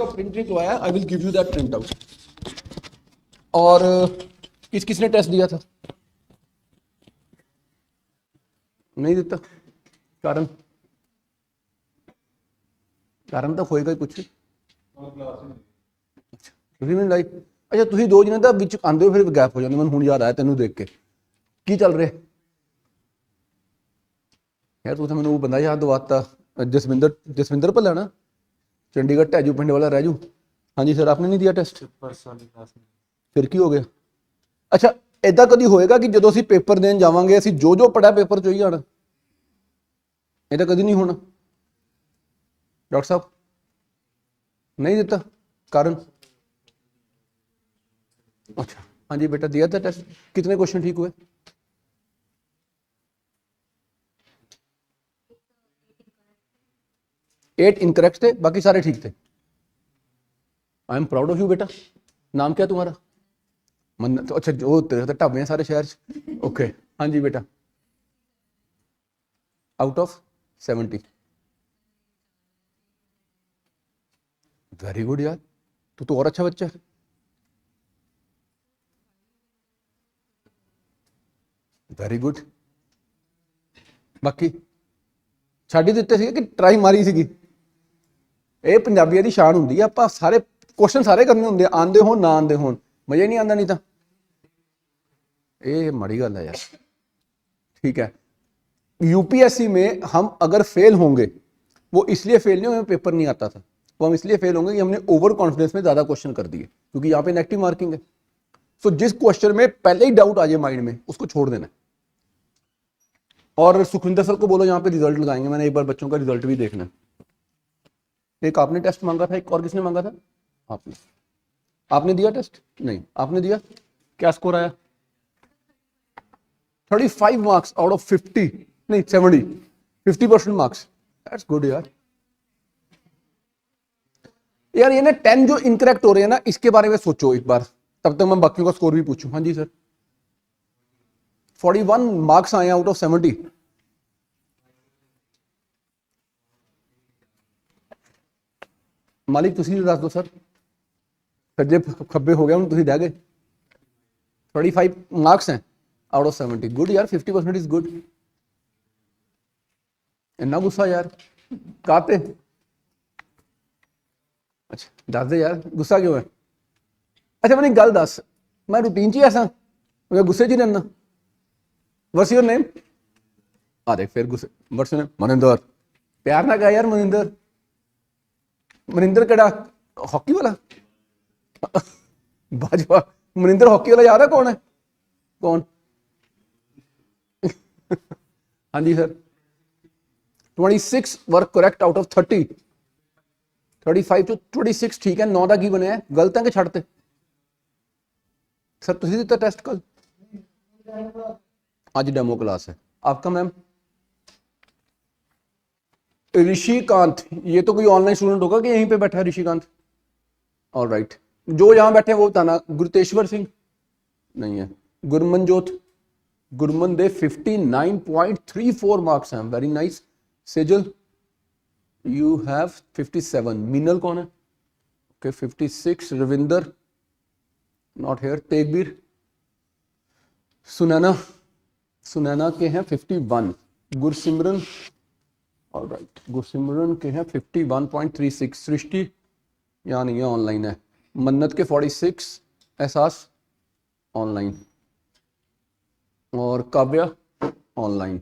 Print निकलवाया, I will give you that print out. और किसने टेस्ट दिया था? नहीं देता, कारण तो होएगा ही कुछ। ਤੁਸੀਂ ਨਹੀਂ ਲਾਈ? ਅੱਛਾ ਤੁਸੀਂ ਦੋ ਜਣੇ ਤਾਂ ਵਿੱਚ ਆਉਂਦੇ ਹੋ ਫਿਰ ਗੈਪ ਹੋ ਜਾਂਦੇ, ਮੈਨੂੰ ਹੁਣ ਯਾਦ ਆਇਆ ਤੈਨੂੰ ਦੇਖ ਕੇ। ਕੀ ਚੱਲ ਰਿਹਾ ਯਾਰ? ਤੂੰ ਤਾਂ ਮੈਨੂੰ ਉਹ ਬੰਦਾ ਯਾਦ ਦਵਾਤਾ, जसविंदर भल्ला ना, चंडीगढ़ टैजू पिंड वाला रैजू। हाँ जी सर, आपने नहीं दिया टेस्ट? फिर की हो गया? अच्छा इदा कभी होएगा कि जो असीं पेपर देन जावांगे असीं जो जो पढ़ा पेपर चो ही आना? इदा कभी नहीं होना डॉक्टर साहब? नहीं देता, कारण? अच्छा हाँ जी बेटा, दिया था टेस्ट? कितने क्वेश्चन ठीक हुए? एट इनकरेक्ट थे, बाकी सारे ठीक थे। I am proud of you बेटा। नाम क्या तुम्हारा? मन्नत। अच्छा जो तेरे ढाबे हैं सारे शहर च? ओके हाँ जी बेटा। Out of 70। वेरी गुड यार, तू तो और अच्छा बच्चा है। Very good. बाकी छੱਡ ਹੀ ਦਿੱਤੇ ਸੀਗੇ ਕਿ ਟਰਾਈ ਮਾਰੀ ਸੀਗੀ? ਇਹ ਪੰਜਾਬੀਆਂ ਦੀ ਸ਼ਾਨ ਹੁੰਦੀ ਹੈ, ਆਪਾਂ ਸਾਰੇ ਕੁਐਸਚਨ ਸਾਰੇ ਕਰਨੇ ਹੁੰਦੇ, ਆਂਦੇ ਹੋਣ ਨਾ ਆਂਦੇ ਹੋਣ, ਮਜ਼ਾ ਹੀ ਨਹੀਂ ਆਂਦਾ। ਨਹੀਂ ਤਾਂ ਇਹ ਮਾੜੀ ਗੱਲ है यार। ठीक है, यूपीएससी में हम अगर फेल होंगे, वो इसलिए फेल नहीं होंगे पेपर नहीं आता था, वो हम इसलिए फेल होंगे कि हमने ओवर कॉन्फिडेंस में ज्यादा क्वेश्चन कर दिए, क्योंकि यहाँ पे नेगेटिव मार्किंग है। सो जिस क्वेश्चन में पहले ही डाउट आ जाए माइंड में, उसको छोड़ देना। और सुखविंदर सर को बोलो यहाँ पे रिजल्ट लगाएंगे, मैंने एक बार बच्चों का रिजल्ट भी देखना। एक आपने टेस्ट मांगा था, एक और किसने मांगा था? आपने दिया टेस्ट? नहीं, आपने दिया? क्या स्कोर आया? 35 मार्क्स आउट ऑफ 50, नहीं 70, 50% मार्क्स। दैट्स गुड यार। यार ये ना 10 जो इनकरेक्ट हो रहे हैं ना, इसके बारे में सोचो एक बार, तब तक मैं बाकियों का स्कोर भी पूछूं। हाँ जी सर। 41 मार्क्स आए आउट ऑफ 70। मालिक तुसी दस दो सर, सज्जे खब्बे हो गया हूं, तुसी दे गए। 35 मार्क्स हैं आउट ऑफ 70। गुड यार, 50% इज गुड। इन्ना गुस्सा यार काते? अच्छा दस दे यार, गुस्सा क्यों है? अच्छा मैंने गल दस, मैं रूटीन च ही ऐसा, मैं गुस्से च ही रहना। What's your name? आ देख फिर गुस्से। What's your name? मनिंदर। प्यार ना कहा यार मनिंदर। मनिंदर केड़ा? हॉकी वाला? बाजवा। मनिंदर हॉकी वाला याद है कौन है? कौन? हाँ जी sir. 26 were correct out of 30। 35 to 26 ठीक है। 9 का की बनया है? गलत है कि छड़ते? सर तुसी दिता टेस्ट कल? आज डेमो क्लास है आपका मैम। ऋषिकांत, ये तो कोई ऑनलाइन स्टूडेंट होगा कि यहीं पे बैठा है ऋषिकांत? ऑल राइट, जो यहां बैठे हैं वो बताना। गुरतेश्वर सिंह नहीं है। गुरमनजोत, गुरमन दे 59.34 मार्क्स हैं। Very nice. Sejal you have 57। Meenal कौन है? Okay 56। Ravinder not here. Tegbir, Sunaina, Sunaina के हैं 51। गुरसिमरन, ऑलराइट, गुरसिमरन के हैं 51.36। सृष्टि यहाँ नहीं है, ऑनलाइन है। मन्नत के 46। एहसास ऑनलाइन। और Kavya online.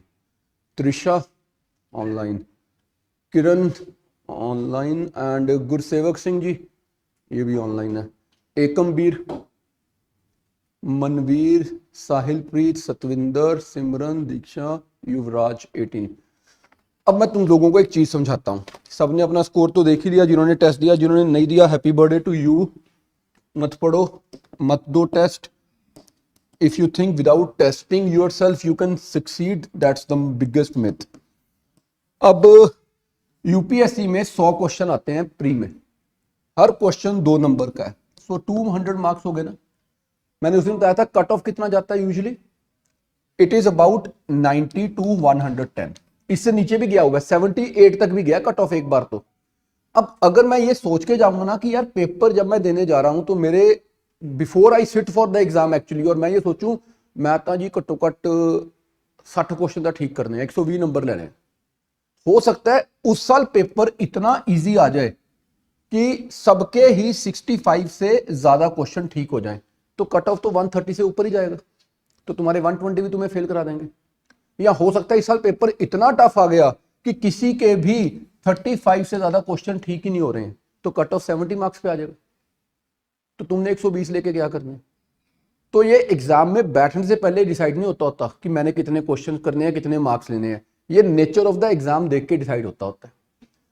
Trisha online. Kiran online. And Gursewak Singh ji ये भी ऑनलाइन है। एकमवीर, मनवीर, साहिलप्रीत, सतविंदर, सिमरन, दीक्षा, युवराज 18। अब मैं तुम लोगों को एक चीज समझाता हूं। सबने अपना स्कोर तो देख ही लिया, जिन्होंने टेस्ट दिया, जिन्होंने नहीं दिया हैप्पी बर्थडे टू यू। मत पढ़ो, मत दो test. If you think without testing yourself you can succeed, that's the biggest myth. अब यूपीएससी में 100 क्वेश्चन आते हैं प्री में, हर क्वेश्चन 2 नंबर का है। सो 200 मार्क्स हो गए ना। मैंने उस दिन बताया था कट ऑफ कितना जाता है usually, it is about 90 to 110। इससे नीचे भी गया होगा, 78 तक भी गया कट ऑफ एक बार तो। अब अगर मैं ये सोच के जाऊंगा ना कि यार पेपर जब मैं देने जा रहा हूं तो मेरे before I sit for the exam actually, और मैं ये सोचूं मैं तो जी घट्टो घट 60 क्वेश्चन का ठीक करने हैं, 120 नंबर लेने हैं, हो सकता है उस साल पेपर इतना इजी आ जाए कि सबके ही 65 से ज्यादा क्वेश्चन ठीक हो जाए, तो कट ऑफ तो 130 से ऊपर ही जाएगा, तो तुम्हारे 120 भी तुम्हें फेल करा देंगे। या हो सकता है इस साल पेपर इतना टफ आ गया कि किसी के भी 35 से ज्यादा क्वेश्चन ठीक ही नहीं हो रहे हैं, तो कट ऑफ 70 मार्क्स पे आ जाएगा, तो तुमने 120 लेके क्या करना है। तो ये एग्जाम में बैठने से पहले डिसाइड नहीं होता कि मैंने कितने क्वेश्चन करने हैं, कितने मार्क्स लेने हैं, ये नेचर ऑफ द एग्जाम देख के डिसाइड होता है।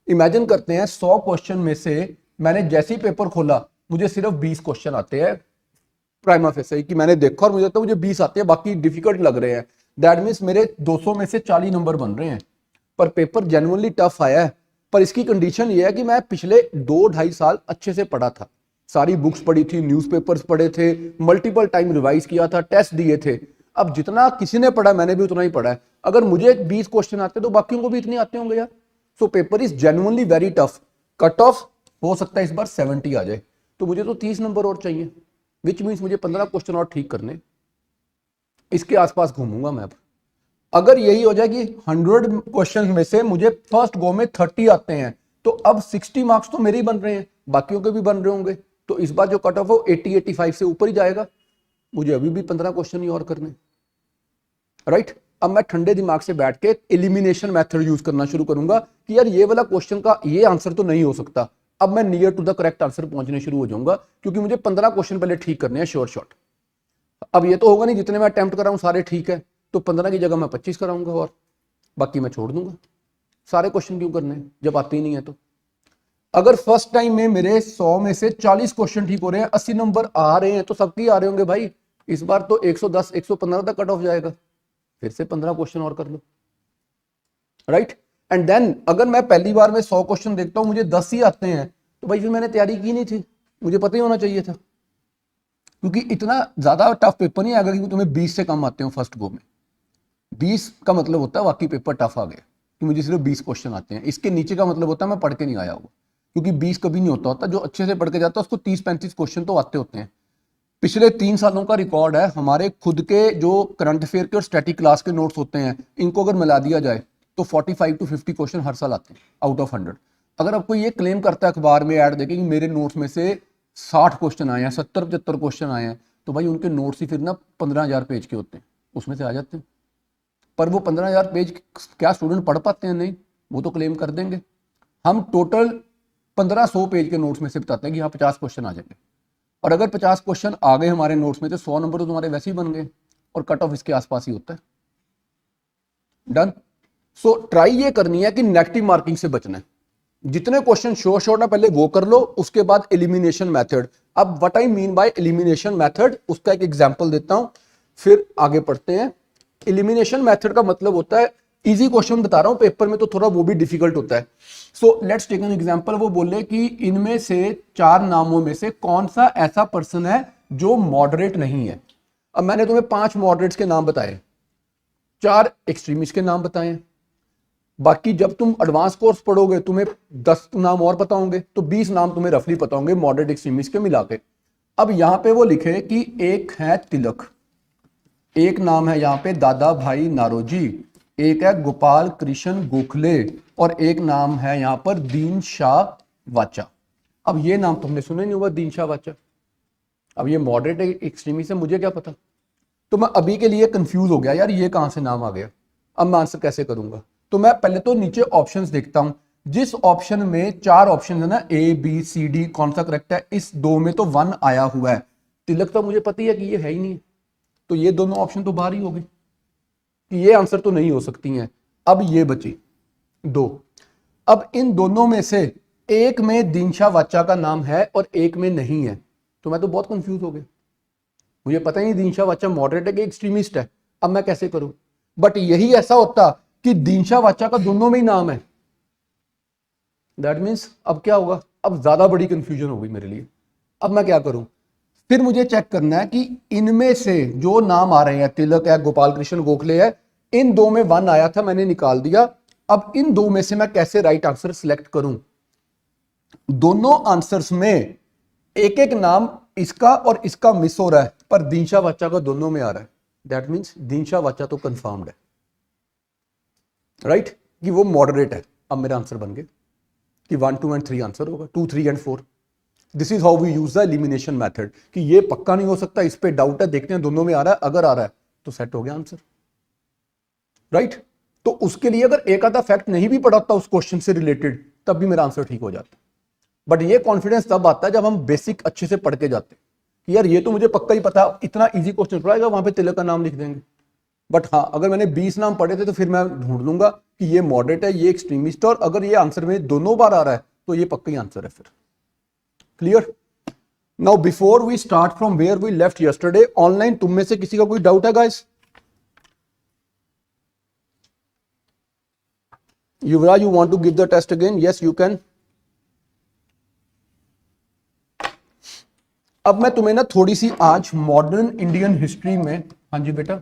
इमेजिन करते हैं 100 क्वेश्चन में से मैंने जैसे ही पेपर खोला मुझे सिर्फ 20 क्वेश्चन आते हैं प्राइमा फेसे कि मैंने देखा और मुझे तो मुझे 20 आते हैं, बाकी डिफिकल्ट लग रहे हैं, दैट मीन्स मेरे 200 में से 40 नंबर बन रहे हैं, पर पेपर जेन्युइनली टफ आया है। पर इसकी कंडीशन ये है कि मैं पिछले 2-2.5 साल अच्छे से पढ़ा था, सारी बुक्स पढ़ी थी, न्यूज़पेपर्स पढ़े थे, मल्टीपल टाइम रिवाइज किया था, टेस्ट दिए थे। अब जितना किसी ने पढ़ा मैंने भी उतना ही पढ़ा है, अगर मुझे 20 क्वेश्चन आते तो बाकियों को भी इतने आते होंगे यार। So paper is genuinely very tough. Cut off हो सकता है इस बार 70 आ जाए, तो मुझे तो 30 नंबर और चाहिए, विच मीन्स मुझे 15 क्वेश्चन और ठीक करने, इसके आसपास घूमूंगा मैं अब। अगर यही हो जाए कि 100 क्वेश्चन में से मुझे फर्स्ट गो में 30 आते हैं, तो अब 60 मार्क्स तो मेरे ही बन रहे हैं, बाकियों के भी बन रहे होंगे, तो इस बार जो कट ऑफ हो 80-85 से ऊपर ही जाएगा, मुझे अभी भी 15 क्वेश्चन ही और करने, राइट। अब मैं ठंडे दिमाग से बैठ के एलिमिनेशन मेथड यूज करना शुरू करूंगा कि यार ये वाला क्वेश्चन का ये आंसर तो नहीं हो सकता, अब मैं near to the correct answer पहुंचने शुरू हो जाऊंगा, क्योंकि मुझे 15 क्वेश्चन पहले ठीक करने हैं श्योर शॉट। अब ये तो होगा नहीं जितने मैं अटेम्प्ट कर रहा हूं सारे ठीक है, तो 15 की जगह मैं 25 कराऊंगा और बाकी मैं छोड़ दूंगा। सारे क्वेश्चन क्यों करने हैं जब आते ही नहीं है। तो अगर फर्स्ट टाइम में मेरे 100 में से 40 क्वेश्चन ठीक हो रहे हैं, 80 नंबर आ रहे हैं, तो सबके आ रहे होंगे भाई, इस बार तो 110-115 तक कट ऑफ जाएगा, फिर से 15 क्वेश्चन और कर लो, राइट। एंड देन अगर मैं पहली बार में 100 क्वेश्चन देखता हूं मुझे 10 ही आते हैं, तो भाई फिर मैंने तैयारी की नहीं थी, मुझे पता ही होना चाहिए था, क्योंकि इतना ज्यादा टफ पेपर नहीं आएगा कि तुम्हें 20 से कम आते हो फर्स्ट गो में। 20 का मतलब होता है वाकई पेपर टफ आ गया कि मुझे सिर्फ 20 क्वेश्चन आते हैं, इसके नीचे का मतलब होता है मैं पढ़ के नहीं आया हुआ, क्योंकि 20 कभी नहीं होता, जो अच्छे से पढ़ के जाता है उसको 30-35 क्वेश्चन तो आते होते हैं। पिछले 3 सालों का रिकॉर्ड है, हमारे खुद के जो करंट अफेयर के और स्टैटिक क्लास के नोट्स होते हैं, इनको अगर मिला दिया जाए तो 45-50 क्वेश्चन हर साल आते हैं आउट ऑफ 100। अगर आपको ये क्लेम करता है अखबार में ऐड देके कि मेरे नोट्स में से 60 क्वेश्चन आए हैं, 70-75 क्वेश्चन आए हैं, तो भाई उनके नोट्स ही फिर ना 15,000 पेज के होते हैं, उसमें से आ जाते हैं। पर वो 15,000 पेज क्या स्टूडेंट पढ़ पाते हैं? नहीं, वो तो क्लेम कर देंगे। हम टोटल 1500 पेज के नोट्स में से बताते हैं कि हाँ 50 क्वेश्चन आ जाएंगे, और अगर 50 क्वेश्चन आ गए हमारे नोट्स में तो 100 नंबर तो तुम्हारे वैसे ही बन गए, और कट ऑफ इसके आसपास ही होता है। डन। सो ट्राई ये करनी है कि नेगेटिव मार्किंग से बचना है, जितने क्वेश्चन शॉर्ट ना पहले वो कर लो, उसके बाद एलिमिनेशन मेथड। अब what I mean by elimination method, उसका एक एग्जांपल देता हूं फिर आगे पढ़ते हैं। एलिमिनेशन मेथड का मतलब होता है, इजी क्वेश्चन बता रहा हूं, पेपर में तो थोड़ा वो भी डिफिकल्ट होता है। So let's take an example. वो बोले कि इनमें से 4 नामों में से कौन सा ऐसा पर्सन है जो मॉडरेट नहीं है। अब मैंने तुम्हें 5 मॉडरेट्स के नाम बताए, 4 एक्सट्रीमिस्ट के नाम बताए, बाकी जब तुम एडवांस कोर्स पढ़ोगे तुम्हें 10 नाम और पता होंगे, तो 20 नाम तुम्हें रफली पता होंगे मॉडरेट एक्सट्रीमिस्ट के मिला के। अब यहां पे वो लिखे कि एक है तिलक, एक नाम है यहाँ पे दादा भाई नारोजी, एक है गोपाल कृष्ण गोखले, और एक नाम है यहाँ पर दीन शाह वाचा। अब ये नाम तुमने सुने नहीं हुआ, दीन शाह वाचा। अब ये मॉडरेट एक्सट्रीमिस्ट है, मुझे क्या पता। तो मैं अभी के लिए कंफ्यूज हो गया यार, ये कहां से नाम आ गया, अब मैं आंसर कैसे करूंगा। तो मैं पहले तो नीचे ऑप्शंस देखता हूं, जिस ऑप्शन में 4 ऑप्शन है ना A B C D, कौन सा करेक्ट है, इस 2 में तो 1 आया हुआ है। तिलक तो मुझे पता ही है कि ये है ही नहीं, तो ये दोनों ऑप्शन तो बाहर ही हो गए कि ये आंसर तो नहीं हो सकती हैं। अब ये बची 2। अब इन दोनों में से एक में दीनशाह वाचा का नाम है और एक में नहीं है, तो मैं तो बहुत कंफ्यूज हो गया, मुझे पता ही नहीं दीनशाह वाचा मॉडरेट है कि एक्सट्रीमिस्ट है, अब मैं कैसे करूं। बट यही ऐसा होता कि दीनशाह वाचा का दोनों में ही नाम है, दैट मीन्स अब क्या होगा, अब ज्यादा बड़ी कंफ्यूजन हो गई मेरे लिए। अब मैं क्या करूं, फिर मुझे चेक करना है कि इनमें से जो नाम आ रहे हैं, तिलक है, गोपाल कृष्ण गोखले है, इन 2 में 1 आया था, मैंने निकाल दिया। अब इन 2 में से मैं कैसे राइट आंसर सिलेक्ट करूं। दोनों आंसर्स में एक एक नाम इसका और इसका मिस हो रहा है, पर दिनशा वाचा का दोनों में आ रहा है। दैट मीन्स दिनशा वाचा तो कंफर्म्ड है, राइट कि वो मॉडरेट है। अब मेरा आंसर बन गया कि 1 2 and 3 आंसर होगा, 2 3 and 4। This is how we use the elimination method कि ये पक्का नहीं हो सकता, इस पे डाउट है, देखते हैं दोनों में आ रहा है, अगर आ रहा है तो सेट हो गया आंसर, राइट। तो उसके लिए अगर एक आधा फैक्ट नहीं भी पढ़ा था उस क्वेश्चन से रिलेटेड, तब भी मेरा आंसर ठीक हो जाता। बट ये कॉन्फिडेंस तब आता है जब हम बेसिक अच्छे से पढ़ के जाते हैं कि यार ये तो मुझे पक्का ही पता, इतना इजी क्वेश्चन पढ़ाएगा, वहां पे तिलक का नाम लिख देंगे। बट हाँ, अगर मैंने 20 नाम पढ़े थे तो फिर मैं ढूंढ लूंगा कि ये मॉडरेट है, ये एक्सट्रीमिस्ट है, और अगर ये आंसर में दोनों बार आ रहा है तो ये पक्का ही आंसर है फिर। Clear? Now before we start from where we left yesterday, online तुम में से किसी का कोई डाउट है guys? Yuvraj, you want to give the test again? Yes you can. अब मैं तुम्हें ना थोड़ी सी आज मॉडर्न इंडियन हिस्ट्री में, हाँ जी बेटा,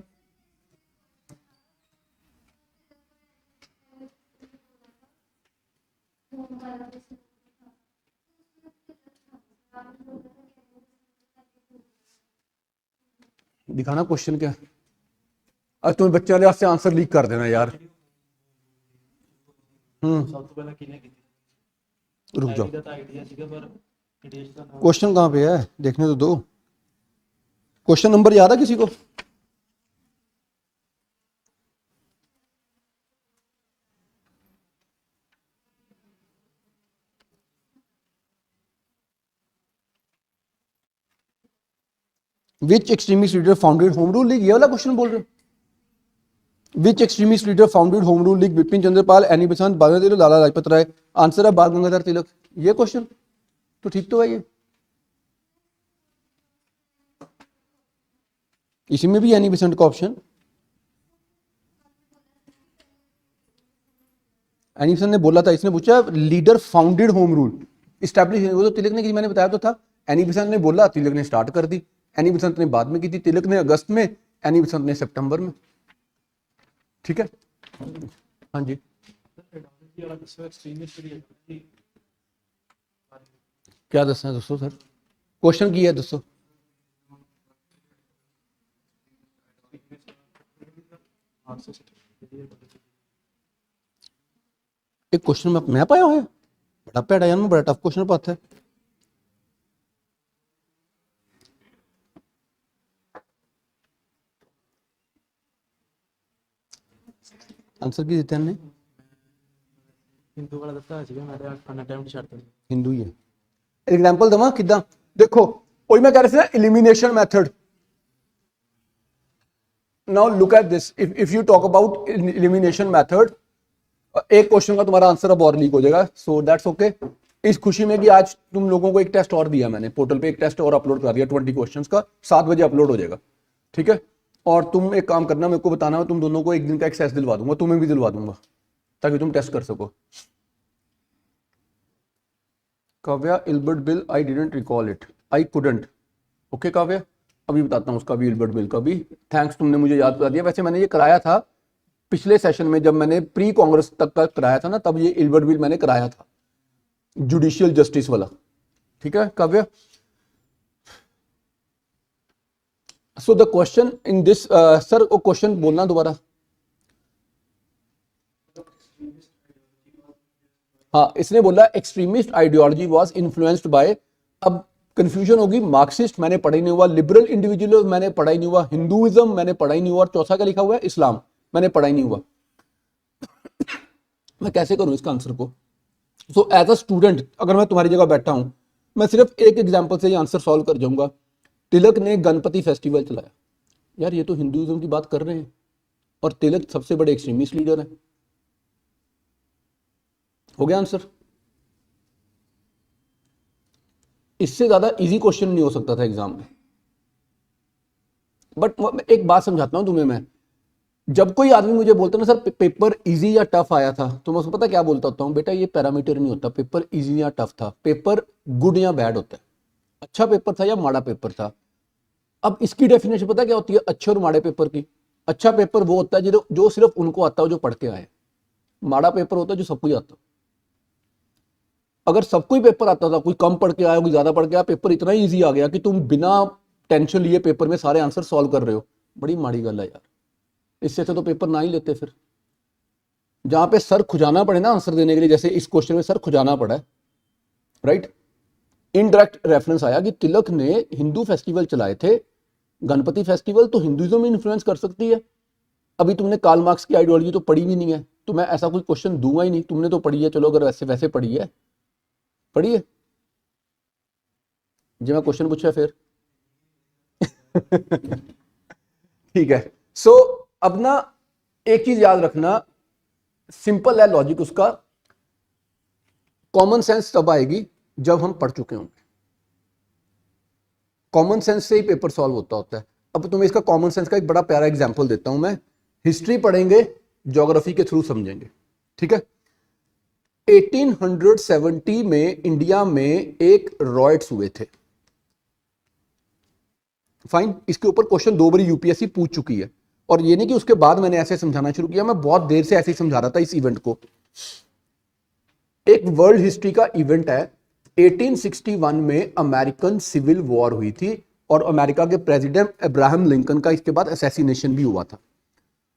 दिखाना क्वेश्चन क्या। आज तुम्हें बच्चे वाले हाथ से आंसर लीक कर देना यार। रुक जाओ, क्वेश्चन कहां पे है देखने तो दो। क्वेश्चन नंबर याद है किसी को? Which extremist leader founded Home Rule League, ये वाला क्वेश्चन बोल रहे हो? Which extremist leader founded Home Rule League? Bipin Chandrapal, Annie Besant, Bal Gangadhar Tilak, Lala Lajpat Rai. Answer है बाल गंगाधर तिलक। ये क्वेश्चन तो ठीक तो है ये। इसी में भी एनी बेसेंट का ऑप्शन, एनी बेसेंट ने बोला था, इसने पूछा leader founded Home rule establish, वो तो तिलक ने की, मैंने बताया तो था। एनी बेसेंट ने बोला, तिलक ने स्टार्ट कर दी। एनी बेसेंट ने बाद में की थी, तिलक ने अगस्त में, एनी बेसेंट ने सितंबर में। ठीक है, हाँ जी। क्या दसना है दोस्तों? सर क्वेश्चन की है दोस्तों। एक क्वेश्चन में मैं पाया हुआ है बड़ा पैड़ा यार, मैं बड़ा टफ क्वेश्चन पाता है। आंसर की देते हैं हिंदू वाला दस्ता है मेरे अनअटेम्प्ट छाड़ते हैं हिंदू ही है। एग्जांपल दवा किदा देखो, कोई मैं कह रहा था elimination method. Now look at this, if you talk about elimination method, एक क्वेश्चन का तुम्हारा आंसर अब और लीक हो जाएगा, सो दैट्स ओके। इस खुशी में कि आज तुम लोगों को एक टेस्ट और दिया मैंने, पोर्टल पे एक टेस्ट और अपलोड कर दिया 20 क्वेश्चंस का, 7 बजे अपलोड हो जाएगा, ठीक है। और तुम एक काम करना, मेरे को बताना, तुम दोनों को एक दिन का एक्सेस दिलवा दूंगा, तुम्हें भी दिलवा दूंगा ताकि तुम टेस्ट कर सको। Kavya, Ilbert bill, I didn't recall it, I couldn't. Okay Kavya, अभी बताता हूँ उसका भी, इल्बर्ट बिल का भी। थैंक्स, तुमने मुझे याद करा दिया। वैसे मैंने ये कराया था पिछले सेशन में, जब मैंने प्री कांग्रेस तक का कराया था ना, तब ये इल्बर्ट बिल मैंने कराया था, जुडिशियल जस्टिस वाला। ठीक है Kavya, so the question in this, sir वो क्वेश्चन बोलना दोबारा। हाँ, इसने बोला extremist ideology was influenced by, अब कंफ्यूजन होगी, मार्क्सिस्ट मैंने पढ़ा ही नहीं हुआ, लिबरल इंडिविजुअलिज्म मैंने पढ़ा ही नहीं हुआ, हिंदुइज्म मैंने पढ़ा ही नहीं हुआ, और चौथा क्या लिखा हुआ है, इस्लाम मैंने पढ़ा ही नहीं हुआ। मैं कैसे करूं इसका आंसर को? सो एज अ स्टूडेंट अगर मैं तुम्हारी जगह बैठा हूं, मैं सिर्फ एक एग्जांपल से ये आंसर सॉल्व कर जाऊंगा। तिलक ने गणपति फेस्टिवल चलाया, यार ये तो हिंदुइज्म की बात कर रहे हैं, और तिलक सबसे बड़े एक्सट्रीमिस्ट लीडर है। हो गया आंसर। इससे ज्यादा इजी क्वेश्चन नहीं हो सकता था एग्जाम में। बट एक बात समझाता हूं तुम्हें मैं, जब कोई आदमी मुझे बोलता है ना सर पेपर इजी या टफ आया था, तो मैं उसको पता क्या बोलता होता हूं, बेटा ये पैरामीटर नहीं होता पेपर इजी या टफ था, पेपर गुड या बैड होता है, अच्छा पेपर था या माड़ा पेपर था। अब इसकी डेफिनेशन पता क्या होती है अच्छे और माड़े पेपर की? अच्छा पेपर वो होता है जो सिर्फ उनको आता हो जो पढ़ के आए, माड़ा पेपर होता है जो सबको आता हो। अगर सबको ही पेपर आता था, कोई कम पढ़ के आया, कोई ज्यादा पढ़ के आया, पेपर इतना ईजी आ गया कि तुम बिना टेंशन लिए पेपर में सारे आंसर सॉल्व कर रहे हो, बड़ी माड़ी गल है यार। इससे अच्छा तो पेपर ना ही लेते फिर। जहां पे सर खुजाना पड़े ना आंसर देने के लिए, जैसे इस क्वेश्चन में सर खुजाना पड़ा है, राइट। इनडायरेक्ट रेफरेंस आया कि तिलक ने हिंदू फेस्टिवल चलाए थे, गणपति फेस्टिवल तो हिंदुइज्म में इन्फ्लुएंस कर सकती है। अभी तुमने कार्ल मार्क्स की आइडियोलॉजी तो पढ़ी भी नहीं है, तो मैं ऐसा कोई क्वेश्चन दूंगा ही नहीं। तुमने तो पढ़ी है, चलो अगर वैसे वैसे पढ़ी है, पढ़ी है जो मैं क्वेश्चन पूछा फिर। ठीक है। सो अब ना एक चीज याद रखना, सिंपल है लॉजिक उसका, कॉमन सेंस तब आएगी जब हम पढ़ चुके होंगे। कॉमन सेंस से ही पेपर सॉल्व होता है। अब तुम्हें इसका कॉमन सेंस का एक बड़ा प्यारा एग्जांपल देता हूं मैं। हिस्ट्री पढ़ेंगे, ज्योग्राफी के थ्रू समझेंगे, ठीक है। 1870 में इंडिया में एक रॉयट्स हुए थे, फाइन। इसके ऊपर क्वेश्चन 2 बार यूपीएससी पूछ चुकी है, और ये नहीं कि उसके बाद मैंने ऐसे समझाना शुरू किया, मैं बहुत देर से ऐसे ही समझा रहा था इस इवेंट को। एक वर्ल्ड हिस्ट्री का इवेंट है। 1861 में अमेरिकन सिविल वॉर हुई थी, और अमेरिका के प्रेसिडेंट अब्राहम लिंकन का इसके बाद असैसिनेशन भी हुआ था।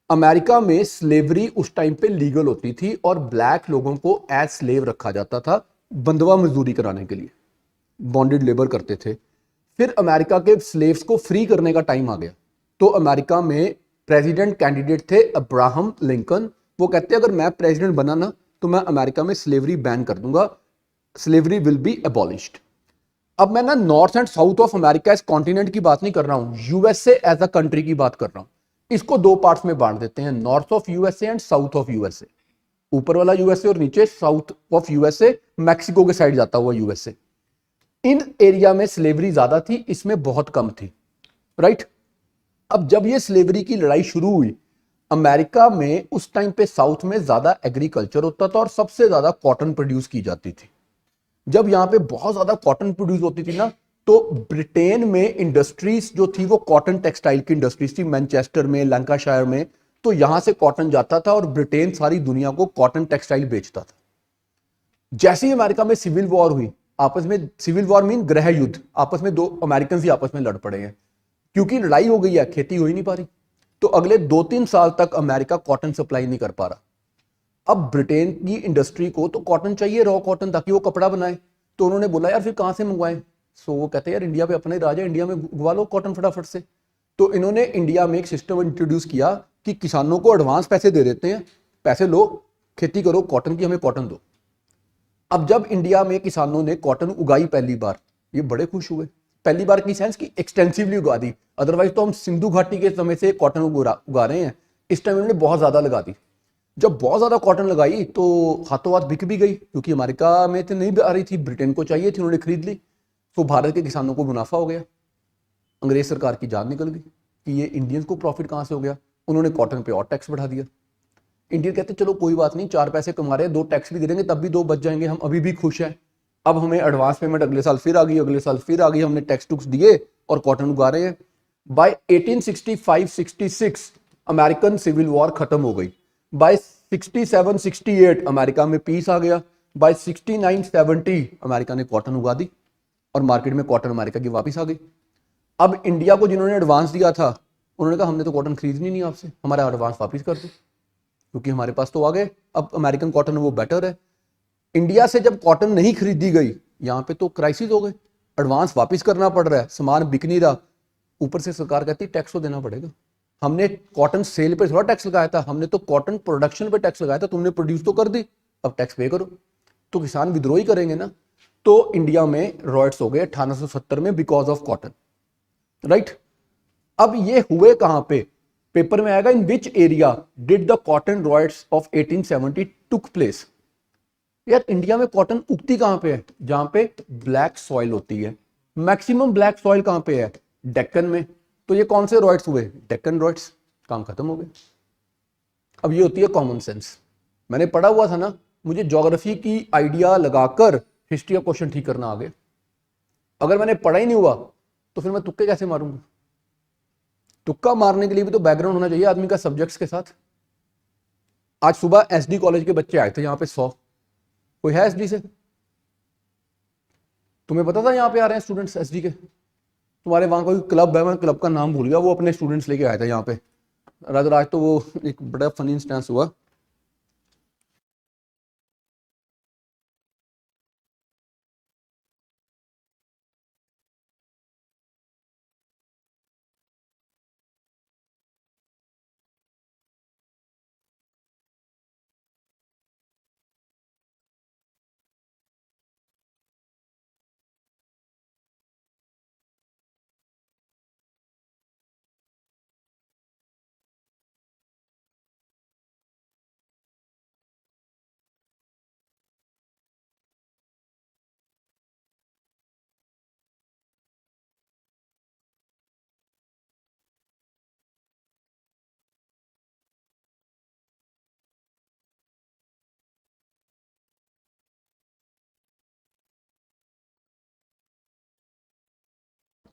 अमेरिका में स्लेवरी उस टाइम पे लीगल होती थी, और ब्लैक लोगों को एज स्लेव रखा जाता था, बंधवा मजदूरी कराने के लिए, बॉन्डेड लेबर करते थे। फिर अमेरिका के स्लेव्स को फ्री करने का टाइम आ गया, तो अमेरिका में प्रेसिडेंट कैंडिडेट थे अब्राहम लिंकन। वो कहते अगर मैं प्रेसिडेंट बना ना, तो मैं अमेरिका में स्लेवरी बैन कर दूंगा, स्लेवरी विल बी एबॉलिश्ड। अब मैं ना north and south of America इस कॉन्टिनेंट की बात नहीं कर रहा हूं, यूएसए एज अ कंट्री की बात कर रहा हूं। इसको 2 पार्ट्स में बांट देते हैं, north of USA and south of USA. ऊपर वाला यूएसए और नीचे साउथ ऑफ यूएसए, मैक्सिको के साइड जाता हुआ यूएसए। इन एरिया में स्लेवरी ज्यादा थी, इसमें बहुत कम थी, राइट। अब जब ये स्लेवरी की लड़ाई शुरू हुई, अमेरिका में उस टाइम पे साउथ में ज्यादा एग्रीकल्चर होता था और सबसे ज्यादा कॉटन प्रोड्यूस की जाती थी। जब यहां पे बहुत ज्यादा कॉटन प्रोड्यूस होती थी ना, तो ब्रिटेन में इंडस्ट्रीज जो थी वो कॉटन टेक्सटाइल की इंडस्ट्रीज थी, मैनचेस्टर में, लंकाशायर में। तो यहां से कॉटन जाता था और ब्रिटेन सारी दुनिया को कॉटन टेक्सटाइल बेचता था। जैसे ही अमेरिका में सिविल वॉर हुई, आपस में, सिविल वॉर मीन गृह युद्ध, आपस में 2 अमेरिकन ही आपस में लड़ पड़े हैं, क्योंकि लड़ाई हो गई है, खेती हो ही नहीं पा रही। तो अगले 2-3 साल तक अमेरिका कॉटन सप्लाई नहीं कर पा रहा। अब ब्रिटेन की इंडस्ट्री को तो कॉटन चाहिए, रॉ कॉटन, ताकि वो कपड़ा बनाए। तो उन्होंने बोला यार फिर कहां से मंगवाएं। सो वो कहते हैं यार इंडिया पे अपना ही राज है, इंडिया में उगवा लो कॉटन फटाफट से। तो इन्होंने इंडिया में एक सिस्टम इंट्रोड्यूस किया कि किसानों को एडवांस पैसे दे देते हैं, पैसे लो, खेती करो कॉटन की, हमें कॉटन दो। अब जब इंडिया में किसानों ने कॉटन उगाई पहली बार, ये बड़े खुश हुए। पहली बार की सेंस की एक्सटेंसिवली उगा दी, अदरवाइज तो हम सिंधु घाटी के समय से कॉटन उगा रहे हैं, इस टाइम इन्होंने बहुत ज्यादा लगा दी। जब बहुत ज्यादा कॉटन लगाई तो हाथों हाथ बिक भी गई, क्योंकि अमेरिका में तो नहीं आ रही थी, ब्रिटेन को चाहिए थी, उन्होंने खरीद ली। तो भारत के किसानों को मुनाफा हो गया, अंग्रेज सरकार की जान निकल गई कि ये इंडियंस को प्रॉफिट कहां से हो गया। उन्होंने कॉटन पे और टैक्स बढ़ा दिया। इंडियन कहते चलो कोई बात नहीं, 4 पैसे कमा रहे हैं, 2 टैक्स भी दे देंगे, तब भी 2 बच जाएंगे, हम अभी भी खुश हैं। अब हमें एडवांस पेमेंट अगले साल फिर आ गई, अगले साल फिर आ गई, हमने टैक्स टुक्स दिए और कॉटन उगा रहे हैं। बाय 1865-66 अमेरिकन सिविल वॉर खत्म हो गई। बाय 67-68 अमेरिका में पीस आ गया। बाय 69-70 अमेरिका ने कॉटन उगा दी और मार्केट में कॉटन अमेरिका की वापस आ गई। अब इंडिया को जिन्होंने एडवांस दिया था, उन्होंने कहा हमने तो कॉटन खरीदनी नहीं आपसे, हमारा एडवांस वापस कर दो, क्योंकि हमारे पास तो आ गए, अब अमेरिकन कॉटन वो बेटर है। इंडिया से जब कॉटन नहीं खरीदी गई, यहां पे तो क्राइसिस हो गए, एडवांस वापस करना पड़ रहा है, सामान बिक नहीं रहा, ऊपर से सरकार कहती टैक्स तो देना पड़ेगा। हमने कॉटन सेल पे थोड़ा टैक्स लगाया था, हमने तो कॉटन प्रोडक्शन पे टैक्स लगाया था, तुमने प्रोड्यूस तो कर दी, अब टैक्स पे करो। तो किसान विद्रोह ही करेंगे ना। तो इंडिया में रॉयट्स हो गए 1870 में बिकॉज ऑफ कॉटन, राइट। अब ये हुए कहां पे, पेपर में आएगा, in which area did the cotton riots of 1870 took place. यार इंडिया में कॉटन उगती कहां पे है, जहां पे ब्लैक सॉइल होती है। मैक्सिमम ब्लैक सॉइल कहां पे है, डेक्कन में। तो ये कौन से रॉयट्स हुए, डेक्कन रॉयट्स, काम खत्म हो गया। अब ये होती है कॉमन सेंस। मैंने पढ़ा हुआ था ना, मुझे ज्योग्राफी की आइडिया लगाकर हिस्ट्री का क्वेश्चन ठीक करना आ गया। अगर मैंने पढ़ा ही नहीं हुआ तो फिर मैं तुक्के कैसे मारूंगा। तुक्का मारने के लिए भी तो बैकग्राउंड होना चाहिए आदमी का सब्जेक्ट्स के साथ। आज सुबह एसडी कॉलेज के बच्चे आए थे यहाँ पे 100, कोई है एसडी से, तुम्हें पता था यहाँ पे आ रहे हैं स्टूडेंट्स एसडी के? तुम्हारे वहाँ कोई क्लब है, मैं क्लब का नाम भूल गया, वो अपने स्टूडेंट्स लेके आए थे यहाँ पे। रादर आज तो वो एक बड़ा फनी इंस्टेंस हुआ।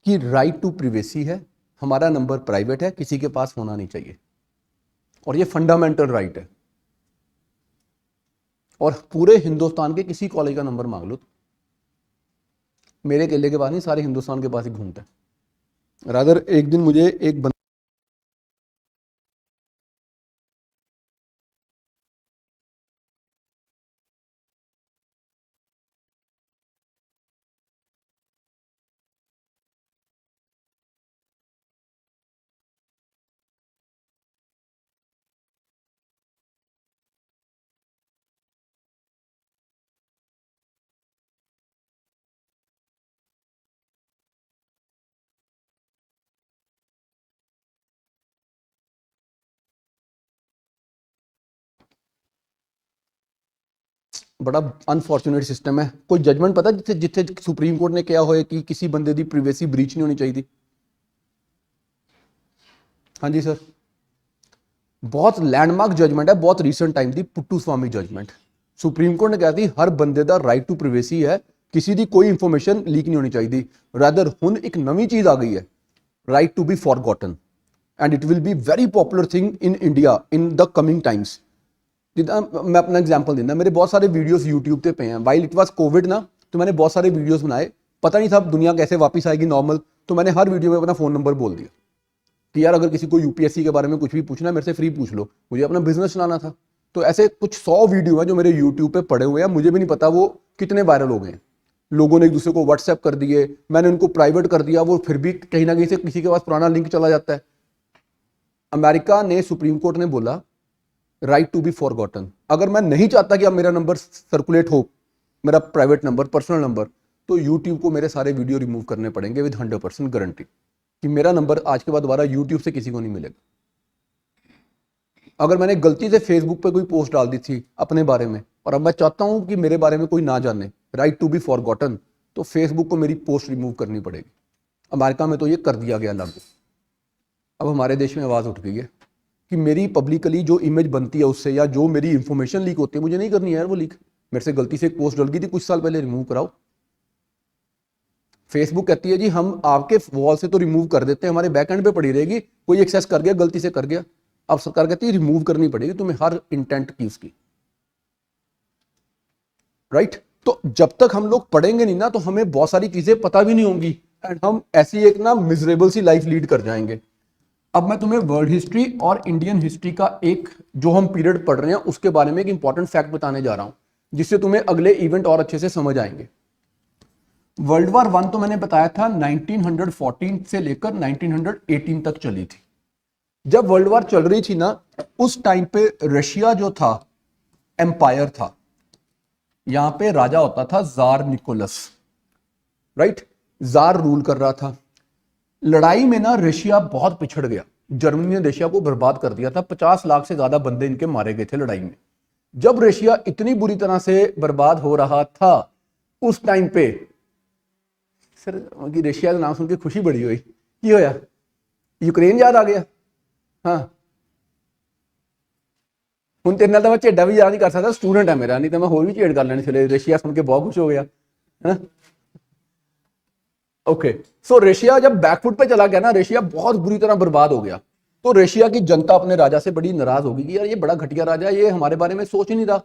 कि राइट टू प्रिवेसी है, हमारा नंबर प्राइवेट है, किसी के पास होना नहीं चाहिए, और ये फंडामेंटल राइट है। और पूरे हिंदुस्तान के किसी कॉलेज का नंबर मांग लो, मेरे अकेले के पास नहीं, सारे हिंदुस्तान के पास ही घूमता है। रादर एक दिन मुझे एक बड़ा अनफॉर्चुनेट सिस्टम है। कोई जजमेंट पता जिथे जिथे सुप्रीम कोर्ट ने कहा हो कि किसी बंदे की प्रिवेसी ब्रीच नहीं होनी चाहिए? हाँ जी सर, बहुत लैंडमार्क जजमेंट है, बहुत रीसेंट टाइम की पुट्टू स्वामी जजमेंट। सुप्रीम कोर्ट ने कहा थी हर बंदे का राइट टू प्रिवेसी है, किसी की कोई इंफॉर्मेशन लीक नहीं होनी चाहिए। रादर हुन एक नवी चीज आ गई है, right to be forgotten, and it will be very popular thing in India in the coming times. जिदा मैं अपना एग्जाम्पल देना, मेरे बहुत सारे वीडियोस यूट्यूब पे हैं। वाइल इट वाज कोविड ना, तो मैंने बहुत सारे वीडियोस बनाए, पता नहीं था दुनिया कैसे वापस आएगी नॉर्मल, तो मैंने हर वीडियो में अपना फोन नंबर बोल दिया कि यार अगर किसी को यूपीएससी के बारे में कुछ भी पूछना है मेरे से फ्री पूछ लो, मुझे अपना बिजनेस चलाना था। तो ऐसे कुछ 100 वीडियो हैं जो मेरे यूट्यूब पे पड़े हुए हैं, मुझे भी नहीं पता वो कितने वायरल हो गए हैं। लोगों ने एक दूसरे को व्हाट्सएप कर दिए, मैंने उनको प्राइवेट कर दिया, वो फिर भी कहीं ना कहीं से किसी के पास पुराना लिंक चला जाता है। अमेरिका ने, सुप्रीम कोर्ट ने बोला राइट टू बी फॉरगॉटन। अगर मैं नहीं चाहता कि अब मेरा नंबर सर्कुलेट हो, मेरा प्राइवेट नंबर, पर्सनल नंबर, तो यूट्यूब को मेरे सारे वीडियो रिमूव करने पड़ेंगे विद 100% गारंटी कि मेरा नंबर आज के बाद दोबारा यूट्यूब से किसी को नहीं मिलेगा। अगर मैंने गलती से फेसबुक पे कोई पोस्ट डाल दी थी अपने बारे में, और अब मैं चाहता हूं कि मेरे बारे में कोई ना जाने, राइट टू बी फॉरगॉटन, तो फेसबुक को मेरी पोस्ट रिमूव करनी पड़ेगी। अमेरिका में तो ये कर दिया गया लागू। अब हमारे देश में आवाज़ उठ गई है कि मेरी पब्लिकली जो इमेज बनती है उससे, या जो मेरी इंफॉर्मेशन लीक होती है, मुझे नहीं करनी है यार वो लीक। मेरे से गलती से एक पोस्ट डल गई थी कुछ साल पहले, रिमूव कराओ। फेसबुक कहती है जी हम आपके वॉल से तो रिमूव कर देते हैं, हमारे बैक एंड पे पड़ी रहेगी, कोई एक्सेस कर गया, गलती से कर गया। अब सरकार कहती है रिमूव करनी पड़ेगी तुम्हें हर इंटेंट की उसकी, राइट। तो जब तक हम लोग पढ़ेंगे नहीं ना, तो हमें बहुत सारी चीजें पता भी नहीं होंगी, एंड हम ऐसी एक ना मिजरेबल सी लाइफ लीड कर जाएंगे। अब मैं तुम्हें वर्ल्ड हिस्ट्री और इंडियन हिस्ट्री का एक जो हम पीरियड पढ़ रहे हैं उसके बारे में एक इंपॉर्टेंट फैक्ट बताने जा रहा हूं, जिससे तुम्हें अगले इवेंट और अच्छे से समझ आएंगे। वर्ल्ड वार 1 तो मैंने बताया था 1914 से लेकर 1918 तक चली थी। जब वर्ल्ड वार चल रही थी ना, उस टाइम पे रशिया जो था एम्पायर था, यहां पे राजा होता था tsar Nicholas, right. Tsar rule कर रहा था। लड़ाई में ना रशिया बहुत पिछड़ गया, जर्मनी ने रशिया को बर्बाद कर दिया था, 50 लाख से ज्यादा बंदे इनके मारे गए थे लड़ाई में। जब रशिया इतनी बुरी तरह से बर्बाद हो रहा था, उस टाइम पे सर रशिया का नाम सुन के खुशी बड़ी हुई, की होया यूक्रेन याद आ गया। हाँ हूँ तेरे नाल तो मैं झेडा भी याद नहीं कर सकता, स्टूडेंट है मेरा, नहीं तो मैं होर भी झेड़ कर लेनी थले। रशिया सुन के बहुत खुश हो गया है ना। ओके, सो रशिया जब बैकफुट पे चला गया ना, रशिया बहुत बुरी तरह बर्बाद हो गया। तो रशिया की जनता अपने राजा से बड़ी नाराज होगी कि यार ये बड़ा घटिया राजा, ये हमारे बारे में सोच ही नहीं रहा।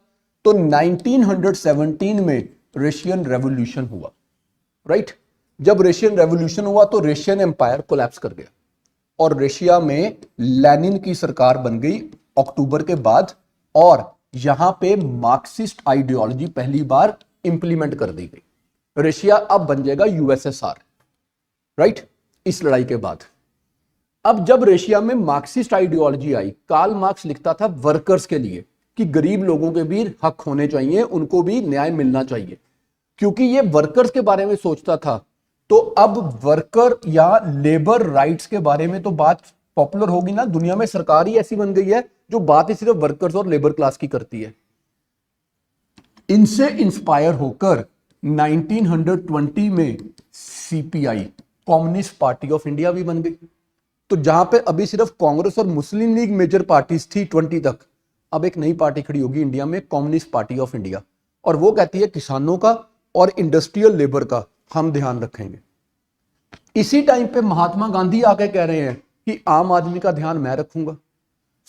तो 1917 में रशियन रेवोल्यूशन हुआ। राइट। जब रशियन रेवोल्यूशन हुआ तो रशियन एम्पायर कोलैप्स कर गया और रशिया में लेनिन की सरकार बन गई अक्टूबर के बाद, और यहां पे मार्क्सिस्ट आइडियोलॉजी पहली बार इंप्लीमेंट कर दी गई। रशिया अब बन जाएगा यूएसएसआर, राइट, इस लड़ाई के बाद। अब जब रशिया में मार्क्सिस्ट आइडियोलॉजी आई, कार्ल मार्क्स लिखता था वर्कर्स के लिए कि गरीब लोगों के भी हक होने चाहिए, उनको भी न्याय मिलना चाहिए। क्योंकि ये वर्कर्स के बारे में सोचता था, तो अब वर्कर या लेबर राइट्स के बारे में तो बात पॉपुलर होगी ना। दुनिया में सरकार ही ऐसी बन गई है जो बात ही सिर्फ वर्कर्स और लेबर क्लास की करती है। इनसे इंस्पायर होकर 1920 में CPI, communist party of India भी बन गई। तो जहां पे अभी सिर्फ कांग्रेस और मुस्लिम लीग मेजर पार्टीज थी 20 तक, अब एक नई पार्टी खड़ी होगी इंडिया में, कम्युनिस्ट पार्टी ऑफ इंडिया, और वो कहती है किसानों का और इंडस्ट्रियल लेबर का हम ध्यान रखेंगे। इसी टाइम पे महात्मा गांधी आके कह रहे हैं कि आम आदमी का ध्यान मैं रखूंगा।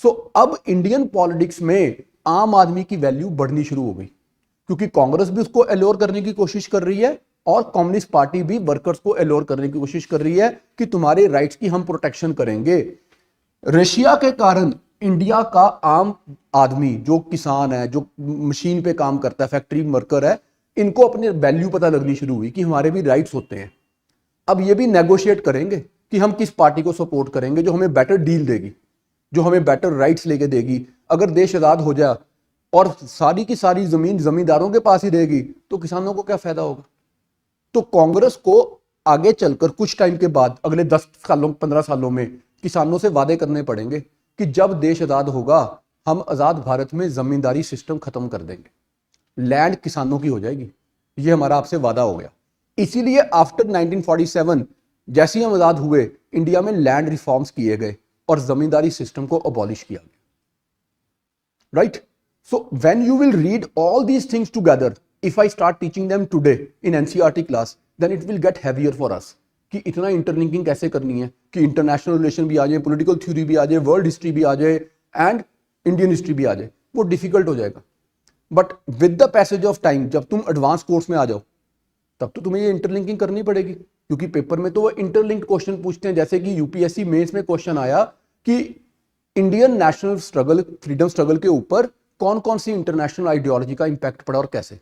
सो अब इंडियन पॉलिटिक्स में आम आदमी की वैल्यू बढ़नी शुरू हो गई, क्योंकि कांग्रेस भी उसको एलोर करने की कोशिश कर रही है और कम्युनिस्ट पार्टी भी वर्कर्स को एलोर करने की कोशिश कर रही है कि तुम्हारे राइट्स की हम प्रोटेक्शन करेंगे। रशिया के कारण इंडिया का आम आदमी, जो किसान है, जो मशीन पे काम करता है, फैक्ट्री वर्कर है, इनको अपनी वैल्यू पता लगनी शुरू हुई कि हमारे भी राइट्स होते हैं। अब ये भी नेगोशिएट करेंगे कि हम किस पार्टी को सपोर्ट करेंगे जो हमें बेटर डील देगी, जो हमें बेटर राइट्स लेके देगी। अगर देश आजाद हो जाए और सारी की सारी जमीन जमींदारों के पास ही रहेगी तो किसानों को क्या फायदा होगा। तो कांग्रेस को आगे चलकर कुछ टाइम के बाद, अगले 10 सालों 15 सालों में किसानों से वादे करने पड़ेंगे कि जब देश आजाद होगा हम आजाद भारत में जमींदारी सिस्टम खत्म कर देंगे, लैंड किसानों की हो जाएगी। ये हमारा आपसे वादा हो गया। इसीलिए आफ्टर 1947 जैसे ही हम आजाद हुए, इंडिया में लैंड रिफॉर्म्स किए गए और जमींदारी सिस्टम को अबॉलिश किया गया, right. So when you will read all these things together, if I start teaching them today in NCERT class, then it will get heavier for us कि इतना interlinking कैसे करनी है, कि इंटरनेशनल रिलेशन भी आ जाए, पॉलिटिकल थ्योरी भी आ जाए, वर्ल्ड हिस्ट्री भी आ जाए एंड इंडियन हिस्ट्री भी आ जाए, वो डिफिकल्ट हो जाएगा। But with the passage of time, जब तुम एडवांस कोर्स में आ जाओ तब तो तुम्हें ये इंटरलिंकिंग करनी पड़ेगी, क्योंकि पेपर में तो वो इंटरलिंक्ड क्वेश्चन पूछते हैं। जैसे कि यूपीएससी मेंस में क्वेश्चन आया कि Indian national struggle, freedom struggle के ऊपर कौन कौन सी इंटरनेशनल आइडियोलॉजी का इंपैक्ट पड़ा और कैसे।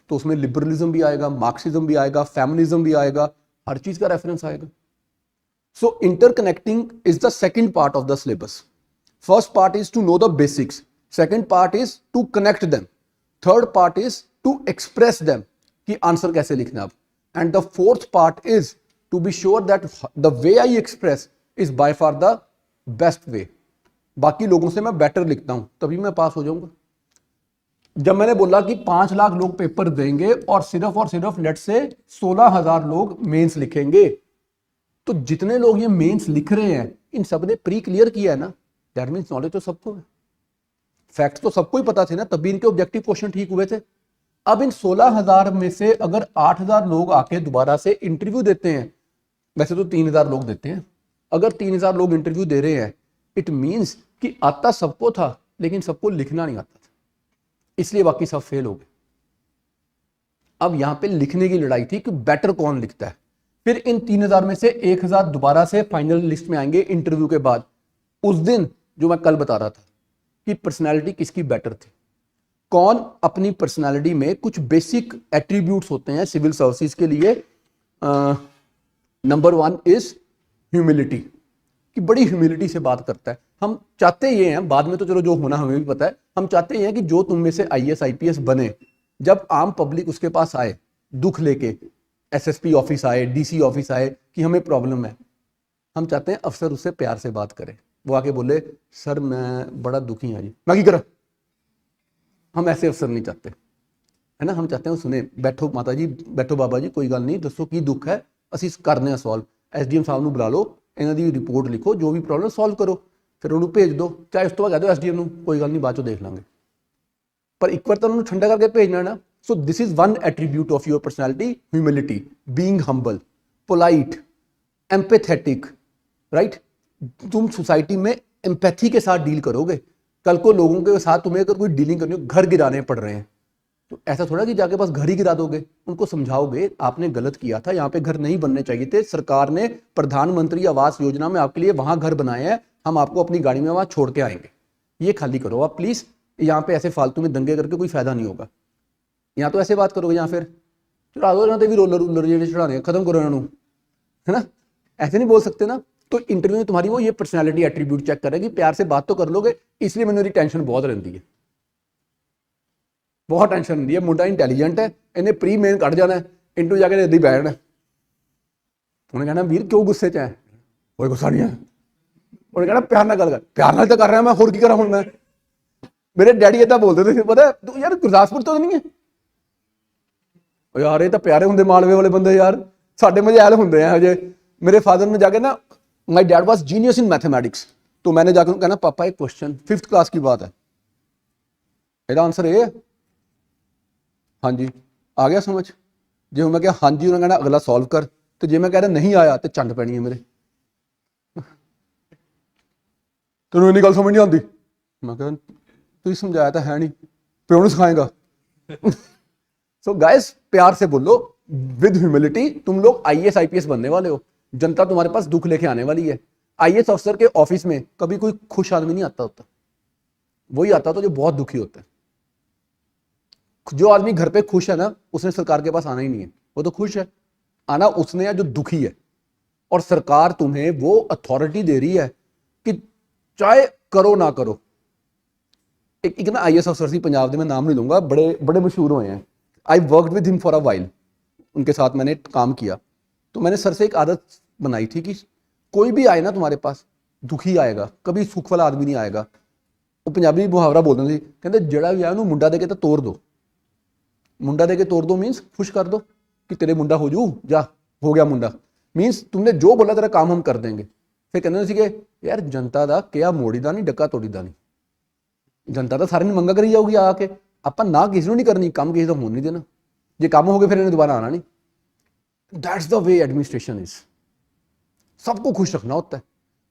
तो उसमें लिबरलिज्म भी आएगा, मार्क्सिज्म भी आएगा, फेमिनिज्म भी आएगा, हर चीज का रेफरेंस आएगा। So interconnecting is the second part of the syllabus. First part is to know the basics, second part is to connect them, third part is to express them कि answer कैसे लिखना अब, and the fourth part is to be sure that the way I express is by far the best way. बाकी लोगों से मैं better लिखता हूं तभी मैं पास हो जाऊंगा। जब मैंने बोला कि 5 लाख लोग पेपर देंगे और सिर्फ लेट से 16,000 लोग मेंस लिखेंगे, तो जितने लोग ये मेंस लिख रहे हैं इन सब ने प्री क्लियर किया है ना, दैट मींस नॉलेज तो सबको है, फैक्ट तो सबको ही पता थे ना, तभी इनके ऑब्जेक्टिव क्वेश्चन ठीक हुए थे। अब इन 16,000 में से अगर 8,000 लोग आके दोबारा से इंटरव्यू देते हैं, वैसे तो 3,000 लोग देते हैं, अगर 3,000 लोग इंटरव्यू दे रहे हैं, इट मींस कि आता सबको था लेकिन सबको लिखना नहीं आता था, इसलिए बाकी सब फेल हो गए। अब यहां पे लिखने की लड़ाई थी कि बेटर कौन लिखता है। फिर इन 3,000 में से 1,000 दोबारा से फाइनल लिस्ट में आएंगे इंटरव्यू के बाद। उस दिन जो मैं कल बता रहा था कि पर्सनैलिटी किसकी बेटर थी, कौन अपनी पर्सनैलिटी में कुछ बेसिक एट्रीब्यूट्स होते हैं सिविल सर्विसेज के लिए। नंबर 1 इज ह्यूमिलिटी, कि बड़ी ह्यूमिलिटी से बात करता है। हम चाहते ये हैं, बाद में तो चलो जो होना हमें भी पता है, हम चाहते हैं कि जो तुम में से आईएएस आईपीएस बने, जब आम पब्लिक उसके पास आए दुख लेके, एसएसपी ऑफिस आए, डीसी ऑफिस आए कि हमें प्रॉब्लम है, हम चाहते हैं अफसर उससे प्यार से बात करे, वो आके बोले सर मैं बड़ा दुखी हाँ जी, मैं की करा। हम ऐसे अफसर नहीं चाहते, है ना। हम चाहते हैं सुने, बैठो माता जी, बैठो बाबा जी, कोई गल नहीं, दसो की दुख है, ਅਸੀਂ करने हैं सॉल्व। एसडीएम साहब ਨੂੰ बुला लो, इन्हों की रिपोर्ट लिखो, जो भी प्रॉब्लम सॉल्व करो, फिर उन्होंने भेज दो, चाहे उस तो बाद कह दो एसडीएम ਨੂੰ कोई गल नहीं बाद चो देख लांगे, पर एक बार तो उन्होंने ठंडा करके भेजना ना। So this is one attribute of your personality, humility, being humble, polite, empathetic, right. तुम सोसाइटी में एम्पैथी के साथ डील करोगे। कल को लोगों के साथ तुम्हें अगर कोई डीलिंग करनी हो, घर गिराने पड़ रहे हैं, तो ऐसा थोड़ा कि जाके बस घर ही गिरा दोगे, उनको समझाओगे आपने गलत किया था, यहाँ पे घर नहीं बनने चाहिए थे, सरकार ने प्रधानमंत्री आवास योजना में आपके लिए वहां घर बनाए हैं, हम आपको अपनी गाड़ी में वहां छोड़ के आएंगे, ये खाली करो आप प्लीज। यहाँ पे ऐसे फालतू में दंगे करके कोई फायदा नहीं होगा। यहाँ तो ऐसे बात करोगे, या फिर चढ़ा दो यहाँ भी रोलर रूलर जो चढ़ाने, खत्म करो इन्होंने, है ना, ऐसे नहीं बोल सकते ना। तो इंटरव्यू में तुम्हारी वो ये पर्सनैलिटी एट्रीब्यूट चेक करेगी, प्यार से बात तो कर लोगे, इसलिए मेरी टेंशन बहुत रहती है, बहुत टेंशन होती है। मुंडा इंटैलीजेंट है, इन्हें प्री मेन कट जाना है, इंटू जाके इदी बैठना, उन्हें कहना वीर क्यों गुस्से च है, कोई गुस्सा नहीं है, उन्हें कहना प्यार ना गल कर, प्यार ना तो कर रहा मैं, होर की करा हूं मैं। मेरे डैडी इदा बोलते थे, पता तू यार गुरदासपुर तो नहीं है यार, ये तो प्यारे होंगे मालवे वाले बंदे यार, साडे मजैल होंगे हैं हजे। मेरे फादर ने जाके ना, my dad was genius in mathematics, तो मैंने जाकर कहना पापा एक क्वेश्चन 5th क्लास की बात है, ਇਹਦਾ आंसर ये है, हाँ जी आ गया समझ, जो मैं क्या हाँ जी उन्होंने कहना अगला सॉल्व कर, तो जे मैं कह रहा नहीं आया तो चंड पैनी है मेरे, तेन इन्नी गल समझ नहीं आती, मैं कह तू समझाया तो है नहीं, प्यो ने सिखाएगा। सो गाइस प्यार से बोलो, विद ह्यूमिलिटी, तुम लोग IAS IPS बनने वाले हो, जनता तुम्हारे पास दुख लेके आने वाली है। IAS अफसर के ऑफिस में कभी कोई खुश आदमी नहीं आता होता, वही आता तो जो बहुत दुखी होता है। जो आदमी घर पे खुश है ना, उसने सरकार के पास आना ही नहीं है, वो तो खुश है, आना उसने है जो दुखी है। और सरकार तुम्हें वो अथॉरिटी दे रही है कि चाहे करो ना करो। एक ना IAS अफसर सी पंजाब के, मैं नाम नहीं लूंगा, बड़े बड़े मशहूर हुए हैं, I worked with him for a while, उनके साथ मैंने काम किया। तो मैंने सर से एक आदत बनाई थी कि कोई भी आए ना तुम्हारे पास, दुखी आएगा, कभी सुख वाला आदमी नहीं आएगा। वो पंजाबी मुहावरा बोलते थे, कहते जड़ा भी आया ਉਹਨੂੰ मुंडा दे के तो तोड़ दो, मुंडा दे के तोड़ दो मीन्स खुश कर दो कि तेरे मुंडा हो जू, जा हो गया मुंडा, मीन्स तुमने जो बोला तेरा काम हम कर देंगे। फिर कहते थे यार जनता का क्या मोड़ी ਦਾ ਨਹੀਂ ਡੱਕਾ ਤੋੜੀ ਦਾ ਨਹੀਂ, जनता तो सारे मंगा करी जाऊगी आके, ਆਪਾਂ ना किसी ਨੂੰ नहीं करनी, काम किसी को होने नहीं देना, जे काम हो गए फिर इन्हें दोबारा आना नहीं। That's the way administration is, सबको खुश रखना होता है।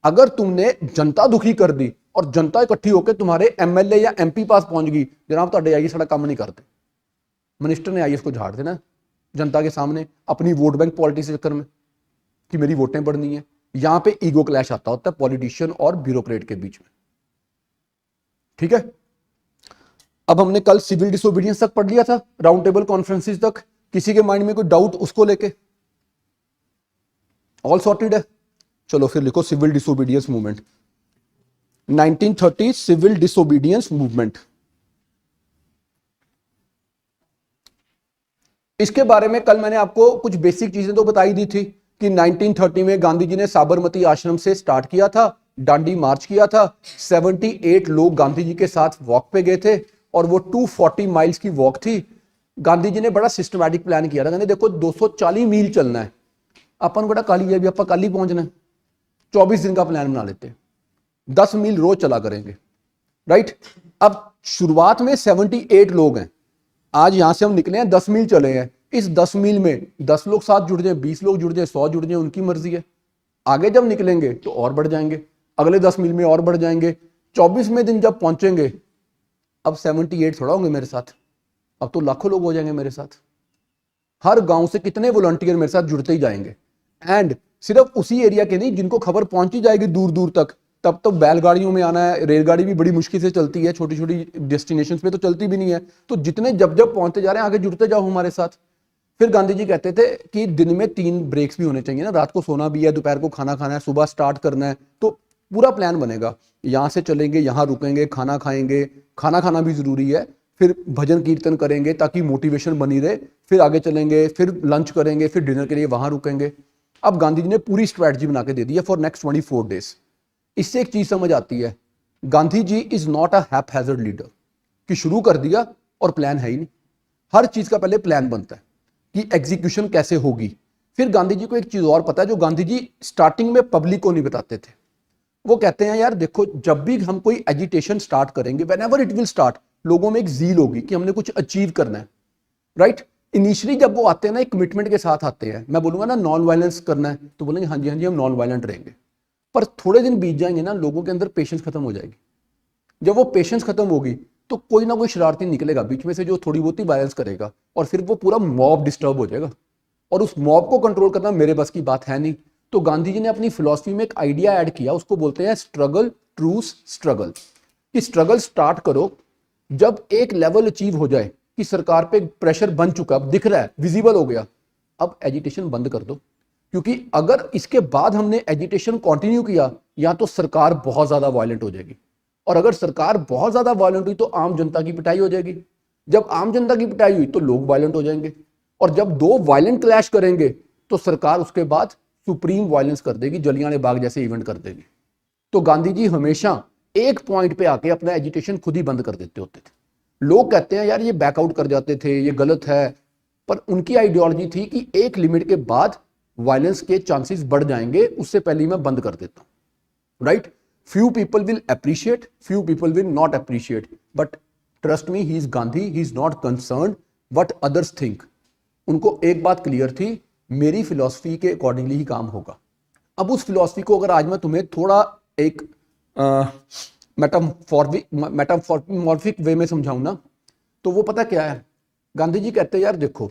अगर तुमने जनता दुखी कर दी और जनता इकट्ठी होकर तुम्हारे MLA या MP पास पहुंच गई, जनाब ਤੁਹਾਡੇ आईएएस साਡਾ काम नहीं करते, मिनिस्टर ने IAS को झाड़ देना जनता के सामने अपनी वोट बैंक पॉलिटिक्स के चक्कर में कि मेरी वोटें बढ़नी है। यहां पे ईगो क्लैश आता होता है पॉलिटिशियन और ब्यूरोक्रेट के बीच में, ठीक है। अब हमने कल सिविल डिसोबीडियंस तक पढ़ लिया था, राउंड टेबल कॉन्फ्रेंसेस तक। किसी के माइंड में कोई डाउट उसको लेके? ऑल सॉर्टेड है। चलो फिर लिखो civil disobedience movement, 1930 civil disobedience movement. इसके बारे में कल मैंने आपको कुछ बेसिक चीजें तो बताई दी थी कि 1930 में गांधी जी ने साबरमती आश्रम से स्टार्ट किया था, डांडी मार्च किया था, 78 लोग गांधी जी के साथ वॉक पे गए थे और वो 240 माइल्स की वॉक थी। गांधी जी ने बड़ा सिस्टमैटिक प्लान किया था, कहते देखो 240 मील चलना है, अपन बड़ा काली है भी आप कल ही पहुंचना है, 24 दिन का प्लान बना लेते हैं, 10 मील रोज चला करेंगे, राइट। अब शुरुआत में 78 लोग हैं, आज यहां से हम निकले हैं 10 मील चले हैं, इस 10 मील में 10 लोग साथ जुड़ जाए, 20 लोग जुड़ जाए, 100 जुड़ जाए, उनकी मर्जी है। आगे जब निकलेंगे तो और बढ़ जाएंगे, अगले 10 मील में और बढ़ जाएंगे, 24वें दिन जब पहुंचेंगे अब 78 थोड़ा होंगे मेरे साथ, अब तो लाखों लोग हो जाएंगे मेरे साथ। हर गांव से कितने वॉलंटियर मेरे साथ जुड़ते ही जाएंगे, एंड सिर्फ उसी एरिया के नहीं, जिनको खबर पहुंची जाएगी दूर दूर तक, तब तो बैलगाड़ियों में आना है, रेलगाड़ी भी बड़ी मुश्किल से चलती है, छोटी छोटी डेस्टिनेशंस पे तो चलती भी नहीं है, तो जितने जब जब पहुंचते जा रहे हैं आगे जुड़ते जाओ हमारे साथ। फिर गांधी जी कहते थे कि दिन में 3 ब्रेक्स भी होने चाहिए ना, रात को सोना भी है, दोपहर को खाना खाना है, सुबह स्टार्ट करना है, तो पूरा प्लान बनेगा। यहाँ से चलेंगे, यहाँ रुकेंगे, खाना खाएंगे, खाना खाना भी जरूरी है, फिर भजन कीर्तन करेंगे ताकि मोटिवेशन बनी रहे, फिर आगे चलेंगे, फिर लंच करेंगे, फिर डिनर के लिए वहां रुकेंगे। अब गांधी जी ने पूरी स्ट्रैटेजी बना के दे दी है फॉर नेक्स्ट 24 डेज। इससे एक चीज समझ आती है, Gandhi ji is not a हैपहैजर्ड leader कि शुरू कर दिया और प्लान है ही नहीं। हर चीज का पहले प्लान बनता है कि एग्जीक्यूशन कैसे होगी। फिर गांधी जी को एक चीज और पता है जो गांधी जी स्टार्टिंग में पब्लिक को नहीं बताते थे। वो कहते हैं यार देखो, जब भी हम कोई एजिटेशन स्टार्ट करेंगे, व्हेनेवर इट विल स्टार्ट, लोगों में एक जील होगी कि हमने कुछ अचीव करना है, राइट। इनिशियली जब वो आते हैं ना, एक कमिटमेंट के साथ आते हैं, मैं बोलूंगा ना नॉन वायलेंस करना है, तो बोलेंगे हाँ जी हम नॉन वायलेंट रहेंगे। पर थोड़े दिन बीत जाएंगे ना, लोगों के अंदर पेशेंस खत्म हो जाएगी। जब वो पेशेंस खत्म होगी, तो कोई ना कोई शरारती निकलेगा बीच में से जो थोड़ी बहुत ही वायलेंस करेगा, और फिर वो पूरा मॉब डिस्टर्ब हो जाएगा, और उस मॉब को कंट्रोल करना मेरे बस की बात है नहीं। तो गांधी जी ने अपनी फिलॉसफी में एक आइडिया ऐड किया, उसको बोलते हैं स्ट्रगल ट्रूस स्ट्रगल। कि स्ट्रगल स्टार्ट करो जब एक लेवल अचीव हो जाए कि सरकार पे प्रेशर बन चुका, अब दिख रहा है, विजिबल हो गया, अब एजिटेशन बंद कर दो। क्योंकि अगर इसके बाद हमने एजिटेशन कंटिन्यू किया, या तो सरकार बहुत ज्यादा वायलेंट हो जाएगी, और अगर सरकार बहुत ज्यादा वायलेंट हुई तो आम जनता की पिटाई हो जाएगी। जब आम जनता की पिटाई हुई तो लोग वायलेंट हो जाएंगे, और जब दो वायलेंट क्लैश करेंगे तो सरकार उसके बाद सुप्रीम वायलेंस कर देगी, जलियांवाले बाग जैसे इवेंट कर देगी। तो गांधी जी हमेशा एक पॉइंट पे आके अपना एजिटेशन खुद ही बंद कर देते होते थे। लोग कहते हैं यार ये बैकआउट कर जाते थे, ये गलत है, पर उनकी आइडियोलॉजी थी कि एक लिमिट के बाद वायलेंस के चांसेस बढ़ जाएंगे, उससे पहले मैं बंद कर देता हूं। Right? Few people will appreciate, few people will not appreciate, but trust me, he is Gandhi, he is not concern what others think. उनको एक बात क्लियर थी, मेरी फिलॉसफी के अकॉर्डिंगली ही काम होगा। अब उस फिलॉसफी को अगर आज मैं तुम्हें थोड़ा एक मेटामॉर्फिक वे में समझाऊं ना, तो वो पता क्या है? गांधी जी कहते हैं यार देखो,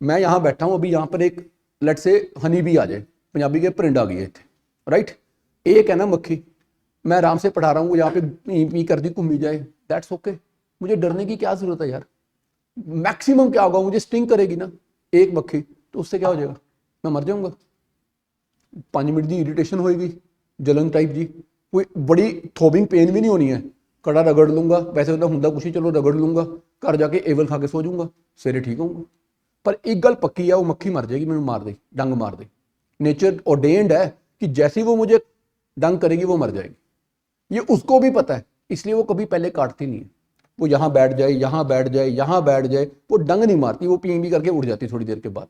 मैं यहां बैठा हूं, अभी यहां पर एक लेट से हनी भी आ जाए, पंजाबी के परिंड आ गए थे, राइट? एक है ना मक्खी, मैं आराम से पढ़ा रहा हूँ, यहाँ पे पी पी कर दी घूमी जाए, दैट्स ओके। मुझे डरने की क्या जरूरत है यार? मैक्सिमम क्या होगा, मुझे स्टिंग करेगी ना एक मक्खी, तो उससे क्या हो जाएगा? मैं मर जाऊंगा। 5 मिनट की इरिटेशन होएगी, जलन टाइप जी, कोई बड़ी थोबिंग पेन भी नहीं होनी है, कड़ा रगड़ लूंगा, वैसे तो हुंदा कुछ ही, चलो रगड़ लूंगा, घर जाके एवल खा के सो जाऊंगा, सवेरे ठीक होऊंगा। पर एक गल पक्की है, वो मक्खी मर जाएगी, मैंने मार दे, डंग मार दे। नेचर ऑर्डेन्ड है कि जैसे ही वो मुझे डंग करेगी वो मर जाएगी, ये उसको भी पता है, इसलिए वो कभी पहले काटती नहीं है। वो यहाँ बैठ जाए, यहाँ बैठ जाए, यहाँ बैठ जाए, वो डंग नहीं मारती, वो पी करके उड़ जाती थोड़ी देर के बाद।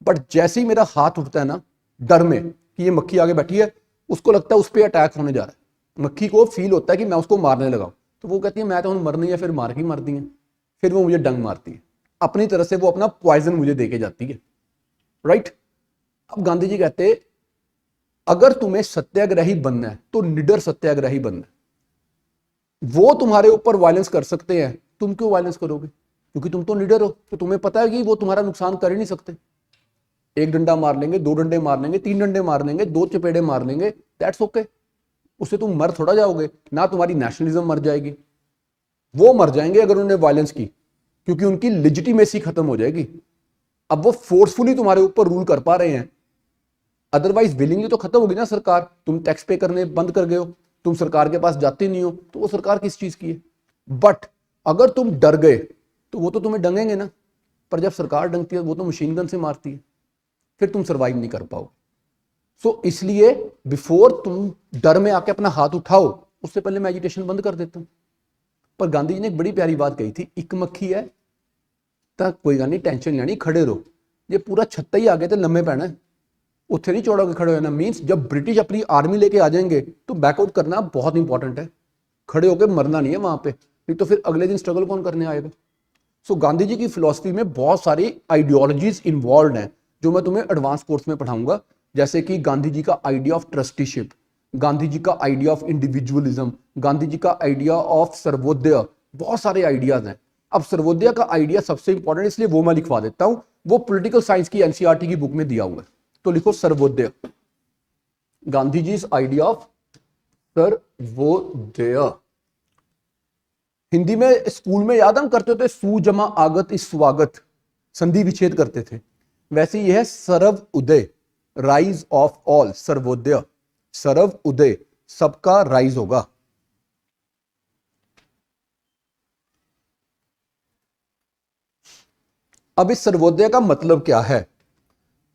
बट जैसे ही मेरा हाथ उठता है ना डर में कि ये मक्खी आगे बैठी है, उसको लगता है उस पर अटैक होने जा रहा है, मक्खी को फील होता है कि मैं उसको मारने लगा, तो वो कहती है मैं तो मरनी है, फिर मार के मारती है, फिर वो मुझे डंग मारती है, अपनी तरह से वो अपना पॉइजन मुझे देके जाती है। राइट? अब गांधी जी कहते अगर तुम्हें सत्याग्रही बनना है तो निडर सत्याग्रही बनना है। वो तुम्हारे ऊपर वायलेंस कर सकते हैं, तुम क्यों वायलेंस करोगे? क्योंकि तुम तो निडर हो, तो तुम्हें पता है कि वो तुम्हारा नुकसान कर ही नहीं सकते। एक डंडा मार लेंगे, 2 डंडे मार लेंगे, 3 डंडे मार लेंगे, 2 चपेड़े मार लेंगे, दैट्स ओके। उससे तुम मर थोड़ा जाओगे ना, तुम्हारी नेशनलिज्म मर जाएगी। वो मर जाएंगे अगर उन्होंने वायलेंस की, क्योंकि उनकी लेजिटिमेसी खत्म हो जाएगी। अब वो फोर्सफुली तुम्हारे ऊपर रूल कर पा रहे हैं, अदरवाइज विलिंगली तो खत्म होगी ना सरकार। तुम टैक्स पे करने बंद कर गए हो, तुम सरकार के पास जाते नहीं हो, तो वो सरकार किस चीज की है? बट अगर तुम डर गए तो वो तो तुम्हें डंगेंगे ना, पर जब सरकार डंगती है वो तो मशीन गन से मारती है, फिर तुम सर्वाइव नहीं कर पाओगे। सो इसलिए बिफोर तुम डर में आके अपना हाथ उठाओ, उससे पहले मैं एजिटेशन बंद कर देता हूं। पर गांधी जी ने एक बड़ी प्यारी बात कही थी, एक मक्खी है तो कोई गल नहीं, टेंशन लेनी, खड़े रहो। ये पूरा छत्ता ही आ गया तो लम्बे पैना है, उत्थे नहीं चौड़ा के खड़े हो जाना। मीन्स जब ब्रिटिश अपनी आर्मी लेके आ जाएंगे तो बैकआउट करना बहुत इंपॉर्टेंट है, खड़े होकर मरना नहीं है वहां पे, नहीं तो फिर अगले दिन स्ट्रगल कौन करने आएगा? सो गांधी जी की फिलॉसफी में बहुत सारी आइडियोलॉजीज इन्वॉल्व हैं, जो मैं तुम्हें एडवांस कोर्स में पढ़ाऊंगा। जैसे कि गांधी जी का idea of trusteeship, Gandhi ji का idea of individualism, Gandhi ji का आइडिया ऑफ सर्वोदय, बहुत सारे आइडियाज हैं। अब सर्वोदय का आइडिया सबसे इंपॉर्टेंट, इसलिए वो मैं लिखवा देता हूं, वो पॉलिटिकल साइंस की एनसीईआरटी की बुक में दिया हुआ है, तो लिखो सर्वोदय, गांधी जी आइडिया ऑफ सर्वोदय। हिंदी में स्कूल में याद हम करते थे सु जमा आगत इस स्वागत, संधि विच्छेद करते थे, वैसे यह है सर्व उदय, राइज ऑफ ऑल, सर्वोदय, सर्व उदय, सबका राइज होगा। अब इस सर्वोदय का मतलब क्या है,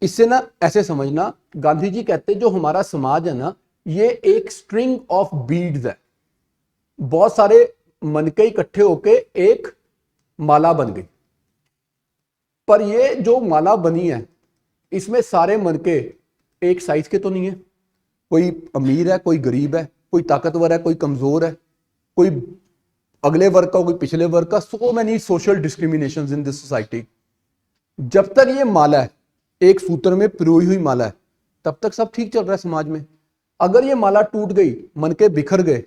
इससे ना ऐसे समझना, गांधी जी कहते जो हमारा समाज है ना, ये एक स्ट्रिंग ऑफ बीड्स है, बहुत सारे मनके इकट्ठे होके एक माला बन गई। पर ये जो माला बनी है, इसमें सारे मनके एक साइज के तो नहीं है, कोई अमीर है, कोई गरीब है, कोई ताकतवर है, कोई कमजोर है, कोई अगले वर्ग का, कोई पिछले वर्ग का, so many social discriminations in this society. जब तक ये माला है, एक सूत्र में पिरोई हुई माला है, तब तक सब ठीक चल रहा है समाज में। अगर ये माला टूट गई, मनके बिखर गए,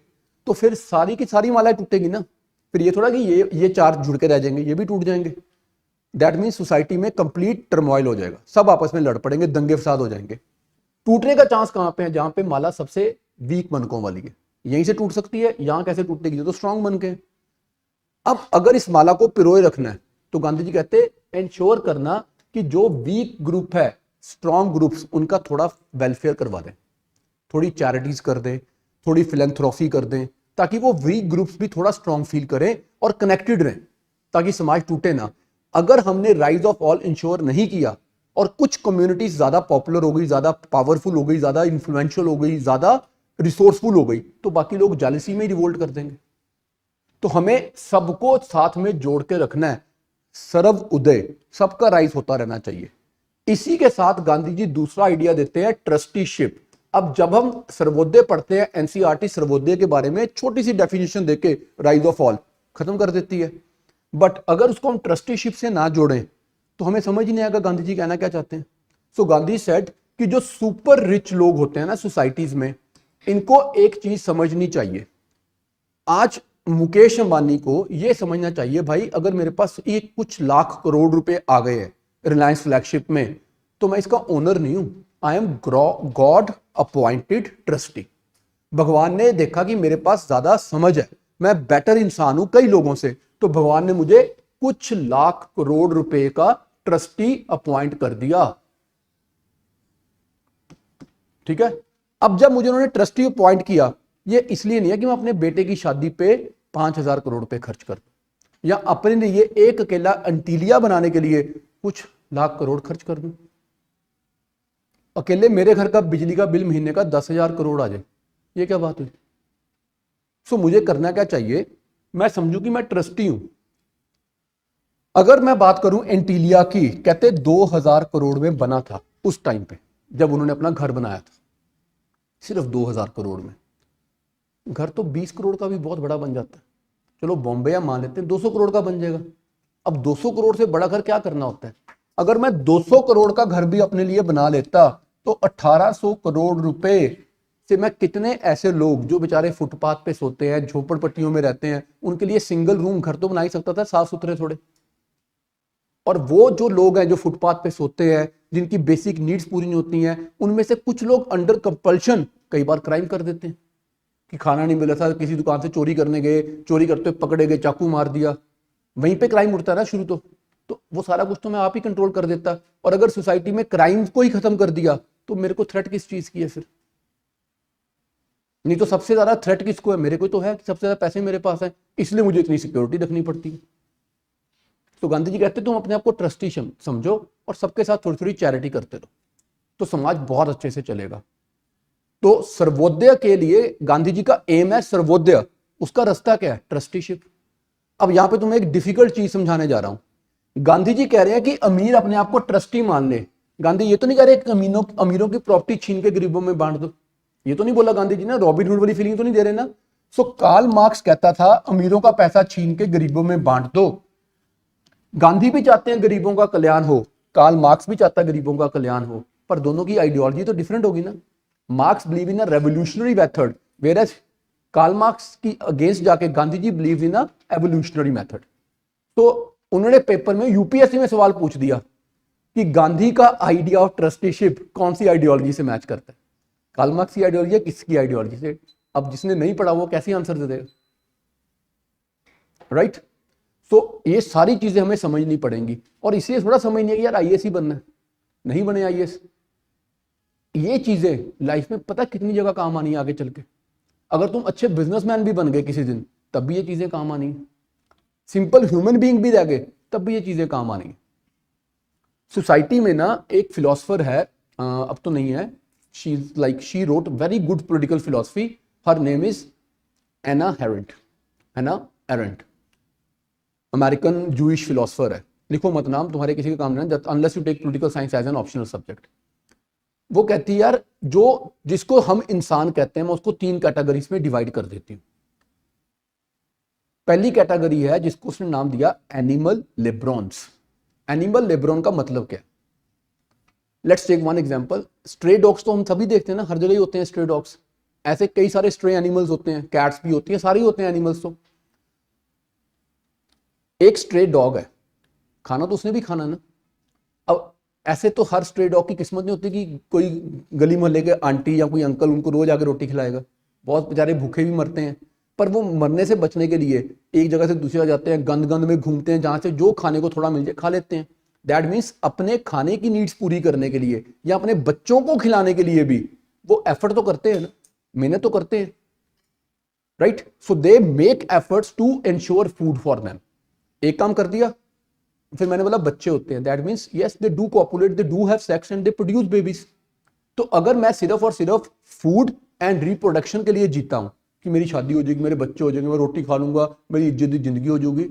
तो फिर सारी की सारी माला टूटेगी ना। फिर ये थोड़ा कि ये चार जुड़ के रह जाएंगे, ये भी टूट जाएंगे। दैट मीन्स सोसाइटी में कंप्लीट टर्मोइल हो जाएगा, सब आपस में लड़ पड़ेंगे, दंगे फसाद हो जाएंगे। टूटने का चांस कहां पे है? जहां पे माला सबसे वीक मनकों वाली है, यहीं से टूट सकती है। यहां कैसे टूटेगी? तो स्ट्रांग मन के। अब अगर इस माला को पिरोए रखना है तो गांधी जी कहते इंश्योर करना कि जो वीक ग्रुप है, स्ट्रांग ग्रुप्स, उनका थोड़ा वेलफेयर करवा दें, थोड़ी चैरिटीज कर दें, थोड़ी फिलेंथ्रोफी कर दें, ताकि वो वीक ग्रुप्स भी थोड़ा स्ट्रांग फील करें और कनेक्टेड रहें, ताकि समाज टूटे ना। अगर हमने राइज ऑफ ऑल इंश्योर नहीं किया और कुछ कम्युनिटीज ज्यादा पॉपुलर हो गई, ज्यादा पावरफुल हो गई, ज्यादा इन्फ्लुएंशियल हो गई, ज्यादा रिसोर्सफुल हो गई, तो बाकी लोग जालसी में रिवोल्ट कर देंगे। तो हमें सबको साथ में जोड़ के रखना है, सर्व उदय, सबका राइज होता रहना चाहिए। इसी के साथ गांधी जी दूसरा आइडिया देते हैं, ट्रस्टीशिप। अब जब हम सर्वोदय पढ़ते हैं, एनसीईआरटी सर्वोदय के बारे में छोटी सी डेफिनेशन देके राइज ऑफ ऑल खत्म कर देती है, बट अगर उसको हम ट्रस्टीशिप से ना जोड़ें तो हमें समझ ही नहीं आएगा गांधी जी कहना क्या चाहते हैं। सो गांधी सेड कि जो सुपर रिच लोग होते हैं ना सोसाइटीज में, इनको एक चीज समझनी चाहिए। आज मुकेश अंबानी को यह समझना चाहिए, भाई अगर मेरे पास एक कुछ लाख करोड़ रुपए आ गए हैं रिलायंस फ्लैगशिप में, तो मैं इसका ओनर नहीं हूं, I am God appointed trustee. भगवान ने देखा कि मेरे पास ज्यादा समझ है, मैं बेटर इंसान हूं कई लोगों से, तो भगवान ने मुझे कुछ लाख करोड़ रुपए का ट्रस्टी अपॉइंट कर दिया। ठीक है। अब जब मुझे उन्होंने ट्रस्टी अपॉइंट किया, ये इसलिए नहीं है कि मैं अपने बेटे की शादी पे 5,000 करोड़ रुपए खर्च कर दूं, या अपने लिए एक अकेला अंटीलिया बनाने के लिए कुछ लाख करोड़ खर्च कर दूं। अकेले मेरे घर का बिजली का बिल महीने का 10,000 करोड़ आ जाए, ये क्या बात हुई? सो मुझे करना क्या चाहिए? मैं समझूं कि मैं ट्रस्टी हूं। अगर मैं बात करूं एंटीलिया की, कहते 2,000 करोड़ में बना था उस टाइम पे जब उन्होंने अपना घर बनाया था, सिर्फ 2,000 करोड़ में। घर तो 20 करोड़ का भी बहुत बड़ा बन जाता है। चलो बॉम्बे या मान लेते हैं 200 करोड़ का बन जाएगा। अब 200 करोड़ से बड़ा घर क्या करना होता है? अगर मैं 200 करोड़ का घर भी अपने लिए बना लेता तो 1,800 करोड़ रुपए से मैं कितने ऐसे लोग जो बेचारे फुटपाथ पे सोते हैं, झोपड़पट्टियों में रहते हैं, उनके लिए सिंगल रूम घर तो बना ही सकता था, साफ सुथरे थोड़े। और वो जो लोग हैं जो फुटपाथ पे सोते हैं, जिनकी बेसिक नीड्स पूरी नहीं होती हैं, उनमें से कुछ लोग अंडर कंपल्शन कई बार क्राइम कर देते हैं कि खाना नहीं मिला था, किसी दुकान से चोरी करने गए, चोरी करते हुए पकड़े गए, चाकू मार दिया, वहीं पे क्राइम उठता है ना शुरू। तो वो सारा कुछ तो मैं आप ही कंट्रोल कर देता। और अगर सोसाइटी में क्राइम को ही खत्म कर दिया तो मेरे को थ्रेट किस चीज की है फिर? नहीं तो सबसे ज्यादा थ्रेट किसको है? मेरे को तो है कि सबसे ज्यादा पैसे मेरे पास है, इसलिए मुझे इतनी सिक्योरिटी रखनी पड़ती है। तो गांधी जी कहते तुम अपने आप को ट्रस्टी समझो और सबके साथ थोड़ी थोड़ी चैरिटी करते रहो, तो समाज बहुत अच्छे से चलेगा। तो सर्वोदय के लिए गांधी जी का एम है सर्वोदय, उसका रास्ता क्या है? ट्रस्टीशिप। अब यहां पे तुम्हें एक डिफिकल्ट चीज समझाने जा रहा हूं। गांधी जी कह रहे हैं कि अमीर अपने आप को ट्रस्टी मान ले। गांधी ये तो नहीं कह रहे कि अमीरों की प्रॉपर्टी छीन के गरीबों में बांट दो, ये तो नहीं बोला गांधी जी ने, रॉबिन हुड वाली फीलिंग तो नहीं दे रहे ना। सो कार्ल मार्क्स कहता था अमीरों का पैसा छीन के गरीबों में बांट दो। गांधी भी चाहते हैं गरीबों का कल्याण हो, कार्ल मार्क्स भी चाहता है गरीबों का कल्याण हो, पर दोनों की आइडियोलॉजी तो डिफरेंट होगी ना। Marx believe in a revolutionary method, whereas Karl Marx की अगेंस्ट जाके Gandhi ji believe in a evolutionary method. तो उन्होंने पेपर में यूपीएससी में सवाल पूछ दिया कि गांधी का आइडिया ऑफ ट्रस्टीशिप कौन सी आइडियोलॉजी से मैच करता है? कार्ल मार्क्स की आइडियोलॉजी है, किसकी आइडियोलॉजी से? अब जिसने नहीं पढ़ा वो कैसे आंसर दे देगा, राइट? तो ये सारी चीजें हमें समझनी पड़ेंगी। और इसलिए थोड़ा समझ नहीं है कि यार आईएएस ही बनना है, नहीं बने आईएएस। ये चीजें लाइफ में पता कितनी जगह काम आनी है आगे चल के। अगर तुम अच्छे बिजनेसमैन भी बन गए किसी दिन, तब भी ये चीजें काम आनी है। सिंपल ह्यूमन बीइंग भी रह गए, तब भी ये चीजें काम आनी है। सोसाइटी में ना एक फिलोसफर है, अब तो नहीं है, she wrote very good political philosophy, her name is Hannah Arendt, American Jewish philosopher है। लिखो मत नाम, तुम्हारे किसी का काम नहीं, unless you take political science as an optional subject. वो कहती है यार जो जिसको हम इंसान कहते हैं, मैं उसको 3 कैटेगरीज में डिवाइड कर देती हूं। पहली कैटेगरी है जिसको उसने नाम दिया एनिमल लेब्रॉन्स। एनिमल लेब्रॉन का मतलब क्या है? Let's take one example. Stray dogs तो हम सभी देखते हैं ना, हर जगह ही होते हैं स्ट्रे डॉग्स। ऐसे कई सारे स्ट्रे एनिमल्स होते हैं, कैट्स भी होती हैं, सारे होते हैं एनिमल्स। तो एक स्ट्रे डॉग है, खाना तो उसने भी खाना ना। अब ऐसे तो हर स्ट्रे डॉग की किस्मत नहीं होती कि कोई गली मोहल्ले के आंटी या कोई अंकल उनको रोज आके रोटी खिलाएगा, बहुत बेचारे भूखे भी मरते हैं। पर वो मरने से बचने के लिए एक जगह से दूसरी जगह जाते हैं, गंद गंद में घूमते हैं, जहाँ से जो खाने को थोड़ा मिल जाए खा लेते हैं। दैट मीन्स अपने खाने की नीड्स पूरी करने के लिए या अपने बच्चों को खिलाने के लिए भी वो एफर्ट तो करते हैं ना, मेहनत तो करते हैं, right. So they make efforts to ensure food for them. एक काम कर दिया, फिर मैंने बोला बच्चे होते हैं, that means yes they do copulate, they do have sex and they produce babies. तो अगर मैं सिर्फ और सिर्फ फूड एंड रिप्रोडक्शन के लिए जीता हूं कि मेरी शादी हो जाएगी, मेरे बच्चे हो जाएंगे, मैं रोटी खा लूंगा, मेरी इज्जत जिंदगी हो जाएगी,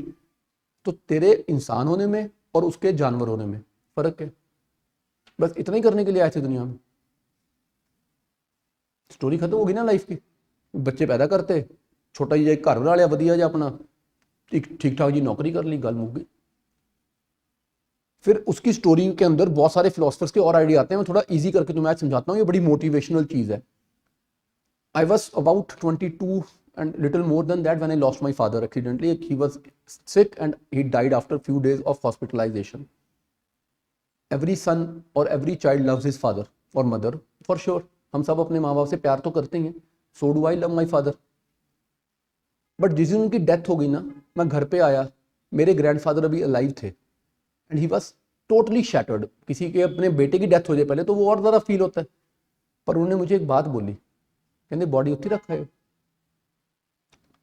तो तेरे इंसान होने में और उसके जानवर होने में फर्क है। बस इतना ही करने के लिए आए थे दुनिया में, स्टोरी खत्म होगी ना लाइफ की। बच्चे पैदा करते, छोटा जिहा घर बना लिया वधिया जिहा अपना, ठीक ठाक जी नौकरी कर ली, गल मुक गई। फिर उसकी स्टोरी के अंदर बहुत सारे फिलोसफर्स के और आइडिया आते हैं, मैं थोड़ा इजी करके तुम्हें आज समझाता हूँ, ये बड़ी मोटिवेशनल चीज है। I was about 22 and little more than that when I lost my father accidentally. He was sick and he died after a few days of hospitalization. Every son or every child loves his father or mother for sure. हम सब अपने माँ बाप से प्यार तो करते हैं। So do I love my father. But जिस दिन उनकी डेथ हो गई ना, मैं घर पे आया, मेरे ग्रैंडफादर अभी अलाइव थे and he was totally shattered. किसी के अपने बेटे की डेथ हो जाए पहले तो वो और ज़्यादा फील होता है, पर उन्होंने मुझे एक बात बोली, कहते बॉडी उत्ती रखा है।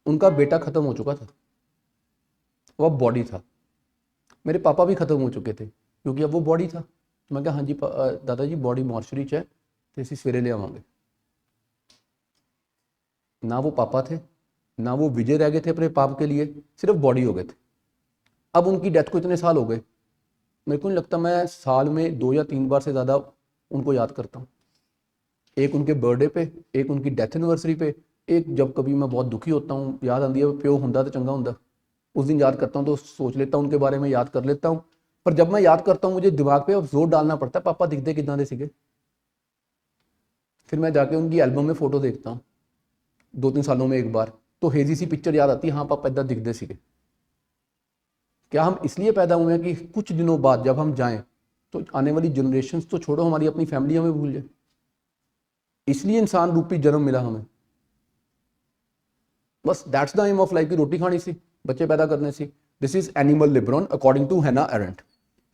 उनका बेटा खत्म हो चुका था, वो अब बॉडी था। मेरे पापा भी खत्म हो चुके थे क्योंकि अब वो बॉडी था। तो मैं कहा हाँ जी दादाजी बॉडी मॉर्चरी च है तो इसी सवेरे ले आवांगे। ना वो पापा थे ना वो विजय रह गए थे अपने पाप के लिए, सिर्फ बॉडी हो गए थे। अब उनकी डेथ को इतने साल हो गए, मेरे को नहीं लगता मैं साल में 2 या 3 बार से ज़्यादा उनको याद करता हूँ। एक उनके बर्थडे पे, एक उनकी डेथ एनिवर्सरी पे, एक जब कभी मैं बहुत दुखी होता हूँ, याद आती है प्यो होंदा तो चंगा होंदा, उस दिन याद करता हूँ तो सोच लेता हूँ उनके बारे में, याद कर लेता हूँ। पर जब मैं याद करता हूँ मुझे दिमाग पे अब जोर डालना पड़ता है, पापा दिखते कितना दे सीगे। फिर मैं जाके उनकी एल्बम में फ़ोटो देखता हूँ 2-3 सालों में एक बार, तो हेजी सी पिक्चर याद आती है, हाँ पापा इतना दिखते सीगे। क्या हम इसलिए पैदा हुए हैं कि कुछ दिनों बाद जब हम जाएं तो आने वाली जनरेशन तो छोड़ो, हमारी अपनी फैमिली हमें भूल जाए? इसलिए इंसान रूपी जन्म मिला हमें। बस that's the aim of life की रोटी खानी सी, बच्चे पैदा करने सी। This is animal laborans according to Hannah Arendt.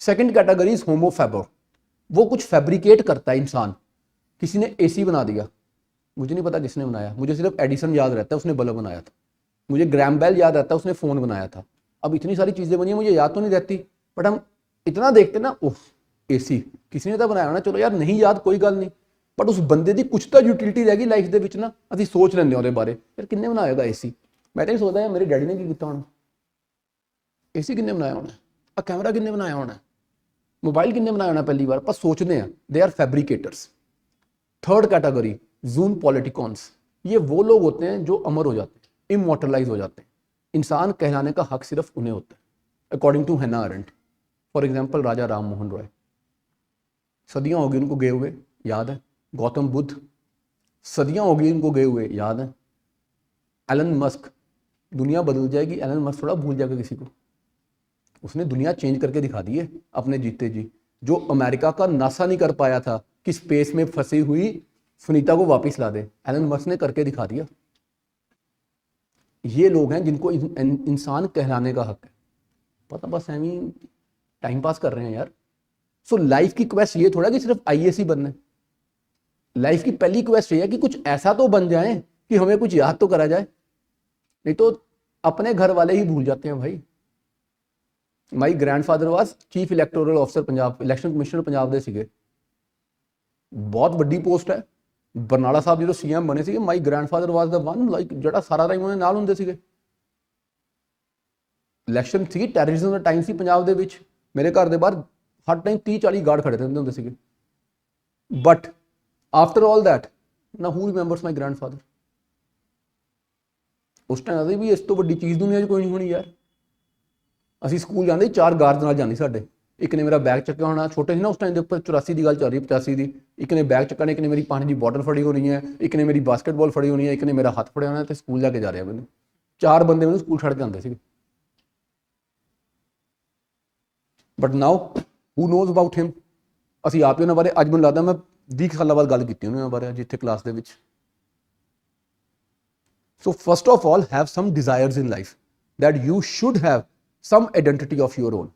Second category is homo faber. वो कुछ फैब्रिकेट करता है इंसान। किसी ने एसी बना दिया, मुझे नहीं पता किसने बनाया, मुझे सिर्फ एडिसन याद रहता है उसने बल्ब बनाया था, मुझे ग्रैम बेल याद रहता है उसने फ़ोन बनाया था। अब इतनी सारी चीज़ें बनी मुझे याद तो नहीं रहती, बट हम इतना देखते ना, ओह एसी किसी ने तो बनाया ना, चलो यार नहीं याद कोई गल नहीं, बट उस बंदे की कुछ तो यूटिलिटी रहेगी लाइफ दे विच ना, असीं सोच लेंदे ਉਹਦੇ बारे, यार किन्ने बनाया होगा एसी। मैं तो सोचदा यार मेरे डैडी ने की कीता होना, एसी किन्ने बनाया होना, आ कैमरा किन्ने बनाया होना, मोबाइल किन्ने बनाया होना, पहली बार पर सोचते हैं। They are fabricators. Third category zoon politikons. ये वो लोग होते हैं जो अमर हो जाते हैं, इमोर्टलाइज हो जाते हैं, इंसान कहलाने का हक सिर्फ उन्हें होता है according to Hannah errant. For example राजा राम मोहन रॉय, सदियां हो गई उनको गए हुए, याद है। गौतम बुद्ध, सदियां हो गई उनको गए हुए, याद है। एलन मस्क, दुनिया बदल जाएगी, एलन मस्क थोड़ा भूल जाएगा किसी को, उसने दुनिया चेंज करके दिखा दी है अपने जीते जी। जो अमेरिका का नासा नहीं कर पाया था कि स्पेस में फंसी हुई सुनीता को वापस ला दे, एलन मस्क ने करके दिखा दिया। ये लोग हैं जिनको इंसान कहलाने का हक है। पता बस ऐवी टाइम पास कर रहे हैं यार। सो लाइफ की क्वेस्ट ये थोड़ा कि सिर्फ आईएएस ही बनना है। लाइफ की पहली क्वेस्ट ये है कि कुछ ऐसा तो बन जाए कि हमें कुछ याद तो करा जाए, नहीं तो अपने घर वाले ही भूल जाते हैं भाई। My grandfather was chief electoral officer Punjab, election commissioner Punjab दे सीगे, बहुत बड़ी पोस्ट है। बरनाला साहब जो सीएम बने थे, माई grandfather was the one like जड़ा सारा टाइम उन्होंने नाल हुंदे सीगे। इलैक्शन थी टैररिज्म का टाइम सी पंजाब दे विच, मेरे घर दे बाहर हर टाइम 30-40 गार्ड खड़े रहंदे हुंदे सीगे। बट आफ्टर ऑल दैट ना हू रिमेंबर्स माई ग्रैंडफादर। उस टाइम आदि भी इस तो वड्डी चीज़ दुनिया 'च कोई नहीं होनी यार। ਅਸੀਂ ਸਕੂਲ ਜਾਂਦੇ 4 ਗਾਰਡ ਨਾਲ ਜਾਂਦੀ ਸਾਡੇ, ਇੱਕ ਨੇ ਮੇਰਾ ਬੈਗ ਚੱਕਿਆ ਹੋਣਾ, ਛੋਟੇ ਸੀ ਨਾ ਉਸ ਟਾਈਮ ਦੇ ਉੱਪਰ, 84 ਦੀ ਗੱਲ ਚੱਲ ਰਹੀ, 85 ਦੀ। ਇੱਕ ਨੇ ਬੈਗ ਚੱਕਣਾ, ਇੱਕ ਨੇ ਮੇਰੀ ਪਾਣੀ ਦੀ ਬੋਟਲ ਫੜੀ ਹੋਣੀ ਹੈ, ਇੱਕ ਨੇ ਮੇਰੀ ਬਾਸਕਟਬਾਲ ਫੜੀ ਹੋਣੀ ਹੈ, ਇੱਕ ਨੇ ਮੇਰਾ ਹੱਥ ਫੜਿਆ ਹੋਣਾ ਤੇ ਸਕੂਲ ਜਾ ਕੇ ਜਾ ਰਿਹਾ ਮੈਨੂੰ। 4 ਬੰਦੇ ਮੈਨੂੰ ਸਕੂਲ ਛੱਡ ਕੇ ਆਉਂਦੇ ਸੀਗੇ। But now who knows about him. ਅਸੀਂ ਆਪ ਹੀ ਉਹਨਾਂ ਬਾਰੇ ਅੱਜ ਮੈਨੂੰ ਲੱਗਦਾ ਮੈਂ 20 ਸਾਲਾਂ ਬਾਅਦ ਗੱਲ ਕੀਤੀ ਉਹਨਾਂ ਬਾਰੇ ਜਿੱਥੇ ਕਲਾਸ ਦੇ ਵਿੱਚ। So first of all, have some desires in life, that you should have some identity of your own.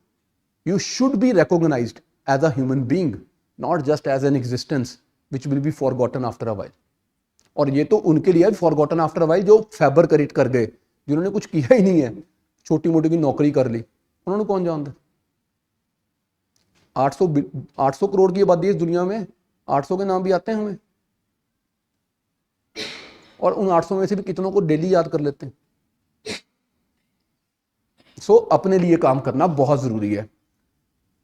You should be recognized as a human being, not just as an existence which will be forgotten after a while. और ये तो उनके लिए forgotten after a while जो fabricate कर गए, जिन्होंने कुछ किया ही नहीं है, छोटी मोटी की नौकरी कर ली, उन्होंने कौन जानता। 800 करोड़ की आबादी है इस दुनिया में, 800 के नाम भी आते हैं हमें, और उन 800 में से भी कितनों को डेली याद कर लेते हैं। सो अपने लिए काम करना बहुत जरूरी है।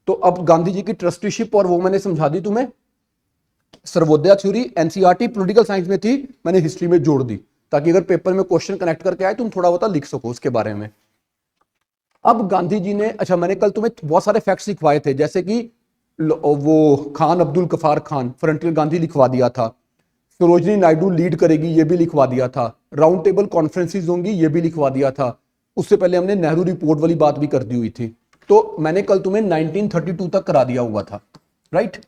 तो अब गांधी जी की ट्रस्टीशिप और वो मैंने समझा दी तुम्हें। Sarvodaya theory NCERT political science में थी, मैंने हिस्ट्री में जोड़ दी ताकि अगर पेपर में क्वेश्चन कनेक्ट करके आए तुम थोड़ा बहुत लिख सको उसके बारे में। अब गांधी जी ने, अच्छा मैंने कल तुम्हें बहुत सारे फैक्ट्स लिखवाए थे, जैसे कि वो खान अब्दुल गफार खान फ्रंटियर गांधी लिखवा दिया था, सरोजनी नायडू लीड करेगी ये भी लिखवा दिया था, राउंड टेबल कॉन्फ्रेंसेस होंगी ये भी लिखवा दिया था, उससे पहले हमने नेहरू रिपोर्ट वाली बात भी कर दी हुई थी। तो मैंने कल तुम्हें 1932 तक करा दिया हुआ था, राइट।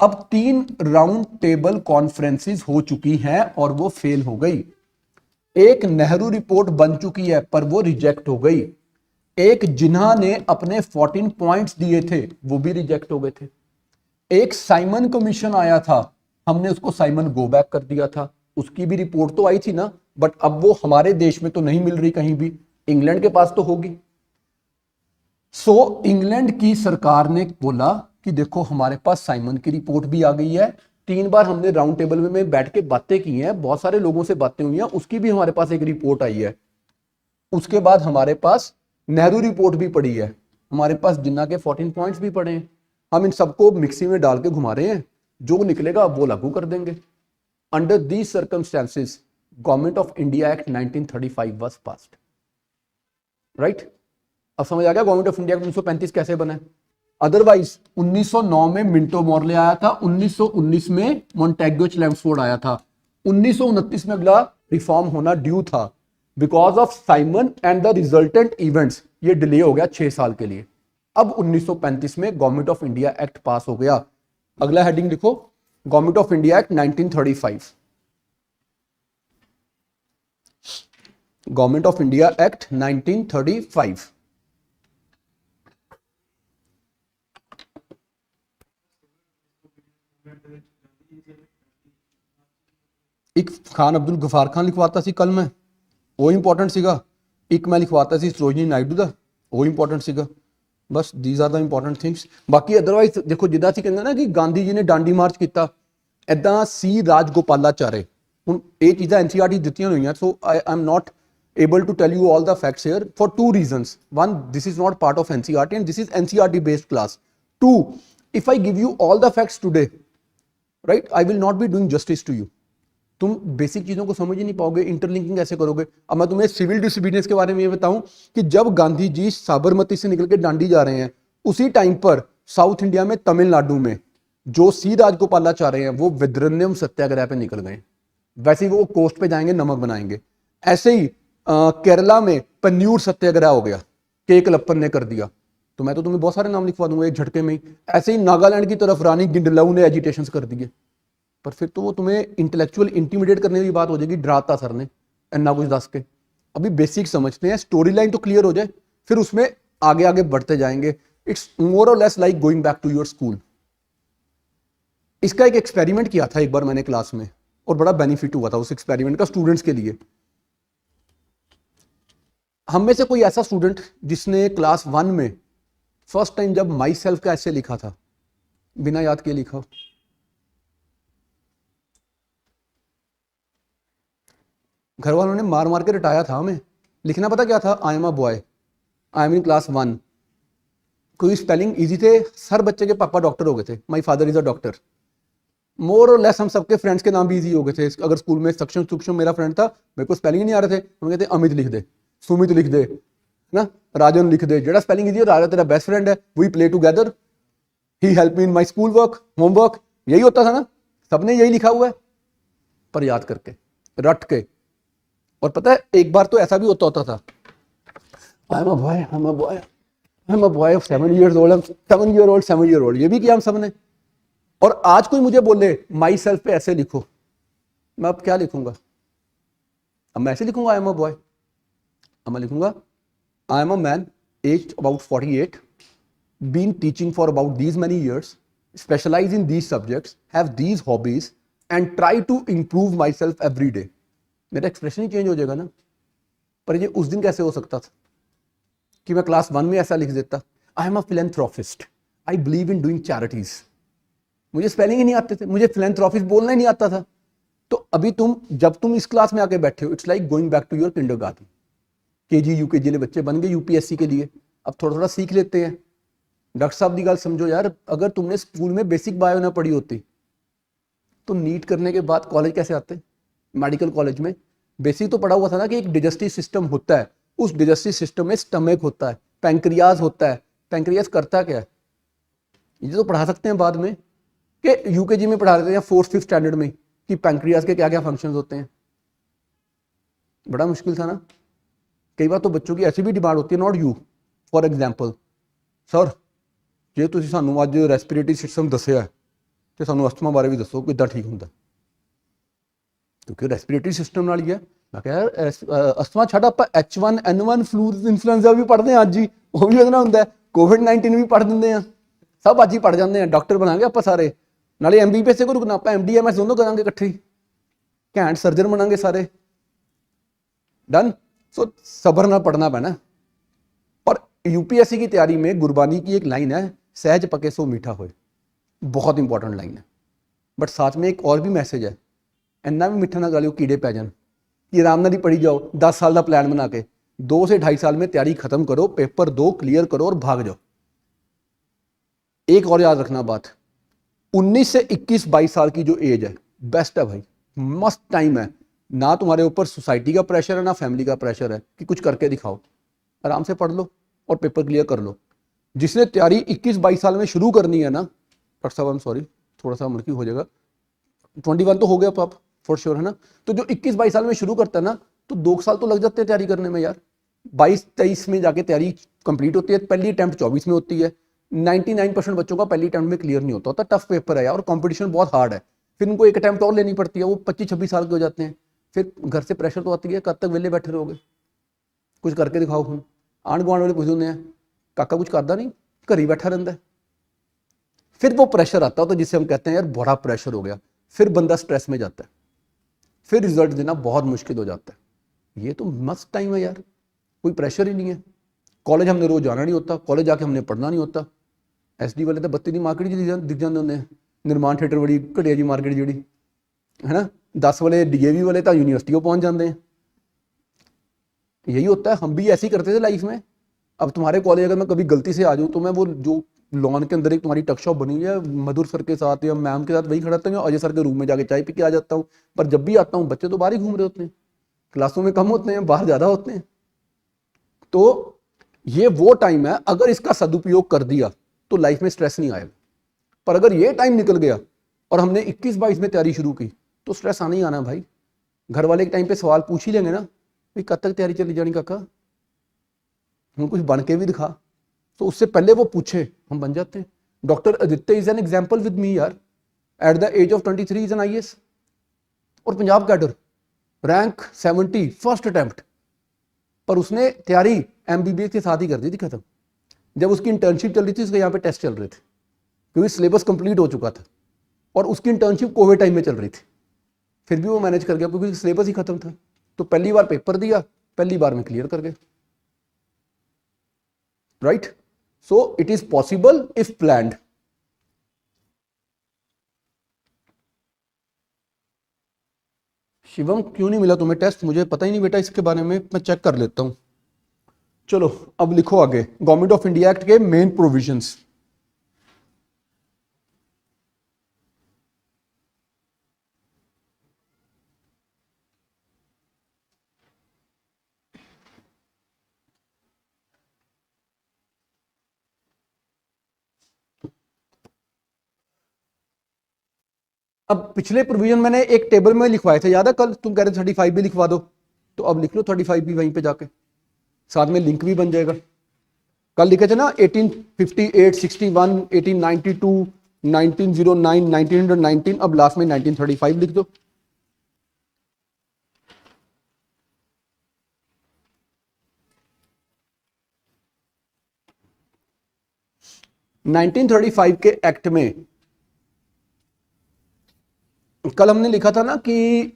अब 3 राउंड टेबल कॉन्फ्रेंसेस हो चुकी हैं और वो फेल हो गई। एक नेहरू रिपोर्ट बन चुकी है पर वो रिजेक्ट हो गई। एक जिन्हा ने अपने 14 पॉइंट्स दिए थे वो भी रिजेक्ट हो गए थे। एक साइमन कमीशन आया था, हमने उसको साइमन गो बैक कर दिया था, उसकी भी रिपोर्ट तो आई थी ना, बट अब वो हमारे देश में तो नहीं मिल रही कहीं भी, इंग्लैंड के पास तो होगी। सो इंग्लैंड की सरकार ने बोला कि देखो हमारे पास साइमन की रिपोर्ट भी आ गई है, 3 बार हमने राउंड टेबल में बैठ के बातें की हैं, बहुत सारे लोगों से बातें हुई हैं, उसकी भी हमारे पास एक रिपोर्ट आई है। उसके बाद हमारे पास नेहरू रिपोर्ट भी पड़ी है, हमारे पास जिन्ना के 14 पॉइंट्स भी पड़े हैं, हम इन सबको मिक्सी में डाल के घुमा रहे हैं, जो निकलेगा वो लागू कर देंगे। Under these circumstances government of India act 1935 was passed, right. अब समझ आ गया गवर्नमेंट ऑफ इंडिया 1935 कैसे बना है। अदरवाइज 1909 में मिंटो मॉर्ले आया था, 1919 में मॉन्टेग्यू चेम्सफोर्ड आया था, 1929 में अगला रिफॉर्म होना ड्यू था, because of Simon and the resultant events ये डिले हो गया 6 साल के लिए। अब 1935 में गवर्नमेंट ऑफ इंडिया एक्ट पास हो गया। अगला हेडिंग लिखो, government of India act 1935। Government of India act 1935। एक खान अब्दुल गफार खान लिखवाता सी कल मैं, वो इंपॉर्टेंट सीगा। एक मैं लिखवाता सी सरोजनी नायडू दा, वो इंपॉर्टेंट सीगा। बस these are the important things. बाकी अदरवाइज देखो जिदा सी कहंदे ना कि गांधी जी ने डांडी मार्च किया, ऐदा सी राजगोपालाचार्य। हुण ये चीज़ां एनसीईआरटी दित्तियां होईयां, so I am not able to tell you all the facts here for 2 reasons. One, this is not part of NCERT and this is NCERT based class. 2, if I give you all the facts today, right, I will not be doing justice to you. तुम basic चीजों को समझ ही नहीं पाओगे, interlinking कैसे करोगे। अब मैं तुम्हें सिविल डिसोबीडियंस के बारे में ये बताऊं कि जब गांधी जी साबरमती से निकल के दांडी जा रहे हैं, उसी टाइम पर साउथ इंडिया में तमिलनाडु में जो सी राजगोपालाचार्य हैं वो विद्रन्यम सत्याग्रह पे निकल गए। वैसे ही वो कोस्ट पे जाएंगे, नमक बनाएंगे। ऐसे ही केरला में पन्यूर सत्याग्रह हो गया, के कलप्पन ने कर दिया। तो मैं तो तुम्हें बहुत सारे नाम लिखवा दूंगा एक झटके में ही। ऐसे ही नागालैंड की तरफ रानी गिंडलाऊ ने एजिटेशंस कर दिए। पर फिर तो वो तुम्हें इंटेलेक्चुअल इंटिमिडेट करने की बात हो जाएगी, डराता सर ने इन्ना कुछ दस के। अभी बेसिक समझते हैं, स्टोरी लाइन तो क्लियर हो जाए, फिर उसमें आगे आगे बढ़ते जाएंगे। It's more or less like going back to your school. इसका एक एक्सपेरिमेंट किया था एक बार मैंने क्लास में, और बड़ा बेनिफिट हुआ था उस एक्सपेरिमेंट का स्टूडेंट्स के लिए। हम में से कोई ऐसा स्टूडेंट जिसने क्लास 1 में फर्स्ट टाइम जब माई सेल्फ का ऐसे लिखा था, बिना याद किए लिखा हो? घर वालों ने मार मार के रटाया था हमें। लिखना पता क्या था? I am a boy, I am in class 1। कोई स्पेलिंग इजी थे, हर बच्चे के पापा डॉक्टर हो गए थे, my father is a doctor. More or less हम सबके फ्रेंड्स के नाम भी इजी हो गए थे। अगर स्कूल में सक्षम सूक्ष्म मेरा फ्रेंड था, मेरे को स्पेलिंग ही नहीं आ रहे थे, हम कहते अमित लिख दे, सुमित लिख दे ना, राजन लिख दे, जेड़ा स्पेलिंग इजी है, राजा तेरा बेस्ट फ्रेंड है, we play together, he help me in my school work, homework, यही होता था ना, सबने यही लिखा हुआ है, पर याद करके रट के। और पता है एक बार तो ऐसा भी होता था, I am a boy, I am a boy, I am a boy of 7 years old, 7 year old, ये भी किया हम सब ने। और आज कोई मुझे बोले माई सेल्फ पे ऐसे लिखो, मैं अब क्या लिखूंगा? अब मैं ऐसे लिखूंगा आई एम अ बॉय? अब मैं लिखूंगा I am a man aged about 48, been teaching for about these many years, specialize in these subjects, have these hobbies and try to improve myself every day। मेरा expression ही change हो जाएगा ना। पर ये उस दिन कैसे हो सकता था कि मैं क्लास 1 में ऐसा लिख देता, I am a philanthropist, I believe in doing charities. मुझे स्पेलिंग ही नहीं आते थे, मुझे फिलेंथ्रोपिस्ट बोलना ही नहीं आता था। तो अभी जब तुम इस क्लास में आके बैठे हो, it's like going back to your kindergarten. KG UKG के बच्चे बन गए यूपीएससी के लिए, अब थोड़ा थोड़ा सीख लेते हैं। डॉक्टर साहब की गल समझो यार, अगर तुमने स्कूल में बेसिक बायो ना पढ़ी होती तो नीट करने के बाद कॉलेज कैसे आते? मेडिकल कॉलेज में बेसिक तो पढ़ा हुआ था ना कि एक डाइजेस्टिव सिस्टम होता है, उस डाइजेस्टिव सिस्टम में स्टमक होता है, पैंक्रियाज होता है। पैंक्रियाज करता क्या है ये तो पढ़ा सकते हैं बाद में, कि यूकेजी में पढ़ा देते हैं 4th 5th स्टैंडर्ड में कि पैंक्रियाज के क्या क्या फंक्शंस होते हैं। बड़ा मुश्किल था ना। कई बार तो बच्चों की ऐसी भी डिमांड होती है, not you, for example, sir ਜੇ ਤੁਸੀਂ ਸਾਨੂੰ ਅੱਜ ਰੈਸਪੀਰੇਟਰੀ ਸਿਸਟਮ ਦੱਸਿਆ ਤੇ ਸਾਨੂੰ ਅਸਥਮਾ ਬਾਰੇ ਵੀ ਦੱਸੋ ਕਿੱਦਾਂ ਠੀਕ ਹੁੰਦਾ, ਕਿਉਂਕਿ ਰੈਸਪੀਰੇਟਰੀ ਸਿਸਟਮ ਨਾਲ ਹੀ ਹੈ। ਮੈਂ ਕਿਹਾ ਯਾਰ ਅਸਥਮਾ ਛੱਡ, ਆਪਾਂ H1N1 ਫਲੂ ਇਨਫਲੂਐਂਜ਼ਾ ਵੀ ਪੜ੍ਹਦੇ ਹਾਂ ਅੱਜ ਹੀ, ਉਹ ਵੀ ਉਹਦੇ ਨਾਲ ਹੁੰਦਾ, COVID-19 ਵੀ ਪੜ੍ਹ ਦਿੰਦੇ ਆ, ਸਭ ਅੱਜ ਹੀ ਪੜ੍ਹ ਜਾਂਦੇ ਆ। ਡਾਕਟਰ ਬਣਾਂਗੇ ਆਪਾਂ ਸਾਰੇ, ਨਾਲੇ MBBS ਤੇ ਰੁਕਣਾ, ਆਪਾਂ MD MS ਦੋਨੋਂ ਕਰਾਂਗੇ ਇਕੱਠੇ ਹੀ, ਘੈਂਟ ਸਰਜਨ ਬਣਾਂਗੇ ਸਾਰੇ। डन। सो सब्र ना पढ़ना पैना। पर यूपीएससी की तैयारी में गुरबानी की एक लाइन है, सहज पके सो मीठा होए, बहुत इंपॉर्टेंट लाइन है। बट साथ में एक और भी मैसेज है, इन्ना भी मीठा ना गालियो कीड़े पै जान, कि आराम नाल ही पढ़ी जाओ। 10 साल का प्लान बना के 2 से 2.5 साल में तैयारी खत्म करो, पेपर दो, क्लियर करो और भाग जाओ। एक और याद रखना बात, 19 से 21-22 साल की जो एज है बेस्ट है भाई, मस्त टाइम है। ना तुम्हारे ऊपर सोसाइटी का प्रेशर है, ना फैमिली का प्रेशर है कि कुछ करके दिखाओ, आराम से पढ़ लो और पेपर क्लियर कर लो। जिसने तैयारी 21-22 साल में शुरू करनी है ना, डॉक्टर साहब आई एम सॉरी थोड़ा सा मुर्की हो जाएगा, 21 तो हो गया आप फॉर श्योर है ना। तो जो 21-22 साल में शुरू करता है ना, तो 2 साल तो लग जाते हैं तैयारी करने में यार। 22-23 में जाके तैयारी कंप्लीट होती है, पहली अटैम्प्ट 24 में होती है। 99% बच्चों का पहली अटैम्प्ट में क्लियर नहीं होता, टफ पेपर है यार, और कॉम्पिटिशन बहुत हार्ड है। फिर उनको एक अटैम्प्ट और लेनी पड़ती है, वो 25-26 साल के हो जाते हैं। फिर घर से प्रेशर तो आती है, कब तक वेले बैठे रहोगे, कुछ करके दिखाओ। हम आंढ गुआंढ वाले पूछ होंगे काका कुछ करता नहीं, घर ही बैठा रहता है। फिर वो प्रेशर आता है, तो जिसे हम कहते हैं यार बड़ा प्रेशर हो गया, फिर बंदा स्ट्रेस में जाता है, फिर रिजल्ट देना बहुत मुश्किल हो जाता है। ये तो मस्त टाइम है यार, कोई प्रेशर ही नहीं है। कॉलेज हमने रोज जाना नहीं होता, कॉलेज जाके हमने पढ़ना नहीं होता। SD वाले तो बत्ती की मार्केट दिख जाते होंगे, निर्माण थिएटर बड़ी घटिया जी मार्केट जी है ना। 10 वाले DAV वाले तो यूनिवर्सिटी को पहुंच जाते हैं। यही होता है, हम भी ऐसे ही करते थे लाइफ में। अब तुम्हारे कॉलेज अगर मैं कभी गलती से आ जाऊँ, तो मैं वो जो लॉन के अंदर एक तुम्हारी टक शॉप बनी हुई है, मधुर सर के साथ या मैम के साथ वही खड़ा था, अजय सर के रूम में जाके चाय पी के आ जाता हूँ। पर जब भी आता हूँ बच्चे तो बाहर ही घूम रहे होते हैं, क्लासों में कम होते हैं, बाहर ज्यादा होते हैं। तो ये वो टाइम है, अगर इसका सदुपयोग कर दिया तो लाइफ में स्ट्रेस नहीं आएगा। पर अगर ये टाइम निकल गया और हमने 21-22 में तैयारी शुरू की, तो स्ट्रेस आना ही आना भाई। घर वाले एक टाइम पे सवाल पूछ ही लेंगे ना, भाई कब तक तैयारी चली जानी काका, हम कुछ बन के भी दिखा। तो उससे पहले वो पूछे, हम बन जाते हैं। Doctor Aditya is an example with me यार, at the age of 23 is an IAS और Punjab cadre, rank 70 first attempt. पर उसने तैयारी MBBS के साथ ही कर दी थी खत्म। जब उसकी इंटर्नशिप चल रही थी, उसके यहाँ पे टेस्ट चल रहे थे, क्योंकि सिलेबस कंप्लीट हो चुका था और उसकी इंटर्नशिप कोविड टाइम में चल रही थी। फिर भी वो मैनेज कर गया क्योंकि सिलेबस ही खत्म था। तो पहली बार पेपर दिया, पहली बार में क्लियर कर गए, right. So it is possible if planned. Shivam क्यों नहीं मिला तुम्हें टेस्ट? मुझे पता ही नहीं बेटा इसके बारे में, मैं चेक कर लेता हूं। चलो अब लिखो आगे, गवर्नमेंट ऑफ इंडिया एक्ट के मेन प्रोविजंस। अब पिछले प्रोविजन मैंने एक टेबल में लिखवाए थे, याद है कल तुम कह रहे 35 भी लिखवा दो, तो अब लिख लो 35 भी वहीं पे जाके, साथ में लिंक भी बन जाएगा। कल लिखे थे ना 1858, 61, 1892, 1909, 1919, अब लास्ट में 1935 लिख दो। नाइनटीन 1935 के एक्ट में कल हमने लिखा था ना कि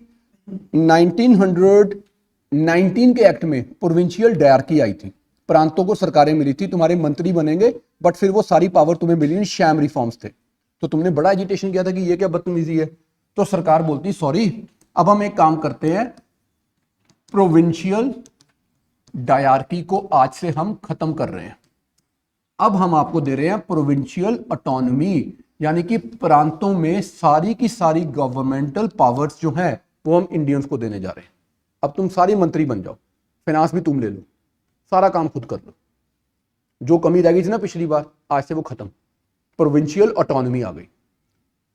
1919 के एक्ट में प्रोविंशियल डायरकी आई थी, प्रांतों को सरकारें मिली थी, तुम्हारे मंत्री बनेंगे, बट फिर वो सारी पावर तुम्हें मिली, शैम रिफॉर्म्स थे। तो तुमने बड़ा एजिटेशन किया था कि ये क्या बदतमीजी है। तो सरकार बोलती सॉरी, अब हम एक काम करते हैं, प्रोविंशियल डायरकी को आज से हम खत्म कर रहे हैं। अब हम आपको दे रहे हैं प्रोविंशियल ऑटोनॉमी, यानी कि प्रांतों में सारी की सारी गवर्नमेंटल पावर्स जो हैं वो हम इंडियंस को देने जा रहे हैं। अब तुम सारी मंत्री बन जाओ, फाइनेंस भी तुम ले लो, सारा काम खुद कर लो। जो कमी रह गई थी ना पिछली बार, आज से वो खत्म, प्रोविंशियल ऑटोनॉमी आ गई।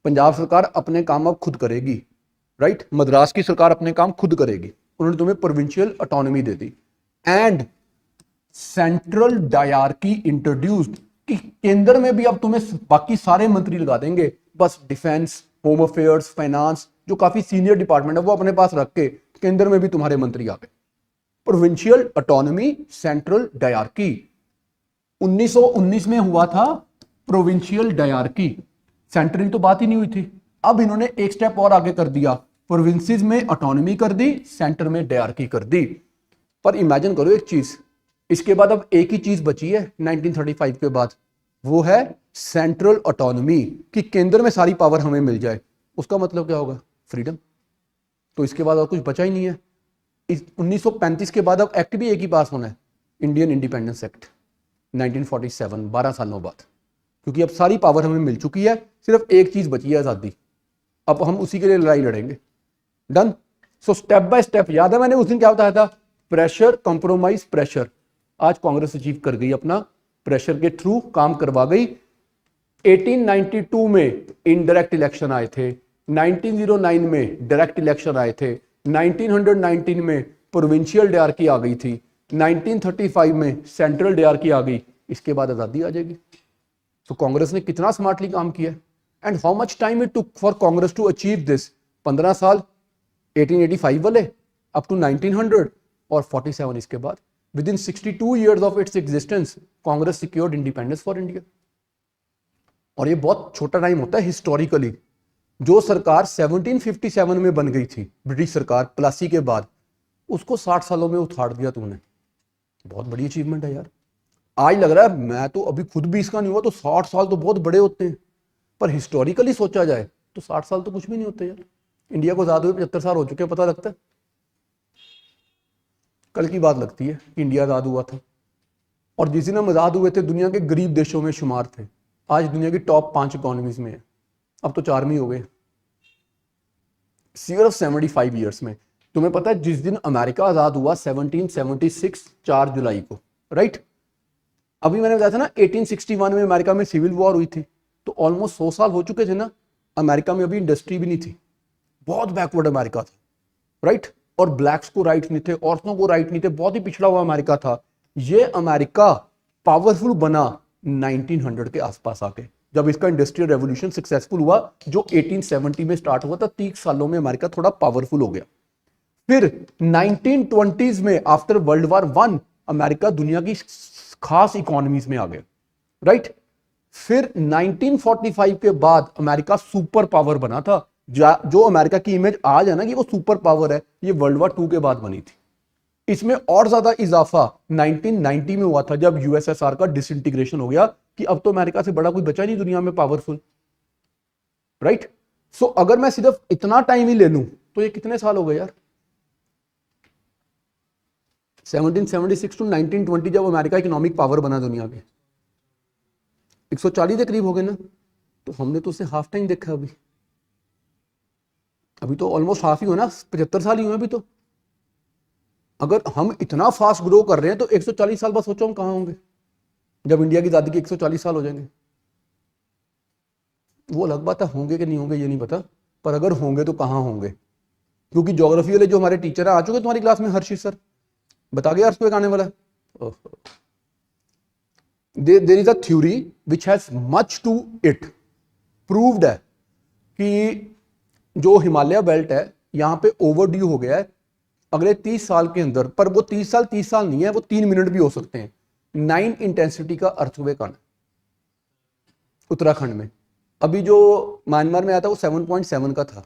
पंजाब सरकार अपने काम अब खुद करेगी, राइट। मद्रास की सरकार अपने काम खुद करेगी, उन्होंने तुम्हें provincial autonomy they the. And central dyarchy introduced, कि केंद्र में भी अब तुम्हें बाकी सारे मंत्री लगा देंगे, बस डिफेंस, होम अफेयर्स, फाइनेंस, जो काफी सीनियर डिपार्टमेंट है वो अपने पास रख के केंद्र में भी तुम्हारे मंत्री आ गए। Provincial autonomy, central dyarchy. 1919 में हुआ था प्रोविंशियल डायरकी, सेंटर की तो बात ही नहीं हुई थी। अब इन्होंने एक स्टेप और आगे कर दिया, प्रोविंसेस में ऑटोनॉमी कर दी, सेंटर में डायरकी कर दी। पर इमेजिन करो एक चीज, इसके बाद अब एक ही चीज बची है 1935 के बाद, वो है सेंट्रल ऑटोनॉमी, कि केंद्र में सारी पावर हमें मिल जाए। उसका मतलब क्या होगा? फ्रीडम। तो इसके बाद और कुछ बचा ही नहीं है। 1935 के बाद अब एक्ट भी एक ही पास होना है, इंडियन इंडिपेंडेंस एक्ट 1947, 12 सालों बाद, क्योंकि अब सारी पावर हमें मिल चुकी है, सिर्फ एक चीज बची है, आजादी। अब हम उसी के लिए लड़ाई लड़ेंगे। Done. So step by step, याद है मैंने उस दिन क्या बताया था? Pressure, compromise, pressure. आज कांग्रेस अचीव कर गई अपना, प्रेशर के थ्रू काम करवा गई। 1892 में इनडायरेक्ट इलेक्शन आए थे, 1909 में डायरेक्ट इलेक्शन आए थे, 1919 में प्रोविंशियल डायरकी आ गई थी, 1935 में सेंट्रल डायरकी आ गई। इसके बाद आजादी आ जाएगी। तो कांग्रेस ने कितना स्मार्टली काम किया। And how much time it took for Congress to achieve this? 15 साल, 1885 वाले अप टू 1900 और 47 इसके बाद। Within 62 years of its existence, Congress secured independence for India। और ये बहुत छोटा टाइम होता है हिस्टोरिकली। जो सरकार 1757 में बन गई थी, ब्रिटिश सरकार, प्लासी के बाद, उसको 60 सालों में उठाड़ दिया तुमने। बहुत बड़ी अचीवमेंट है यार। आज लग रहा है मैं तो अभी खुद भी इसका नहीं हुआ, तो 60 साल तो बहुत बड़े होते हैं, पर हिस्टोरिकली सोचा जाए तो 60 साल तो कुछ भी नहीं होते यार। इंडिया को आजाद हुए 75 साल हो चुके हैं, पता लगता है। कल की बात लगती है कि इंडिया आजाद हुआ था, और जिस दिन हम आजाद हुए थे दुनिया के गरीब देशों में शुमार थे। आज दुनिया की टॉप 5 इकोनॉमीज में है, अब तो 4 में ही हो गए सिर्फ 75 ईयर्स में। तुम्हें पता है जिस दिन अमेरिका आजाद हुआ 1776, 4 जुलाई को, राइट। अभी मैंने बताया था ना 1861 में अमेरिका में सिविल वॉर हुई थी, तो ऑलमोस्ट 100 साल हो चुके थे ना। अमेरिका में अभी इंडस्ट्री भी नहीं थी, बहुत बैकवर्ड अमेरिका था, राइट। और ब्लैक्स को राइट नहीं थे, औरतों को राइट नहीं थे, बहुत ही पिछड़ा हुआ अमेरिका था। ये अमेरिका पावरफुल बना 1900 के आसपास आके, जब इसका इंडस्ट्रियल रेवोल्यूशन सक्सेसफुल हुआ, जो 1870 में स्टार्ट हुआ था। 30 सालों में अमेरिका थोड़ा पावरफुल हो गया। फिर 1920s में आफ्टर वर्ल्ड वॉर 1 अमेरिका दुनिया की खास इकोनॉमीज में आ गया, राइट। फिर 1945 के बाद अमेरिका सुपर पावर बना था। जो अमेरिका की इमेज आज है ना कि वो सुपर पावर है, ये वर्ल्ड वॉर 2 के बाद बनी थी। इसमें और ज्यादा इजाफा 1990 में हुआ था, जब यूएसएसआर का डिसइंटीग्रेशन हो गया, कि अब तो अमेरिका से बड़ा कोई बचा नहीं दुनिया में पावरफुल, राइट। सो अगर मैं सिर्फ इतना टाइम ही ले लूं तो ये कितने साल हो गए यार? 1776 टू 1920 जब अमेरिका इकोनॉमिक पावर बना दुनिया के, 140 के करीब हो गए ना। तो हमने तो उसे हाफ टाइम देखा अभी तो ऑलमोस्ट हाफ ही हो ना, 75 साल ही हुए अभी तो। अगर हम इतना फास्ट ग्रो कर रहे हैं तो 140 साल बाद सोचो हम कहां होंगे जब इंडिया की आजादी के 140 साल हो जाएंगे। वो अलग बात है, होंगे कि नहीं होंगे ये नहीं पता, पर अगर होंगे तो कहां होंगे। क्योंकि ज्योग्राफी वाले जो हमारे टीचर है आ चुके तुम्हारी क्लास में, हर्षित सर बता गया, अर्थ पे आने वाला है। There is a theory which has much to it, proved है कि जो हिमालय बेल्ट है यहाँ पे ओवरड्यू हो गया है अगले 30 साल के अंदर, पर वो 30 साल नहीं है, वो 3 मिनट भी हो सकते हैं। 9 इंटेंसिटी का अर्थक्वेक आना उत्तराखंड में। अभी जो म्यांमार में आया था वो 7.7 का था।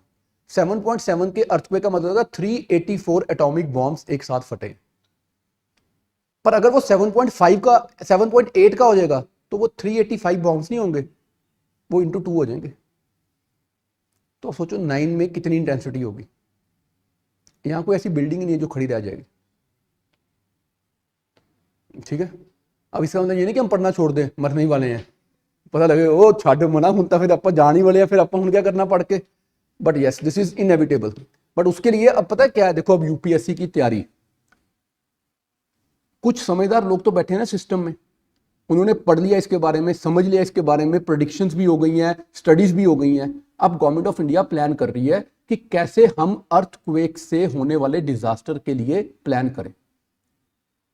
7.7 के अर्थक्वेक का मतलब था 384 एटॉमिक बॉम्ब्स एक साथ फटे। पर अगर वो 7.5 का 7.8 का हो जाएगा तो वो 385 बॉम्ब्स नहीं होंगे, वो इंटू 2 हो जाएंगे। तो सोचो 9 में कितनी इंटेंसिटी होगी। यहां कोई ऐसी बिल्डिंग ही नहीं है जो खड़ी रह जाएगी। ठीक है, अब इसका मतलब ये नहीं कि हम पढ़ना छोड़ दें, मरने ही वाले हैं, पता लगे ओ छाड़ मना हुंता फिर आप जान ही वाले हैं, फिर आप क्या करना पढ़ के। But yes, this is inevitable. But उसके लिए अब पता है क्या है, देखो अब यूपीएससी की तैयारी, कुछ समझदार लोग तो बैठे हैं ना सिस्टम में, उन्होंने पढ़ लिया इसके बारे में, समझ लिया इसके बारे में, प्रेडिक्शंस भी हो गई हैं, स्टडीज भी हो गई हैं। अब गवर्नमेंट ऑफ इंडिया प्लान कर रही है कि कैसे हम अर्थक्वेक से होने वाले डिजास्टर के लिए प्लान करें।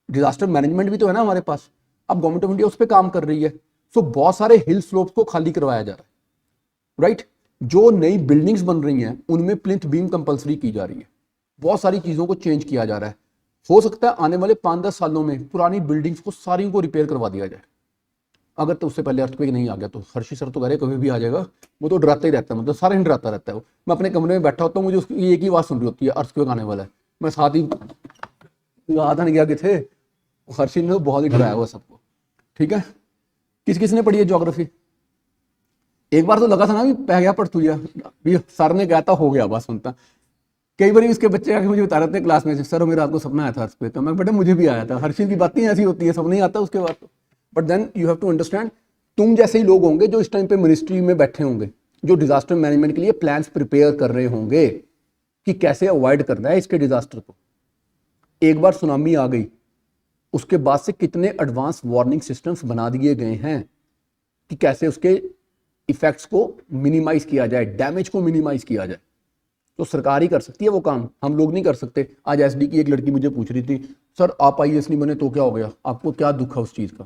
डिजास्टर मैनेजमेंट भी तो है ना हमारे पास, अब गवर्नमेंट ऑफ इंडिया उस पर काम कर रही है। सो बहुत सारे हिल स्लोप्स को खाली करवाया जा रहा है, राइट। जो नई बिल्डिंग्स बन रही हैं उनमें प्लिंथ बीम कंपलसरी की जा रही है, बहुत सारी चीजों को चेंज किया जा रहा है। हो सकता है आने वाले 5-10 सालों में पुरानी बिल्डिंग्स को सारी को रिपेयर करवा दिया जाए, अगर तो उससे पहले अर्थक्वेक नहीं आ गया तो। हर्षी सर तो कह रहे कभी भी आ जाएगा, वो तो डराता ही रहता है, मतलब सारा दिन डराता रहता है वो। मैं अपने कमरे में बैठा होता हूँ, मुझे उसकी एक ही बात सुन रही होती है, अर्थक्वेक आने वाला है। मैं साथ ही आधा नहीं गया कि थे, हर्षी ने तो बहुत ही डराया हुआ सबको। ठीक है, किस किसने पढ़ी है ज्योग्राफी? एक बार तो लगा था ना भी पह गया पढ़ तुझे, भी सर ने कहा था हो गया बस सुनता। कई बार इसके बच्चे आके मुझे बता रहे थे क्लास में, सर मेरा आपको सपना आया था अर्थक्वेक का। मैं बेटा मुझे भी आया था। हर्षी की बातें ऐसी होती है, सब नहीं आता उसके बाद तो। But then you have to understand, तुम जैसे ही लोग होंगे जो इस टाइम पे मिनिस्ट्री में बैठे होंगे, जो डिजास्टर मैनेजमेंट के लिए प्लान्स प्रिपेयर कर रहे होंगे कि कैसे अवॉइड करना है इसके डिजास्टर को। एक बार सुनामी आ गई, उसके बाद से कितने एडवांस वार्निंग सिस्टम्स बना दिए गए हैं कि कैसे उसके इफेक्ट्स को मिनिमाइज किया जाए, डैमेज को मिनिमाइज किया जाए। तो सरकार ही कर सकती है वो काम, हम लोग नहीं कर सकते। आज एसडी की एक लड़की मुझे पूछ रही थी, सर आप आईएएस नहीं बने तो क्या हो गया, आपको क्या दुख है उस चीज़ का?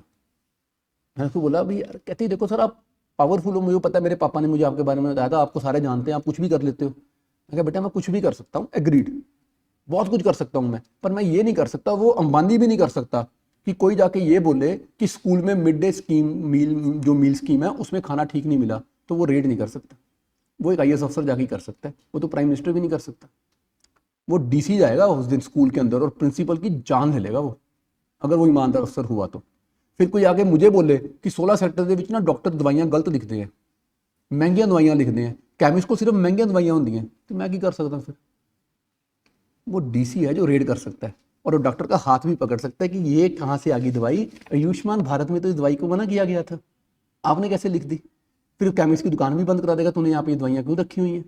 मैंने उसको बोला भी यार, कहती देखो सर आप पावरफुल हो, मुझे पता है, मेरे पापा ने मुझे आपके बारे में बताया था, आपको सारे जानते हैं, आप कुछ भी कर लेते हो। मैं कहा बेटा मैं कुछ भी कर सकता हूँ, एग्रीड, बहुत कुछ कर सकता हूँ मैं, पर मैं ये नहीं कर सकता, वो अंबानी भी नहीं कर सकता कि कोई जाके ये बोले कि स्कूल में मिड डे स्कीम मील, जो मील स्कीम है उसमें खाना ठीक नहीं मिला, तो वो रेड नहीं कर सकता। वो एक आईएएस अफसर जाके कर सकता है, वो तो प्राइम मिनिस्टर भी नहीं कर सकता। वो डीसी जाएगा उस दिन स्कूल के अंदर और प्रिंसिपल की जान ले लेगा वो, अगर वो ईमानदार अफसर हुआ तो। फिर कोई आगे मुझे बोले कि 16 सैक्टर ਦੇ ਵਿੱਚ ਨਾ ਡਾਕਟਰ ਦਵਾਈਆਂ ਗਲਤ ਲਿਖਦੇ ਆ, ਮਹਿੰਗੀਆਂ ਦਵਾਈਆਂ ਲਿਖਦੇ ਆ, केमिस्ट को सिर्फ महंगियां दवाइयां होंगी हैं, तो मैं क्या कर सकता फिर? वो डीसी है जो रेड कर सकता है और वो डॉक्टर का हाथ भी पकड़ सकता है कि ये कहाँ से आ गई दवाई, आयुष्मान भारत में तो इस दवाई को मना किया गया था, आपने कैसे लिख दी? फिर केमिस्ट की दुकान भी बंद करा देगा, तूने यहाँ पे दवाइयाँ क्यों रखी हुई हैं?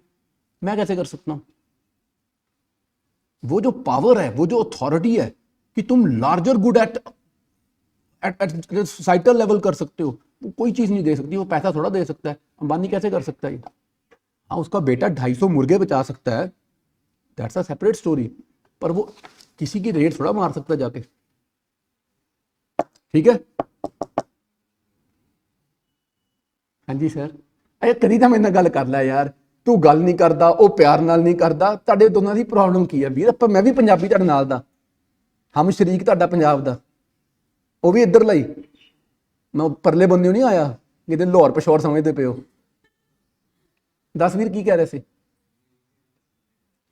मैं कैसे कर सकता हूँ? वो जो पावर है, वो जो अथॉरिटी है कि तुम larger good at societal level कर सकते हो, वो कोई चीज नहीं दे सकती। वो पैसा थोड़ा दे सकता है, अंबानी कैसे कर सकता है? हाँ उसका बेटा 250 मुर्गे बचा सकता है, दैट्स अ सेपरेट स्टोरी, पर वो किसी की रेट थोड़ा मार सकता जाके। ठीक है, हाँ जी सर, अरे करी ਤਾਂ ਮੇਰੇ ਨਾਲ ਗੱਲ ਕਰ ਲੈ ਯਾਰ, ਤੂੰ ਗੱਲ ਨਹੀਂ ਕਰਦਾ, ਉਹ ਪਿਆਰ ਨਾਲ ਨਹੀਂ ਕਰਦਾ, ਤੁਹਾਡੇ ਦੋਨਾਂ ਦੀ ਪ੍ਰੋਬਲਮ ਕੀ ਹੈ ਵੀਰ? ਆਪਾਂ ਮੈਂ ਵੀ ਪੰਜਾਬੀ ਤੁਹਾਡੇ ਨਾਲ ਦਾ, ਹਮ ਸ਼ਰੀਕ ਤੁਹਾਡਾ ਪੰਜਾਬ ਦਾ, ਉਹ ਵੀ ਇੱਧਰ ਲਈ, ਮੈਂ ਪਰਲੇ ਬੰਦੇ ਨਹੀਂ ਆਇਆ ਕਿਤੇ ਲਾਹੌਰ ਪਸ਼ੌਰ ਸਮਝਦੇ ਪਿਓ। ਦੱਸ ਵੀਰ ਕੀ ਕਹਿ ਰਹੇ ਸੀ?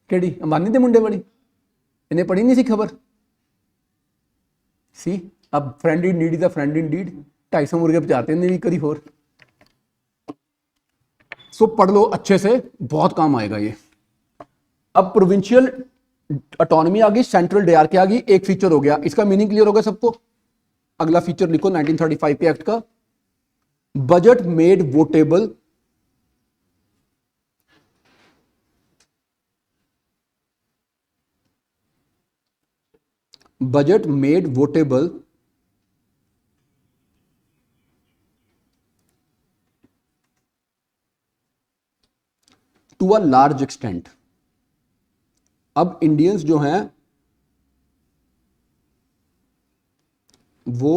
ਕਿਹੜੀ ਅੰਬਾਨੀ ਦੇ ਮੁੰਡੇ ਵਾਲੀ? ਇਹਨੇ ਪੜ੍ਹੀ ਨਹੀਂ ਸੀ ਖਬਰ ਸੀ? अब friend in need is a friend in deed, 250 मुर्गे बचाते हैं नहीं करी होर। सो पढ़ लो अच्छे से, बहुत काम आएगा ये। अब प्रोविंशियल ऑटोनॉमी आ गई, सेंट्रल डीआरके आ गई, एक फीचर हो गया, इसका मीनिंग क्लियर हो गया सबको? अगला फीचर लिखो 1935 के एक्ट का, budget made votable, budget made votable to a large extent. अब इंडियंस जो हैं वो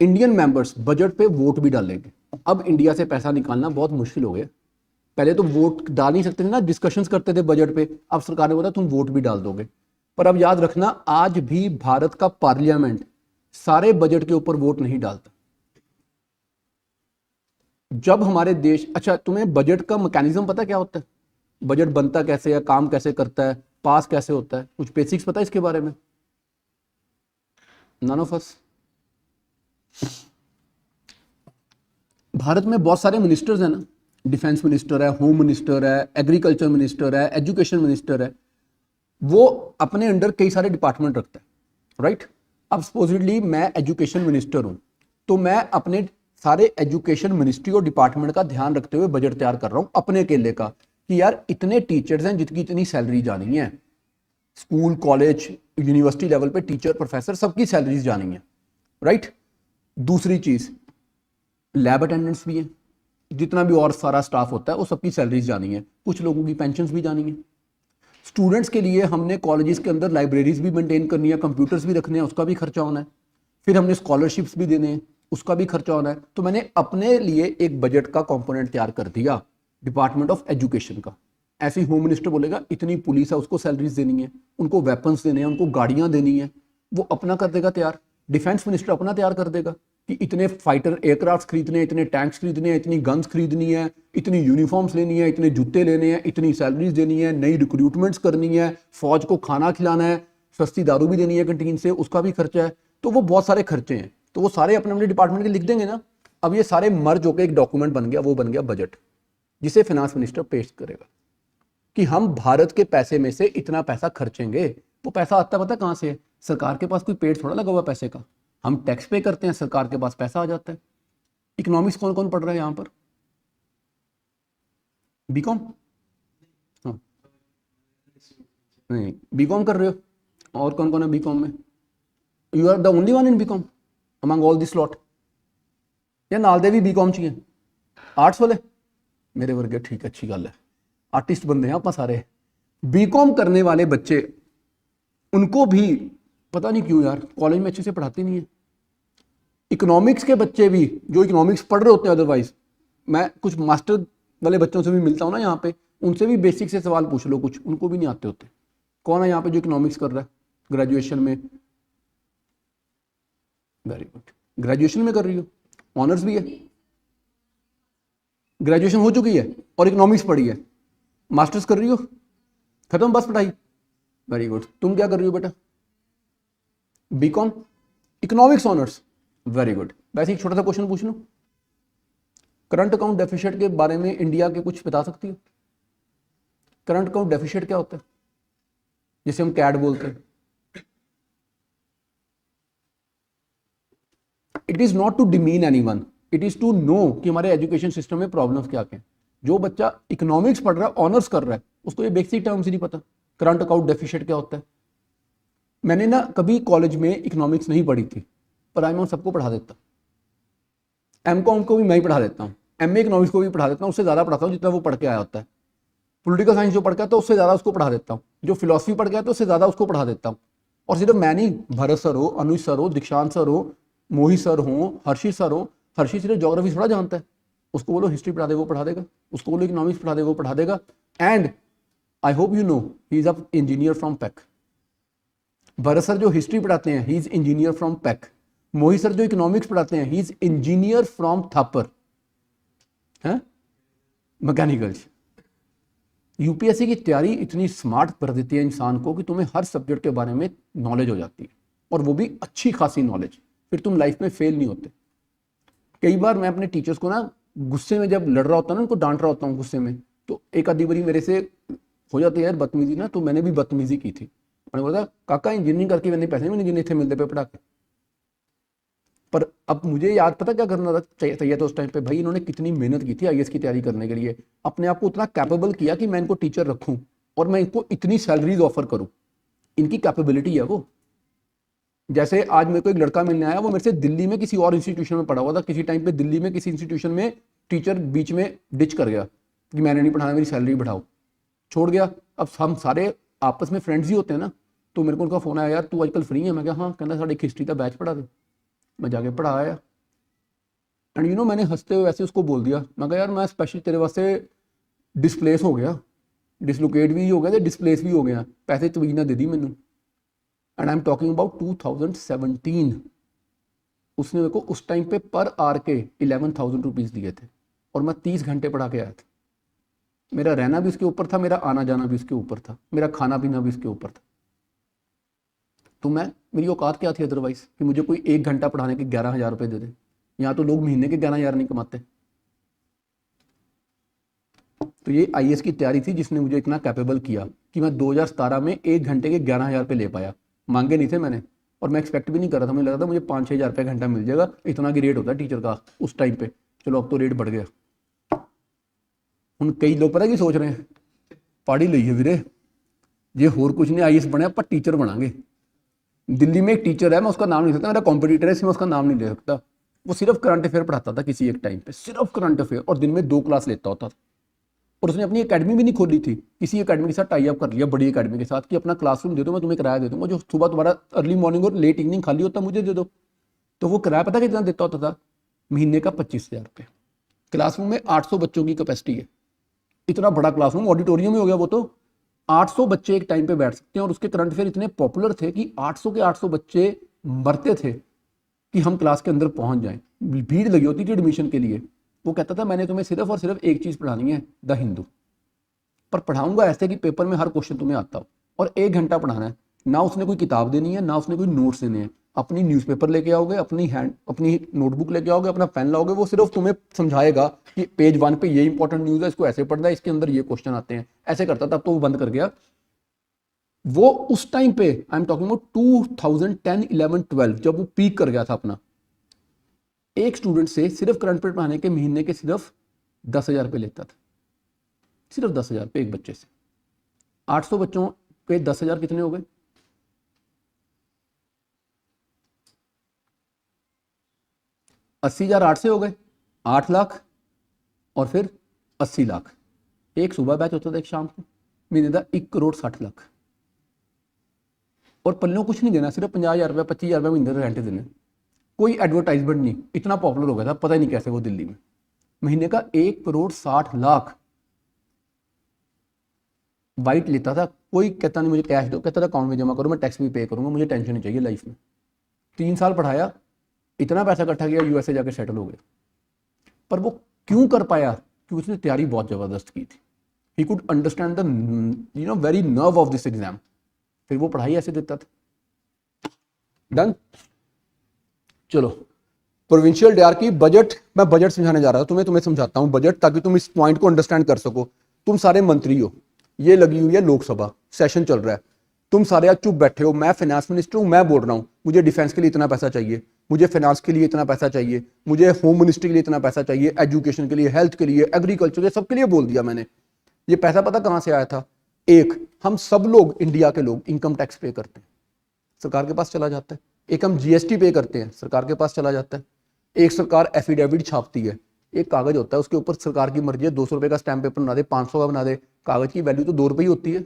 इंडियन मेंबर्स बजट पे वोट भी डालेंगे। अब इंडिया से पैसा निकालना बहुत मुश्किल हो गया। पहले तो वोट डाल नहीं सकते थे ना, डिस्कशंस करते थे बजट पे, अब सरकार ने बोला तुम वोट भी डाल दोगे। पर अब याद रखना, आज भी भारत का पार्लियामेंट सारे बजट के ऊपर वोट नहीं डालता। जब हमारे देश, अच्छा तुम्हें बजट का मैकेनिज्म पता क्या होता है? बजट बनता कैसे है, काम कैसे करता है, पास कैसे होता है, कुछ बेसिक्स पता है इसके बारे में? None of us. भारत में बहुत सारे मिनिस्टर्स हैं ना, डिफेंस मिनिस्टर है, होम मिनिस्टर है, एग्रीकल्चर मिनिस्टर है, एजुकेशन मिनिस्टर है, वो अपने अंडर कई सारे डिपार्टमेंट रखता है, राइट? अब सपोजिटली मैं एजुकेशन मिनिस्टर हूं, तो मैं अपने सारे एजुकेशन मिनिस्ट्री और डिपार्टमेंट का ध्यान रखते हुए बजट तैयार कर रहा हूं अपने अकेले का, कि यार इतने टीचर्स हैं जिनकी इतनी सैलरी जानी है, स्कूल कॉलेज यूनिवर्सिटी लेवल पे टीचर प्रोफेसर सबकी सैलरीज जानी है, राइट? दूसरी चीज, लैब अटेंडेंट्स भी है, जितना भी और सारा स्टाफ होता है वो सबकी सैलरीज जानी है, कुछ लोगों की पेंशन्स भी जानी है। स्टूडेंट्स के लिए हमने कॉलेजेस के अंदर लाइब्रेरीज भी मेंटेन करनी है, कंप्यूटर्स भी रखने हैं, उसका भी खर्चा होना है। फिर हमने स्कॉलरशिप्स भी देने हैं, उसका भी खर्चा होना है। तो मैंने अपने लिए एक बजट का कंपोनेंट तैयार कर दिया डिपार्टमेंट ऑफ एजुकेशन का। ऐसे ही होम मिनिस्टर बोलेगा इतनी पुलिस है उसको सैलरीज देनी है, उनको वेपन्स देने हैं, उनको गाड़ियां देनी है, वो अपना कर देगा तैयार। डिफेंस मिनिस्टर अपना तैयार कर देगा कि इतने फाइटर एयरक्राफ्ट खरीदने हैं, इतने टैंक्स खरीदने हैं, इतनी गन्स खरीदनी है, इतनी यूनिफॉर्म्स लेनी है, इतने जूते लेने हैं, इतनी सैलरीज देनी है, नई रिक्रूटमेंट्स करनी है, फौज को खाना खिलाना है, सस्ती दारू भी देनी है कैंटीन से, उसका भी खर्चा है। तो वो बहुत सारे खर्चे हैं, तो वो सारे अपने अपने डिपार्टमेंट के लिख देंगे ना। अब ये सारे मर्ज होकर एक डॉक्यूमेंट बन गया, वो बन गया बजट, जिसे फाइनेंस मिनिस्टर पेश करेगा कि हम भारत के पैसे में से इतना पैसा खर्चेंगे। वो पैसा आता पता कहां से है? सरकार के पास कोई पेड़ थोड़ा लगा हुआ पैसे का, हम टैक्स पे करते हैं, सरकार के पास पैसा आ जाता है। इकोनॉमिक्स कौन कौन पढ़ रहा है यहां पर? बीकॉम? हाँ, नहीं बीकॉम कर रहे हो? और कौन कौन है बीकॉम में? You are the only one in BCom among all this lot, या नाल दे भी बीकॉम चाहिए? आर्ट्स वाले मेरे वर्गे, ठीक, अच्छी गल है, आर्टिस्ट बंदे हैं आप सारे। बीकॉम करने वाले बच्चे, उनको भी पता नहीं क्यों यार कॉलेज में अच्छे से पढ़ाते नहीं है। इकोनॉमिक्स के बच्चे भी जो इकोनॉमिक्स पढ़ रहे होते हैं, अदरवाइज मैं कुछ मास्टर वाले बच्चों से भी मिलता हूँ ना यहाँ पे, उनसे भी बेसिक से सवाल पूछ लो, कुछ उनको भी नहीं आते होते। कौन है यहाँ पे जो इकोनॉमिक्स कर रहा है ग्रेजुएशन में? वेरी गुड, ग्रेजुएशन में कर रही हो, ऑनर्स भी है, ग्रेजुएशन हो चुकी है और इकोनॉमिक्स पढ़ी है, मास्टर्स कर रही हो, खत्म बस पढ़ाई। वेरी गुड, तुम क्या कर रही हो बेटा? BCom, economics honours, very good. वैसे एक छोटा सा क्वेश्चन पूछ लूं, करंट अकाउंट डेफिसिट के बारे में इंडिया के कुछ बता सकती हो? करंट अकाउंट डेफिसिट क्या होता है, जिसे हम कैड बोलते हैं? It is not to demean anyone, it is to know कि हमारे एजुकेशन सिस्टम में प्रॉब्लम्स क्या क्या हैं। जो बच्चा इकोनॉमिक्स पढ़ रहा है, ऑनर्स कर रहा है, उसको ये बेसिक टर्म्स ही नहीं पता करंट अकाउंट डेफिसिट क्या होता है। मैंने ना कभी कॉलेज में इकोनॉमिक्स नहीं पढ़ी थी, पर आई मैं सबको पढ़ा देता। एमकॉम को भी मैं ही पढ़ा देता हूँ, एमए इकोनॉमिक्स को भी पढ़ा देता हूँ, उससे ज़्यादा पढ़ाता हूँ जितना वो पढ़ के आया होता है। पॉलिटिकल साइंस जो पढ़ के आता है उससे ज़्यादा उसको पढ़ा देता हूँ, जो फिलॉसफी पढ़ के आता है उससे ज़्यादा उसको पढ़ा देता हूँ। और सिर्फ मैं नहीं, भरत सर हो, अनुज सर हो, दीक्षांत सर हो, मोहित सर हो, हर्षित सर हो। हर्षित सिर्फ ज्योग्राफी थोड़ा जानता है, उसको बोलो हिस्ट्री पढ़ा दे वो पढ़ा देगा, उसको बोलो इकोनॉमिक्स पढ़ा दे वो पढ़ा देगा। And I hope you know he is a engineer from pack. Bharat sir जो हिस्ट्री पढ़ाते हैं, he is engineer from pack. Mohit sir जो इकोनॉमिक्स पढ़ाते हैं, he is engineer from Thapar, है मैकेनिकल। यूपीएससी की तैयारी इतनी स्मार्ट कर देती है इंसान को कि तुम्हें हर सब्जेक्ट के बारे में नॉलेज हो जाती है, और वो भी अच्छी खासी नॉलेज, फिर तुम लाइफ में फेल नहीं होते। कई बार मैं अपने टीचर्स को ना गुस्से में जब लड़ रहा होता हूँ ना, उनको डांट रहा होता हूँ गुस्से में, तो एक आधी बारी मेरे से हो जाती है यार बदतमीजी ना, तो मैंने भी बदतमीजी की थी। मैंने बोला काका इंजीनियरिंग करके मैंने पैसे भी नहीं जिन्हें थे मिलते पे पढ़ा के। पर अब मुझे याद पता क्या करना था चाहिए था उस टाइम पे, भाई इन्होंने कितनी मेहनत की थी आईएएस की तैयारी करने के लिए, अपने आप को उतना कैपेबल किया कि मैं इनको टीचर रखूं और मैं इनको इतनी सैलरीज ऑफर करूं। इनकी कैपेबिलिटी है वो। जैसे आज मेरे को एक लड़का मिलने आया, वो मेरे से दिल्ली में किसी और इंस्टीट्यूशन में पढ़ा हुआ था, किसी टाइम पे दिल्ली में किसी इंस्टीट्यूशन में टीचर बीच में डिच कर गया कि मैंने नहीं पढ़ाना, मेरी सैलरी बढ़ाओ, छोड़ गया। अब हम सारे आपस में फ्रेंड्स ही होते हैं ना, तो मेरे को उनका फोन आया, यार तू आजकल फ्री है? मैं कहा हाँ। कहना साढ़े एक हिस्ट्री का बैच पढ़ा दे। मैं जाके पढ़ा आया, एंड मैंने हंसते हुए ऐसे उसको बोल दिया, मैं कहा यार मैं स्पेशली तेरे वास्ते डिस्प्लेस हो गया, डिसलोकेट भी हो गया तो डिस्प्लेस भी हो गया, पैसे तवीना दे दी मैनू। And I am talking about 2017। उसने मेरे को उस टाइम पे पर आर के 11,000 रुपीज़ दिए थे और मैं 30 घंटे पढ़ा के आया था। मेरा रहना भी उसके ऊपर था, मेरा आना जाना भी उसके ऊपर था, मेरा खाना पीना भी उसके ऊपर था। तो मेरी औकात क्या थी अदरवाइज कि मुझे कोई 1 घंटा पढ़ाने के 11,000 रुपये दे दे। यहाँ तो लोग महीने के 11,000 नहीं कमाते। तो ये IAS की तैयारी थी जिसने मुझे इतना कैपेबल किया कि मैं 2017 में 1 घंटे के 11,000 रुपये ले पाया। मांगे नहीं थे मैंने और मैं एक्सपेक्ट भी नहीं कर रहा था। मुझे लगा था मुझे 5-6 हज़ार रुपये घंटा मिल जाएगा, इतना की रेट होता है टीचर का उस टाइम पे। चलो अब तो रेट बढ़ गया। ਹੁਣ कई लोग पता की सोच रहे हैं, पढ़ लईए वीरे जे होर कुछ नहीं IAS बने पर टीचर बनांगे। दिल्ली में एक टीचर है, मैं उसका नाम नहीं ले सकता, मेरा कॉम्पिटिटर है इसमें उसका नाम नहीं ले सकता। वो सिर्फ करंट अफेयर पढ़ाता था किसी एक टाइम पे, सिर्फ करंट अफेयर, और दिन में 2 क्लास लेता होता था। और उसने अपनी एकेडमी भी नहीं खोली थी, किसी एकेडमी के साथ टाई अप कर लिया, बड़ी एकेडमी के साथ, कि अपना क्लासरूम दे दो, मैं तुम्हें किराया दे दूंगा, जो सुबह तुम्हारा अर्ली मॉर्निंग और लेट इवनिंग खाली होता मुझे दे दो। तो वो किराया पता कितना देता होता था? महीने का 25,000 रुपये। क्लासरूम में 800 बच्चों की कैपेसिटी है, इतना बड़ा क्लासरूम, ऑडिटोरियम ही हो गया वो तो। 800 बच्चे एक टाइम पे बैठ सकते हैं। और उसके करंट अफेयर इतने पॉपुलर थे कि 800 के 800 बच्चे मरते थे कि हम क्लास के अंदर पहुंच जाएं। भीड़ लगी होती थी एडमिशन के लिए। वो कहता था मैंने तुम्हें सिर्फ और सिर्फ एक चीज़ पढ़ानी है, द हिंदू, पर पढ़ाऊंगा ऐसे कि पेपर में हर क्वेश्चन तुम्हें आता हो, और 1 घंटा पढ़ाना है। ना उसने कोई किताब देनी है, ना उसने कोई नोट्स देने हैं। अपनी न्यूज़पेपर लेके आओगे, अपनी नोटबुक लेके आओगे, अपना पेन लाओगे, वो सिर्फ तुम्हें समझाएगा कि पेज 1 पे ये इंपॉर्टेंट न्यूज़ है, इसको ऐसे पढ़ना है, इसके अंदर ये क्वेश्चन आते हैं, ऐसे करता था। अब तो वो बंद कर गया। वो उस टाइम पे आई एम टॉकिंग अबाउट 2010, 11, 12, जब वो पीक कर गया था अपना, एक स्टूडेंट से सिर्फ करंट अफेयर पढ़ाने के महीने के सिर्फ 10,000 रुपये लेता था। सिर्फ 10,000 रुपये एक बच्चे से। 800 बच्चों के 10,000 कितने हो गए? 80,000 8 से हो गए, 8 लाख, और फिर 80 लाख। एक सुबह बैच होता था, एक शाम को, महीने का 1 करोड़ 60 लाख। और पल्लों कुछ नहीं देना, सिर्फ 50,000 रुपये 25,000 रुपये महीने रेंट देने। कोई एडवर्टाइजमेंट नहीं। इतना पॉपुलर हो गया था, पता ही नहीं कैसे वो दिल्ली में। महीने का 1 करोड़ 60 लाख वाइट लेता था। कोई कहता नहीं मुझे कैश दो, कहता था अकाउंट में जमा करो, मैं टैक्स भी पे करूंगा, मुझे टेंशन नहीं चाहिए लाइफ में। 3 साल पढ़ाया, इतना पैसा इकट्ठा किया, USA जाके सेटल हो गए। पर वो क्यों कर पाया? क्योंकि उसने तैयारी बहुत जबरदस्त की थी। He could understand the very nerve of this exam. फिर वो पढ़ाई ऐसे देता था। डन। चलो, प्रोविंशियल डीआर की बजट, मैं बजट समझाने जा रहा था तुम्हें समझाता हूं बजट, ताकि तुम इस पॉइंट को अंडरस्टैंड कर सको। तुम सारे मंत्री हो, ये लगी हुई है लोकसभा, सेशन चल रहा है, तुम सारे आज चुप बैठे हो। मैं फाइनेंस मिनिस्टर हूं, मैं बोल रहा हूं मुझे डिफेंस के लिए इतना पैसा चाहिए, मुझे फाइनेंस के लिए इतना पैसा चाहिए, मुझे होम मिनिस्ट्री के लिए इतना पैसा चाहिए, एजुकेशन के लिए, हेल्थ के लिए, एग्रीकल्चर के, सबके लिए बोल दिया मैंने। ये पैसा पता कहां से आया था? एक, हम सब लोग, इंडिया के लोग इनकम टैक्स पे करते हैं, सरकार के पास चला जाता है। एक, हम GST पे करते हैं, सरकार के पास चला जाता है। एक, सरकार एफिडेविट छापती है, एक कागज होता है, उसके ऊपर सरकार की मर्जी है, 200 रुपये का स्टैम्प पेपर बना दे, 500 का बना दे, कागज की वैल्यू तो 2 रुपये ही होती है।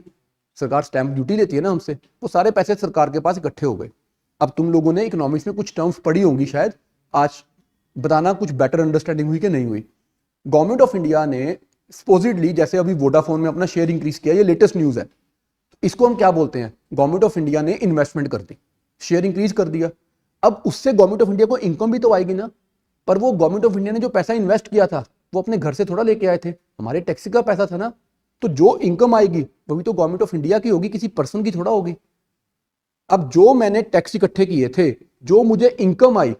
सरकार स्टैम्प ड्यूटी लेती है ना हमसे। वो सारे पैसे सरकार के पास इकट्ठे हो गए। अब तुम लोगों ने इकोनॉमिक्स में कुछ टर्म्स पढ़ी होंगी शायद, आज बताना कुछ बेटर अंडरस्टैंडिंग हुई कि नहीं हुई। गवर्नमेंट ऑफ इंडिया ने सपोजिटली, जैसे अभी वोडाफोन में अपना शेयर इंक्रीज किया, ये लेटेस्ट न्यूज है, इसको हम क्या बोलते हैं? गवर्नमेंट ऑफ इंडिया ने इन्वेस्टमेंट कर दी, शेयर इंक्रीज कर दिया। अब उससे गवर्नमेंट ऑफ इंडिया को इनकम भी तो आएगी ना। पर वो गवर्नमेंट ऑफ इंडिया ने जो पैसा इन्वेस्ट किया था वो अपने घर से थोड़ा लेके आए थे, हमारे टैक्स का पैसा था ना। तो जो इनकम आएगी वो भी तो गवर्नमेंट ऑफ इंडिया की होगी, किसी पर्सन की थोड़ा होगी। अब जो मैंने टैक्स इकट्ठे किए थे, जो मुझे इनकम आई,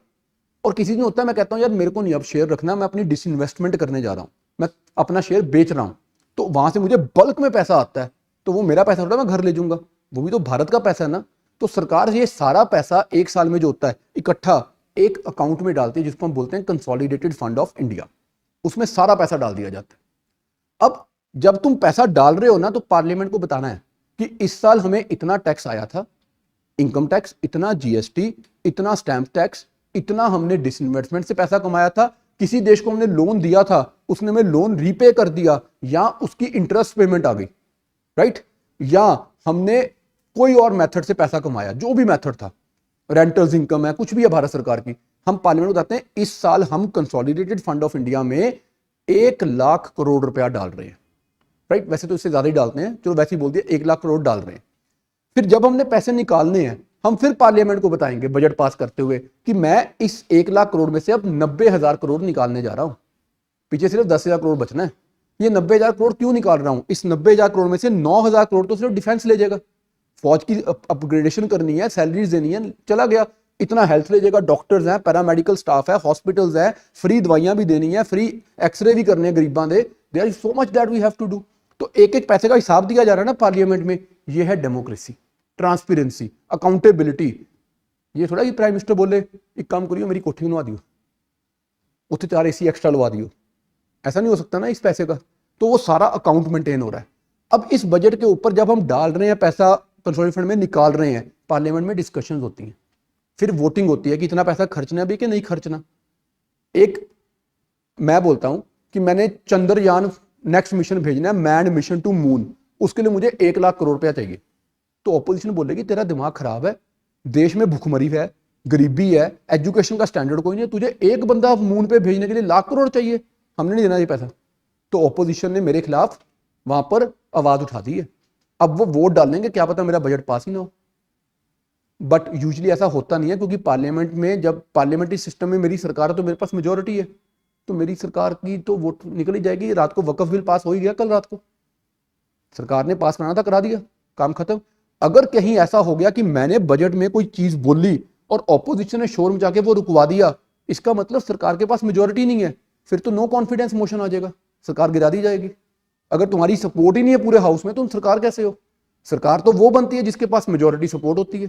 और किसी दिन होता है मैं कहता हूं यार मेरे को नहीं अब शेयर रखना, मैं अपनी डिसइन्वेस्टमेंट करने जा रहा हूं, मैं अपना शेयर बेच रहा हूं, तो वहां से मुझे बल्क में पैसा आता है, तो वो मेरा पैसा थोड़ा मैं घर ले जाऊंगा, वो भी तो भारत का पैसा है ना। तो सरकार ये सारा पैसा एक साल में जो होता है इकट्ठा एक अकाउंट में डालती है, जिसको हम बोलते हैं कंसोलिडेटेड फंड ऑफ इंडिया। उसमें सारा पैसा डाल दिया जाता है। अब जब तुम पैसा डाल रहे हो ना, तो पार्लियामेंट को बताना है कि इस साल हमें इतना टैक्स आया था, इनकम टैक्स, इतना GST, इतना स्टैंप टैक्स, इतना हमने डिसइन्वेस्टमेंट से पैसा कमाया था, किसी देश को हमने लोन दिया था, उसने हमें लोन रीपे कर दिया, या उसकी इंटरेस्ट पेमेंट आ गई, राइट, या हमने कोई और मेथड से पैसा कमाया, जो भी मेथड था, रेंटल्स इनकम है, कुछ भी है भारत सरकार की, हम पार्लियामेंट को बताते हैं इस साल हम कंसोलिडेटेड फंड ऑफ इंडिया में 1 लाख करोड़ रुपया डाल रहे हैं, राइट। वैसे तो इससे ज्यादा ही डालते हैं, चलो वैसे ही बोल दिया 1 लाख करोड़ डाल रहे हैं। फिर जब हमने पैसे निकालने हैं हम फिर पार्लियामेंट को बताएंगे बजट पास करते हुए कि मैं इस 1 लाख करोड़ में से अब 90,000 करोड़ निकालने जा रहा हूं, पीछे सिर्फ 10,000 करोड़ बचना है। ये 90,000 करोड़ क्यों निकाल रहा हूं? इस 90,000 करोड़ में से 9,000 करोड़ तो सिर्फ डिफेंस ले जाएगा, फौज की अपग्रेडेशन करनी है, सैलरीज देनी है, चला गया। इतना हेल्थ ले जाएगा, डॉक्टर्स हैं, पैरामेडिकल स्टाफ है, हॉस्पिटल्स है, फ्री दवाइयां भी देनी है, फ्री एक्सरे भी करने हैं गरीबां दे, there is so much that we have to do. तो एक एक पैसे का हिसाब दिया जा रहा है ना पार्लियामेंट में। ये है डेमोक्रेसी, ट्रांसपेरेंसी, अकाउंटेबिलिटी। ये थोड़ा कि प्राइम मिनिस्टर बोले एक काम करियो मेरी कोठी बनवा दियो, उत्थे 4 AC एक्स्ट्रा लगा दियो, ऐसा नहीं हो सकता ना इस पैसे का। तो वो सारा अकाउंट मेंटेन हो रहा है। अब इस बजट के ऊपर जब हम डाल रहे हैं पैसा, कंसोलिडेटेड फंड में निकाल रहे हैं, पार्लियामेंट में डिस्कशंस होती हैं, फिर वोटिंग होती है कि इतना पैसा खर्चना भी कि नहीं खर्चना। एक मैं बोलता हूं कि मैंने चंद्रयान नेक्स्ट मिशन भेजना है, मैन मिशन टू मून, उसके लिए मुझे 1 लाख करोड़ रुपया चाहिए। तो ऑपोजिशन बोलेगी तेरा दिमाग खराब है, देश में भूखमरी है, गरीबी है, एजुकेशन का स्टैंडर्ड कोई नहीं है, तुझे एक बंदा मून पे भेजने के लिए लाख करोड़ चाहिए, हमने नहीं देना ये पैसा। तो ऑपोजिशन ने मेरे खिलाफ वहां पर आवाज उठा दी है। अब वो वोट डालेंगे, क्या पता मेरा बजट पास ही ना हो। बट यूजुअली ऐसा होता नहीं है, क्योंकि पार्लियामेंट में जब पार्लियामेंट्री सिस्टम में मेरी सरकार है तो मेरे पास मेजोरिटी है, तो मेरी सरकार की तो वोट निकल ही जाएगी। रात को वक्फ बिल पास हो ही गया, कल रात को सरकार ने पास कराना था, करा दिया, काम खत्म। अगर कहीं ऐसा हो गया कि मैंने बजट में कोई चीज बोली और ऑपोजिशन ने शोर मचा के वो रुकवा दिया, इसका मतलब सरकार के पास मेजोरिटी नहीं है, फिर तो नो कॉन्फिडेंस मोशन आ जाएगा, सरकार गिरा दी जाएगी। अगर तुम्हारी सपोर्ट ही नहीं है पूरे हाउस में, तुम सरकार कैसे हो? सरकार तो वो बनती है जिसके पास मेजोरिटी सपोर्ट होती है।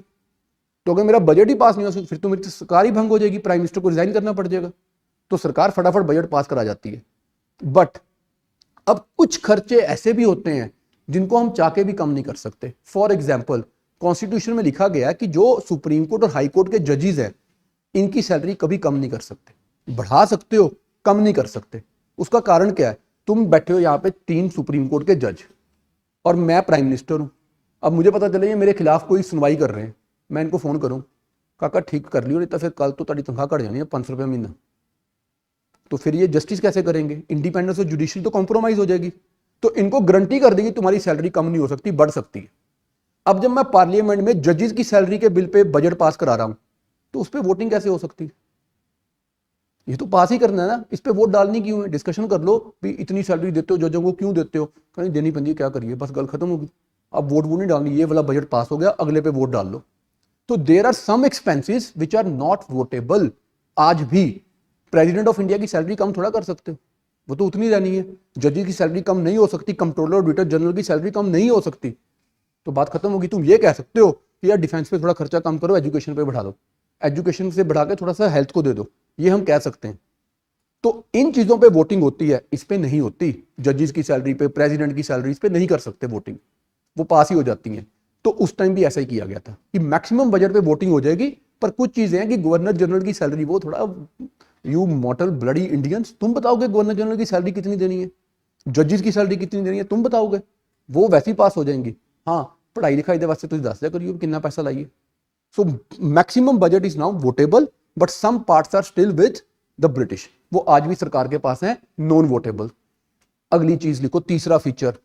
तो अगर मेरा बजट ही पास नहीं हो, फिर तो मेरी सरकार ही भंग हो जाएगी, प्राइम मिनिस्टर को रिजाइन करना पड़ जाएगा। तो सरकार फटाफट बजट पास करा जाती है। बट अब कुछ खर्चे ऐसे भी होते हैं जिनको हम चाह के भी कम नहीं कर सकते। फॉर एग्जाम्पल, कॉन्स्टिट्यूशन में लिखा गया है कि जो सुप्रीम कोर्ट और हाई कोर्ट के जजेस हैं, इनकी सैलरी कभी कम नहीं कर सकते। बढ़ा सकते हो, कम नहीं कर सकते। उसका कारण क्या है? तुम बैठे हो यहाँ पे 3 सुप्रीम कोर्ट के जज और मैं प्राइम मिनिस्टर हूं। अब मुझे पता चले ये मेरे खिलाफ कोई सुनवाई कर रहे हैं, मैं इनको फोन करूं, काका ठीक कर लियो, नहीं तो फिर कल तो तारी तनख्वाह कट जानी है 500 रुपये महीना। तो फिर ये जस्टिस कैसे करेंगे? इंडिपेंडेंस और जुडिशरी तो कॉम्प्रोमाइज हो जाएगी। तो इनको गारंटी कर देगी तुम्हारी सैलरी कम नहीं हो सकती, बढ़ सकती है। अब जब मैं पार्लियामेंट में जजेस की सैलरी के बिल पे बजट पास करा रहा हूं, तो उस पर वोटिंग कैसे हो सकती है? ये तो पास ही करना है ना, इस पे वोट डालनी क्यों है? डिस्कशन कर लो भी इतनी सैलरी देते हो जजों को, क्यों देते हो? कहीं देनी पड़ती, क्या करिए, बस गल खत्म होगी। अब वोट वो नहीं डालनी, ये वाला बजट पास हो गया, अगले पे वोट डाल लो। तो there are some expenses which are not votable. आज भी प्रेसिडेंट ऑफ इंडिया की सैलरी कम थोड़ा कर सकते हो, वो तो उतनी रहनी है। जज की सैलरी कम नहीं हो सकती, कंट्रोलर ऑडिटर जनरल की सैलरी कम नहीं हो सकती। तो बात खत्म होगी। तुम ये कह सकते हो कि यार डिफेंस पे थोड़ा खर्चा कम करो, एजुकेशन पे बढ़ा दो, एजुकेशन से बढ़ा के थोड़ा सा हेल्थ को दे दो, ये हम कह सकते हैं। तो इन चीजों पे वोटिंग होती है, इस पे नहीं होती। जजेस की सैलरी पे, प्रेसिडेंट की सैलरी, इस पे नहीं कर सकते वोटिंग, वो पास ही हो जाती हैं। तो उस टाइम भी ऐसा ही किया गया था कि मैक्सिमम बजट पे वोटिंग हो जाएगी, पर कुछ चीजें हैं कि गवर्नर जनरल की सैलरी वो थोड़ा, यू मॉटल ब्लडी इंडियंस, तुम बताओगे गवर्नर जनरल की सैलरी कितनी देनी है, जजेस की सैलरी कितनी देनी है, तुम बताओगे? वो वैसे ही पास हो जाएंगी। हाँ, पढ़ाई लिखाई के वास्ते तुम दस दिया करिए कितना पैसा लाइए। So maximum budget is now votable, but some parts are still with the British, वो आज भी सरकार के पास है नॉन वोटेबल। अगली चीज लिखो, तीसरा feature,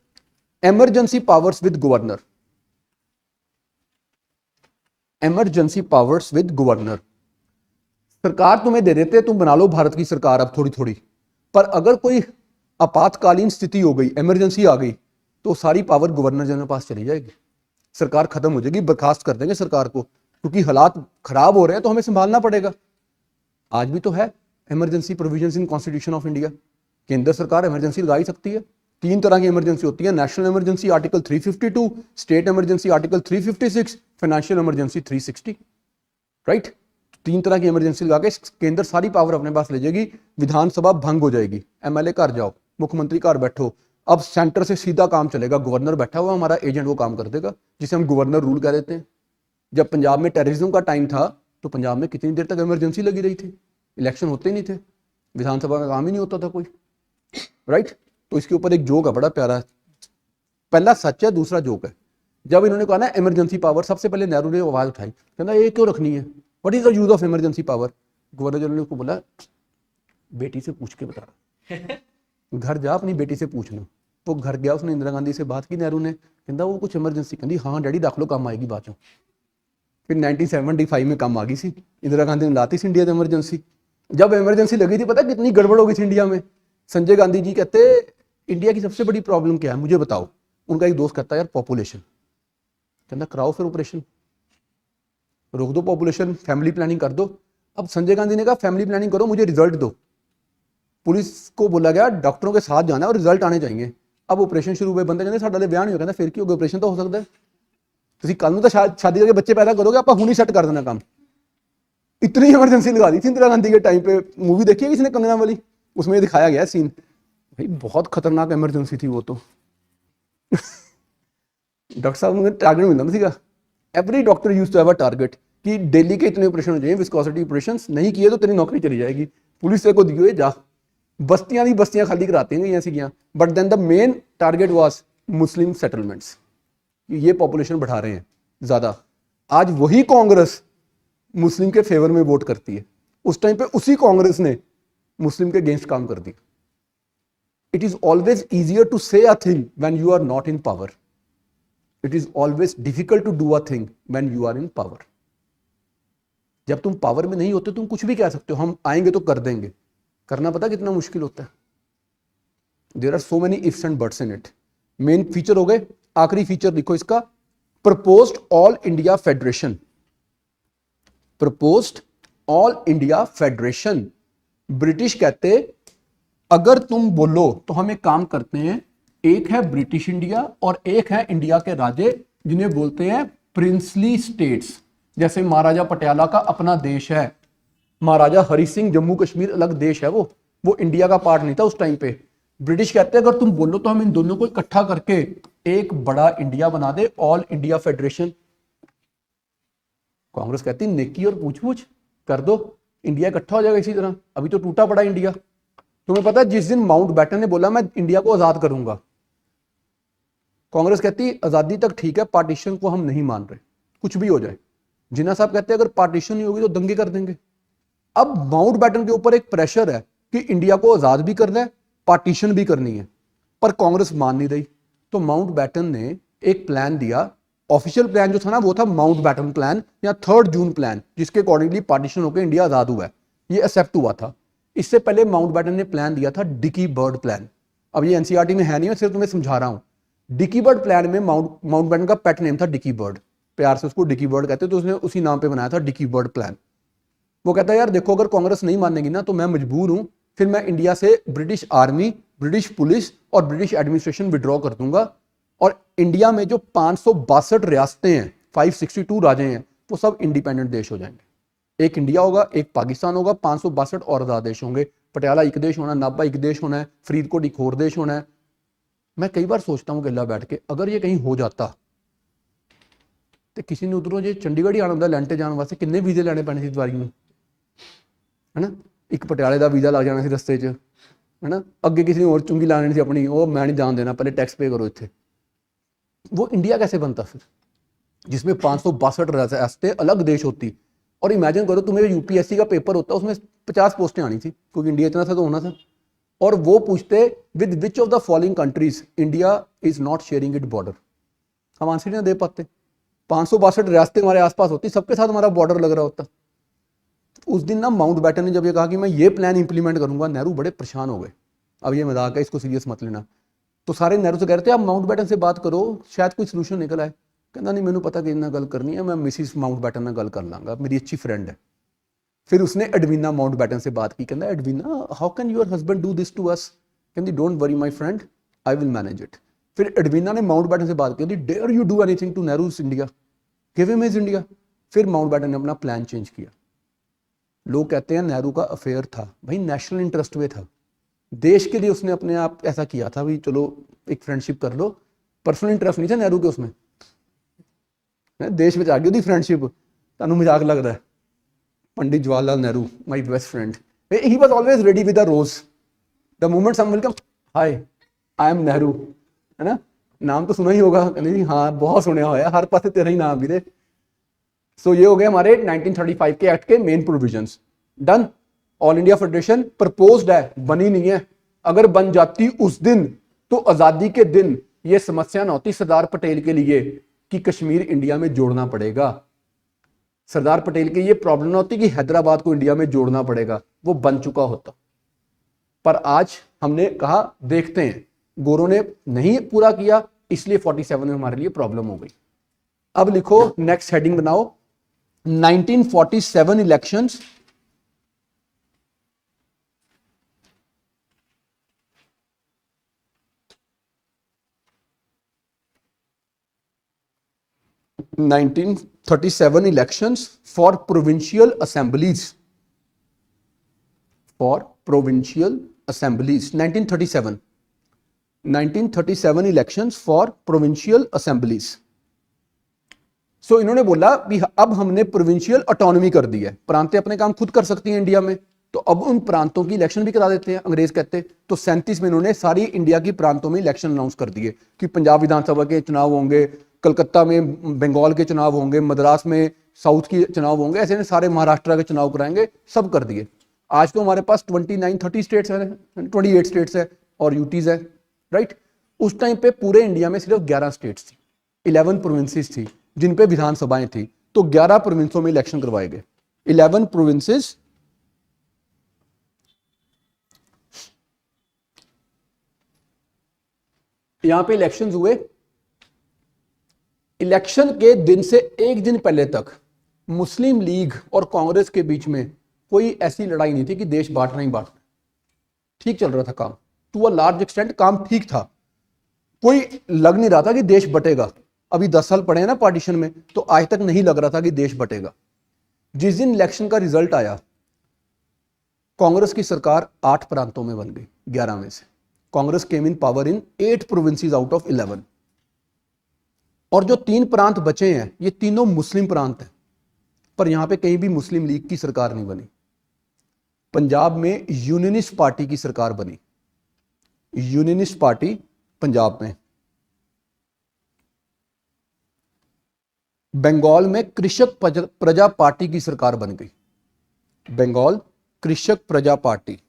emergency powers with governor. Emergency powers with governor, सरकार तुम्हें दे देते, तुम बना लो भारत की सरकार अब थोड़ी थोड़ी, पर अगर कोई आपातकालीन स्थिति हो गई, इमरजेंसी आ गई, तो सारी पावर गवर्नर जनरल के पास चली जाएगी, सरकार खत्म हो जाएगी, बर्खास्त कर देंगे सरकार को, क्योंकि हालात खराब हो रहे हैं तो हमें संभालना पड़ेगा। आज भी तो है emergency provisions in constitution of India, केंद्र सरकार इमरजेंसी लगा ही सकती है। 3 तरह की इमरजेंसी होती है, national emergency article 352, state emergency article 356, financial emergency 360, right. 3 तरह की इमरजेंसी लगा के केंद्र सारी पावर अपने पास ले जाएगी, विधानसभा भंग हो जाएगी, एमएलए घर जाओ, मुख्यमंत्री घर बैठो। अब सेंटर से सीधा काम चलेगा, गवर्नर बैठा हुआ हमारा एजेंट वो काम कर देगा, जिसे हम गवर्नर रूल कह देते हैं। जब पंजाब में टेररिज्म का टाइम था तो पंजाब में कितनी देर तक इमरजेंसी लगी रही थी, इलेक्शन होते ही नहीं थे, विधानसभा का काम ही नहीं होता था कोई, राइट। तो इसके ऊपर एक जोक है बड़ा प्यारा, पहला सच है दूसरा जोक है। जब इन्होंने कहा ना इमरजेंसी पावर, सबसे पहले नेहरू ने आवाज उठाई, कहना ये क्यों रखनी है, what is the use of emergency power. Governor general ने उसको बोला बेटी से पूछ के बता, घर जा अपनी बेटी से पूछ लो। वो घर गया, उसने इंदिरा गांधी से बात की, नेहरू ने, कहता वो कुछ इमरजेंसी, कहती हाँ डैडी रख लो, काम आएगी बाद में। फिर 1975 में काम आ गई सी, इंदिरा गांधी ने लाती सी इंडिया में इमरजेंसी। जब इमरजेंसी लगी थी पता कितनी गड़बड़ हो गई थी इंडिया में। संजय गांधी जी कहते इंडिया की सबसे बड़ी प्रॉब्लम क्या है मुझे बताओ। उनका एक दोस्त कहता है यार पॉपुलेशन। कहता कराओ फिर ऑपरेशन, रोक दो पॉपुलेशन, फैमिली प्लानिंग कर दो। अब संजय गांधी ने कहा फैमिली प्लानिंग करो, मुझे रिजल्ट दो। पुलिस को बोला गया डॉक्टरों के साथ जाना है और रिजल्ट आने चाहिए। अब ऑपरेशन शुरू हुए, बंदे कहते साडे ब्याह नहीं हो, कहता फिर की हो गया, ऑपरेशन तो हो सकता है, ਤੁਸੀਂ ਕੱਲ ਨੂੰ ਤਾਂ शादी करके बच्चे पैदा करोगे, आप हुनी सेट कर देना काम। इतनी इमरजेंसी लगा दी थी इंदिरा गांधी के टाइम पे। मूवी देखी है किसी ने कंगना वाली, उसमें दिखाया गया सीन, भाई बहुत खतरनाक इमरजेंसी थी वो तो। डॉक्टर साहब ने टारगेट मिलता सीगा, every doctor used to have a target कि डेली के इतने ऑपरेशन हो चाहिए, विस्कोसिटी ऑपरेशन नहीं किए तो तेरी नौकरी चली जाएगी, पुलिस से को दिए जा। बस्तियां दी बस्तियां खाली कराती गई सीगियां, but then the main target was Muslim settlements, ये पॉपुलेशन बढ़ा रहे हैं ज्यादा। आज वही कांग्रेस मुस्लिम के फेवर में वोट करती है, उस टाइम पे उसी कांग्रेस ने मुस्लिम के अगेंस्ट काम कर दिया। It is always easier to say a thing when you are not in power, it is always difficult to do a thing when you are in power. जब तुम पावर में नहीं होते तुम कुछ भी कह सकते हो, हम आएंगे तो कर देंगे, करना पता कितना मुश्किल होता है। There are so many ifs and buts in it. Main feature हो गए, आखिरी फीचर लिखो इसका, proposed all India federation. Proposed all India federation. British कहते अगर तुम बोलो तो हम एक काम करते हैं, एक है ब्रिटिश इंडिया और एक है इंडिया के राज्य जिन्हें बोलते हैं प्रिंसली स्टेट्स। जैसे महाराजा पटियाला का अपना देश है, महाराजा हरि सिंह जम्मू कश्मीर अलग देश है, वो इंडिया का पार्ट नहीं था उस टाइम पे। ब्रिटिश कहते हैं अगर तुम बोलो तो हम इन दोनों को इकट्ठा करके एक बड़ा इंडिया बना दे, ऑल इंडिया फेडरेशन। कांग्रेस कहती नेकी और पूछ-पूछ कर दो, इंडिया इकट्ठा हो जाएगा इसी तरह। अभी तो टूटा पड़ा इंडिया। तुम्हें पता है जिस दिन माउंट बैटन ने बोला मैं इंडिया को आजाद करूंगा, कांग्रेस कहती आजादी तक ठीक है, पार्टीशन को हम नहीं मान रहे, कुछ भी हो जाए। जिन्ना साहब कहते हैं अगर पार्टीशन नहीं होगी तो दंगे कर देंगे। अब माउंट बैटन के ऊपर एक प्रेशर है कि इंडिया को आजाद भी करना है, पार्टीशन भी करनी है, पर कांग्रेस मान नहीं रही। तो माउंट बैटन ने एक प्लान दिया, ऑफिशियल प्लान जो था ना वो था माउंट बैटन प्लान या 3 जून प्लान, जिसके अकॉर्डिंगली पार्टीशन होकर इंडिया आजाद हुआ है, ये एक्सेप्ट हुआ था। इससे पहले माउंट बैटन ने प्लान दिया था डिकी बर्ड प्लान। अब ये एनसीईआरटी में है नहीं, मैं सिर्फ तुम्हें समझा रहा हूं। डिकी बर्ड प्लान में माउंट बैटन का पेट नेम था डिकी बर्ड, प्यार से उसको डिकी बर्ड कहते, तो उसने उसी नाम पे बनाया था डिकी बर्ड प्लान। वो कहता है यार देखो अगर कांग्रेस नहीं मानेगी ना तो मैं मजबूर हूं, फिर मैं इंडिया से ब्रिटिश आर्मी, ब्रिटिश पुलिस और ब्रिटिश एडमिनिस्ट्रेशन विड्रॉ कर दूंगा, और इंडिया में जो 562 रियासतें हैं, 562 राज्य हैं, वो सब इंडिपेंडेंट देश हो जाएंगे। एक इंडिया होगा, एक पाकिस्तान होगा, 562 और आजाद देश होंगे। पटियाला एक देश होना, नाभा एक देश होना है, फरीदकोट एक और देश होना है। मैं कई बार सोचता हूँ अकेला बैठ के, अगर ये कहीं हो जाता तो किसी ने उधरों जो चंडीगढ़ ही आना होंगे लैंटे जाने वास्ते कितने वीजे लेने पैने सी दवारी में, है ना। एक पटियाले का वीजा लग जाना सी रस्ते च, है ना। अगे किसी ने और चुंगी ला लेनी सी अपनी, वो मैं नहीं जान देना, पहले टैक्स पे करो इत्थे। वो इंडिया कैसे बनता फिर, जिसमें 562 रियासतें अलग देश होती। और इमेजिन करो तुम्हें यूपीएससी का पेपर होता, उसमें 50 पोस्टें आनी थी, क्योंकि इंडिया इतना था तो होना था। और वो पूछते with which of the following countries India is not sharing it border. हम आंसर नहीं दे पाते। 562 रियासतें हमारे आसपास होती, सबके साथ हमारा बॉर्डर लग रहा होता। उस दिन ना माउंट बैटन ने जब ये कहा कि मैं ये प्लान इंप्लीमेंट करूंगा, नेहरू बड़े परेशान हो गए। अब ये मजाक है, इसको सीरियस मत लेना। तो सारे नेहरू से कह रहे थे आप माउंट बैटन से बात करो, शायद कोई सोल्यूशन निकल आए। कहना नहीं मैंने पता कि इन्ना गल करनी है, मैं मिसिस माउंट बैटन ना गल कर लांगा, मेरी अच्छी फ्रेंड है। फिर उसने एडवीना माउंट बैटन से बात की, कहना Edwina how can your husband do this to us, कहती don't worry my friend I will manage it. फिर एडवीना ने माउंट बैटन से बात की, dare you do anything to Nehru's India, give him his India. फिर माउंट बैटन ने अपना plan change किया। लोग कहते हैं नेहरू का अफेयर था, भाई नेशनल इंटरेस्ट में था, देश के लिए उसने अपने आप ऐसा किया था, भाई चलो एक फ्रेंडशिप कर लो, पर्सनल इंटरेस्ट नहीं था नेहरू के उसमें, देश में आ गई फ्रेंडशिप। तुहानू मजाक लगता है, Pandit Jawaharlal Nehru my best friend, he was always ready with a rose, the moment some welcome hi I am Nehru, है ना। नाम तो सुना ही होगा, कहते हाँ बहुत सुना हुआ, हर पास तेरा ही नाम भी दे। सो ये हो गए हमारे 1935 के एक्ट के main provisions. Done. All India federation proposed है, बनी नहीं है। अगर बन जाती उस दिन तो आजादी के दिन यह समस्या ना होती सरदार पटेल के लिए कि कश्मीर इंडिया में जोड़ना पड़ेगा। सरदार पटेल की यह प्रॉब्लम ना होती कि हैदराबाद को इंडिया में जोड़ना पड़ेगा, वो बन चुका होता। पर आज हमने कहा देखते हैं, गोरों ने नहीं पूरा किया, इसलिए 47 में हमारे लिए प्रॉब्लम हो गई। अब लिखो, नेक्स्ट हेडिंग बनाओ, 1947 elections elections for provincial assemblies, 1937 elections for provincial assemblies। सो इन्होंने बोला भी अब हमने प्रोविंशियल ऑटोनॉमी कर दी है, प्रांतें अपने काम खुद कर सकती हैं इंडिया में, तो अब उन प्रांतों की इलेक्शन भी करा देते हैं, अंग्रेज कहते। तो 37 में इन्होंने सारी इंडिया की प्रांतों में इलेक्शन अनाउंस कर दिए कि पंजाब विधानसभा के चुनाव होंगे, कलकत्ता में बंगाल के चुनाव होंगे, मद्रास में साउथ की चुनाव होंगे, ऐसे सारे महाराष्ट्र के चुनाव कराएंगे, सब कर दिए। आज तो हमारे पास 29-30 स्टेट्स है, 28 स्टेट्स है और यूटीज है, राइट। उस टाइम पे पूरे इंडिया में सिर्फ 11 स्टेट्स थी, 11 प्रोविंसेस थी जिन पे विधानसभाएं थी। तो 11 प्रोविंसों में इलेक्शन करवाए गए, 11 प्रोविंसेस। यहां पे इलेक्शंस हुए। इलेक्शन के दिन से एक दिन पहले तक मुस्लिम लीग और कांग्रेस के बीच में कोई ऐसी लड़ाई नहीं थी कि देश बांटना ही बांटना। ठीक चल रहा था काम, टू अ लार्ज एक्सटेंट काम ठीक था, कोई लग नहीं रहा था कि देश बटेगा। अभी 10 साल पड़े हैं ना पार्टीशन में, तो आज तक नहीं लग रहा था कि देश बटेगा। जिस दिन इलेक्शन का रिजल्ट आया, कांग्रेस की सरकार 8 प्रांतों में बन गई 11 में से। Congress came in power in 8 provinces out of 11। और जो 3 प्रांत बचे हैं, ये तीनों मुस्लिम प्रांत हैं, पर यहां पे कहीं भी मुस्लिम लीग की सरकार नहीं बनी। पंजाब में यूनियनिस्ट पार्टी की सरकार बनी, यूनियनिस्ट पार्टी पंजाब में। बंगाल में कृषक प्रजा पार्टी की सरकार बन गई, बंगाल कृषक प्रजा पार्टी।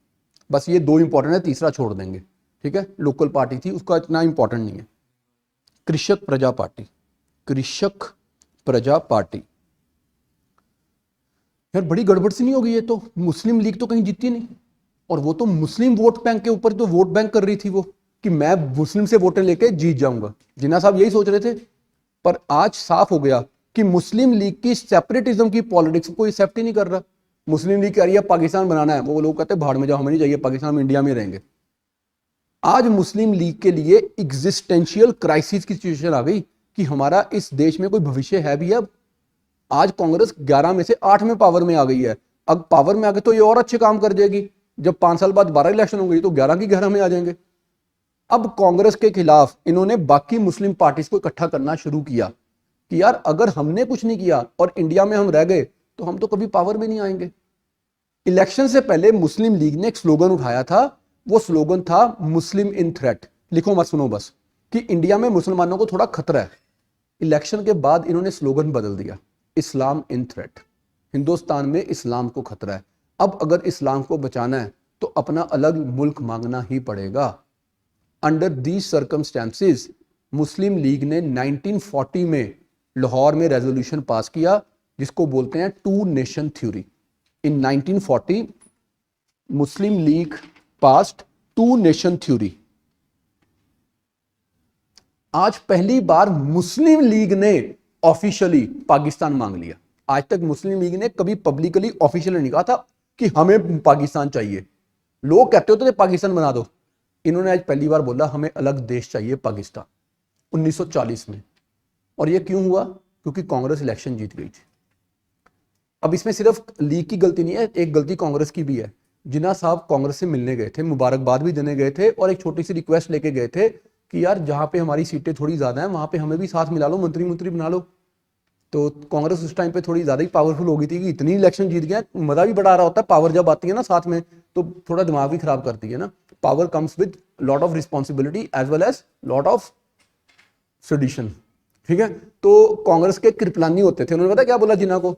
बस ये 2 इंपॉर्टेंट है, तीसरा छोड़ देंगे, ठीक है। लोकल पार्टी थी, उसका इतना इंपॉर्टेंट नहीं है। कृषक प्रजा पार्टी, कृषक प्रजा पार्टी। यार बड़ी गड़बड़ सी नहीं होगी ये तो? मुस्लिम लीग तो कहीं जीती नहीं, और वो तो मुस्लिम वोट बैंक के ऊपर तो वोट बैंक कर रही थी वो, कि मैं मुस्लिम से वोटें लेके जीत जाऊंगा। जिन्ना साहब यही सोच रहे थे। पर आज साफ हो गया कि मुस्लिम लीग की सेपरेटिज्म की पॉलिटिक्स को एक्सेप्ट ही नहीं कर रहा। मुस्लिम लीग कह रही है पाकिस्तान बनाना है, वो लोग कहते हैं भाड़ में जाओ, हमें नहीं चाहिए पाकिस्तान, में इंडिया में रहेंगे। आज मुस्लिम लीग के लिए एग्जिस्टेंशियल क्राइसिस की सिचुएशन आ गई कि हमारा इस देश में कोई भविष्य है भी। अब आज कांग्रेस 11 में से 8 में पावर में आ गई है। अब पावर में आगे तो ये और अच्छे काम कर जाएगी। जब 5 साल बाद 12 इलेक्शन होंगे तो 11 की 11 में आ जाएंगे। अब कांग्रेस के खिलाफ इन्होंने बाकी मुस्लिम पार्टीज को इकट्ठा करना शुरू किया कि यार अगर हमने कुछ नहीं किया और इंडिया में हम रह गए तो हम तो कभी पावर में नहीं आएंगे। इलेक्शन से पहले मुस्लिम लीग ने एक स्लोगन उठाया था, वो स्लोगन था मुस्लिम इन थ्रेट। लिखो मत, सुनो बस, कि इंडिया में मुसलमानों को थोड़ा खतरा है। इलेक्शन के बाद इन्होंने स्लोगन बदल दिया, इस्लाम इन थ्रेट। हिंदुस्तान में इस्लाम को खतरा है। अब अगर इस्लाम को बचाना है तो अपना अलग मुल्क मांगना ही पड़ेगा। Under these circumstances Muslim league ने 1940 में लाहौर में रेजोल्यूशन पास किया जिसको बोलते हैं 2 नेशन थ्योरी। इन 1940 मुस्लिम लीग पास्ड 2 नेशन थ्योरी। आज पहली बार मुस्लिम लीग ने ऑफिशियली पाकिस्तान मांग लिया। आज तक मुस्लिम लीग ने कभी पब्लिकली ऑफिशियली नहीं कहा था कि हमें पाकिस्तान चाहिए। लोग कहते होते थे पाकिस्तान बना दो, इन्होंने आज पहली बार बोला हमें अलग देश चाहिए पाकिस्तान, 1940 में। और ये क्यों हुआ? क्योंकि कांग्रेस इलेक्शन जीत गई थी। अब इसमें सिर्फ लीग की गलती नहीं है, एक गलती कांग्रेस की भी है। जिन्ना साहब कांग्रेस से मिलने गए थे, मुबारकबाद भी देने गए थे और एक छोटी सी रिक्वेस्ट लेके गए थे कि यार जहां पे हमारी सीटें थोड़ी ज्यादा हैं वहां पे हमें भी साथ मिला लो, मंत्री बना लो। तो कांग्रेस उस टाइम पे थोड़ी ज्यादा ही पावरफुल हो गई थी कि इतनी इलेक्शन जीत गया। मजा भी बड़ा आ रहा होता है, पावर जब आती है ना साथ में तो थोड़ा दिमाग भी खराब करती है ना। Power comes with lot of responsibility as well as lot of sedition, ठीक है। तो कांग्रेस के कृपलानी होते थे, उन्होंने पता क्या बोला जिन्ना को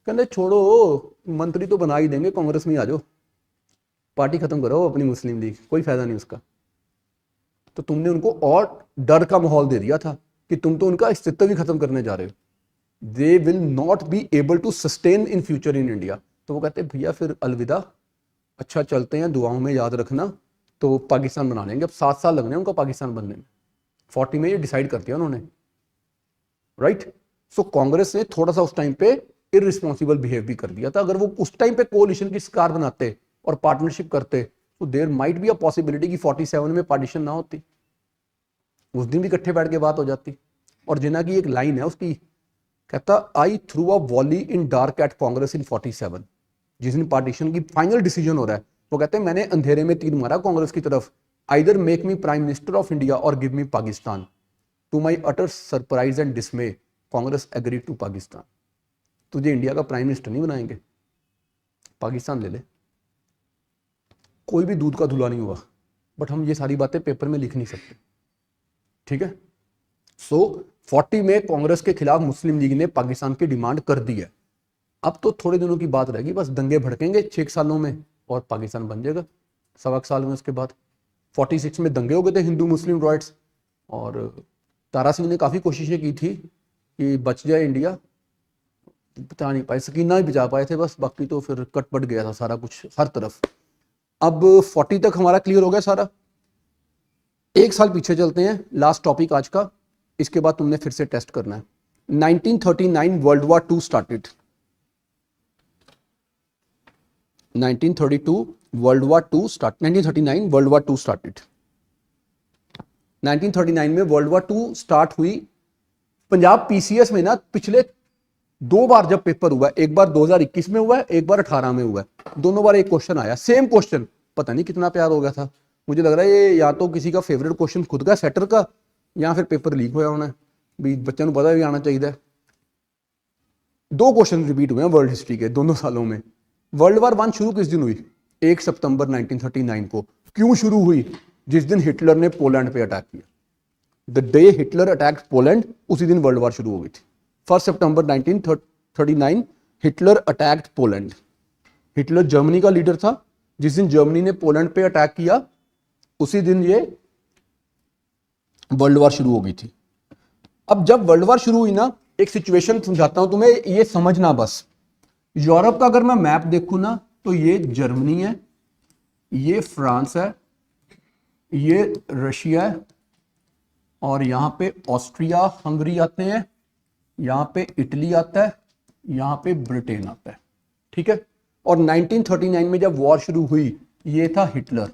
कहते छोड़ो, मंत्री तो बना ही देंगे, कांग्रेस में आ जाओ, पार्टी खत्म करो अपनी मुस्लिम लीग, कोई फायदा नहीं उसका। तो तुमने उनको और डर का माहौल दे दिया था कि तुम तो उनका अस्तित्व भी खत्म करने जा रहे हो, they will not be able to sustain in future in India. तो वो कहते भैया फिर अलविदा, अच्छा चलते हैं, दुआओं में याद रखना, तो पाकिस्तान बना लेंगे। अब 7 साल लगने उनका पाकिस्तान बनने में, 40 में ये डिसाइड कर दिया उन्होंने, राइट। सो कांग्रेस ने थोड़ा सा उस टाइम पे इररिस्पॉन्सिबल बिहेव भी कर दिया था। अगर वो उस टाइम पे कोalition की सरकार बनाते और पार्टनरशिप करते तो there might be a possibility कि 47 में पार्टीशन ना होती, उस दिन भी इकट्ठे बैठ के बात हो जाती। और जिन्ना की एक लाइन है उसकी, कहता I threw a volley in dark at Congress in 47। जिस दिन पार्टीशन की फाइनल डिसीजन हो रहा है, वो कहते हैं मैंने अंधेरे में तीर मारा कांग्रेस की तरफ, either make me prime minister of India or give me Pakistan. To my utter surprise and dismay Congress agree to Pakistan. तुझे इंडिया का प्राइम मिनिस्टर नहीं बनाएंगे, पाकिस्तान ले ले। कोई भी दूध का धुला नहीं हुआ, बट हम ये सारी बातें पेपर में लिख नहीं सकते, ठीक है। सो 40 में कांग्रेस के खिलाफ मुस्लिम लीग ने पाकिस्तान की डिमांड कर दी है। अब तो थोड़े दिनों की बात रहेगी, बस दंगे भड़केंगे 6 सालों में और पाकिस्तान बन जाएगा 1.25 साल में। उसके बाद 46 में दंगे हो गए थे हिंदू मुस्लिम रॉयट्स, और तारा सिंह ने काफ़ी कोशिशें की थी कि बच जाए इंडिया, बचा नहीं पाए, सकीना ही बचा पाए थे बस, बाकी तो फिर कटपट गया था सारा कुछ हर तरफ। अब 40 तक हमारा क्लियर हो गया सारा। एक साल पीछे चलते हैं, लास्ट टॉपिक आज का, इसके बाद तुमने फिर से टेस्ट करना है। 1939 world war 2 started. 1932 world war 2 start 1939 world war 2 started. 1939 में वर्ल्ड वॉर 2 स्टार्ट हुई। पंजाब पीसीएस में ना पिछले 2 बार जब पेपर हुआ है, एक बार 2021 में हुआ है, एक बार 18 में हुआ है, दोनों बार एक क्वेश्चन आया, सेम क्वेश्चन। पता नहीं कितना प्यार हो गया था, मुझे लग रहा है ये या तो किसी का फेवरेट क्वेश्चन खुद का सेटर का, या फिर पेपर लीक होया होना भी, बच्चों को पता भी आना चाहिए। 2 क्वेश्चन रिपीट हुए हैं वर्ल्ड हिस्ट्री के दोनों सालों में। वर्ल्ड वॉर 1 शुरू किस दिन हुई? 1 सितंबर 1939 को। क्यों शुरू हुई? जिस दिन हिटलर ने पोलैंड पे अटैक किया। The day Hitler attack Poland, उसी दिन वर्ल्ड वॉर शुरू हो गई थी। 1 सितंबर 1939 Hitler attacked Poland. Hitler Germany का लीडर था, जिस दिन जर्मनी ने पोलैंड पे अटैक किया उसी दिन ये वर्ल्ड वॉर शुरू हो गई थी। अब जब वर्ल्ड वॉर शुरू हुई ना, एक सिचुएशन समझाता हूं तुम्हें, ये समझना बस। यूरोप का अगर मैं मैप देखूं ना, तो ये जर्मनी है, ये फ्रांस है, ये रशिया है, और यहां पे ऑस्ट्रिया हंगरी आते हैं, यहां पे इटली आता है, यहां पे ब्रिटेन आता है, ठीक है। और 1939 में जब वॉर शुरू हुई, ये था हिटलर।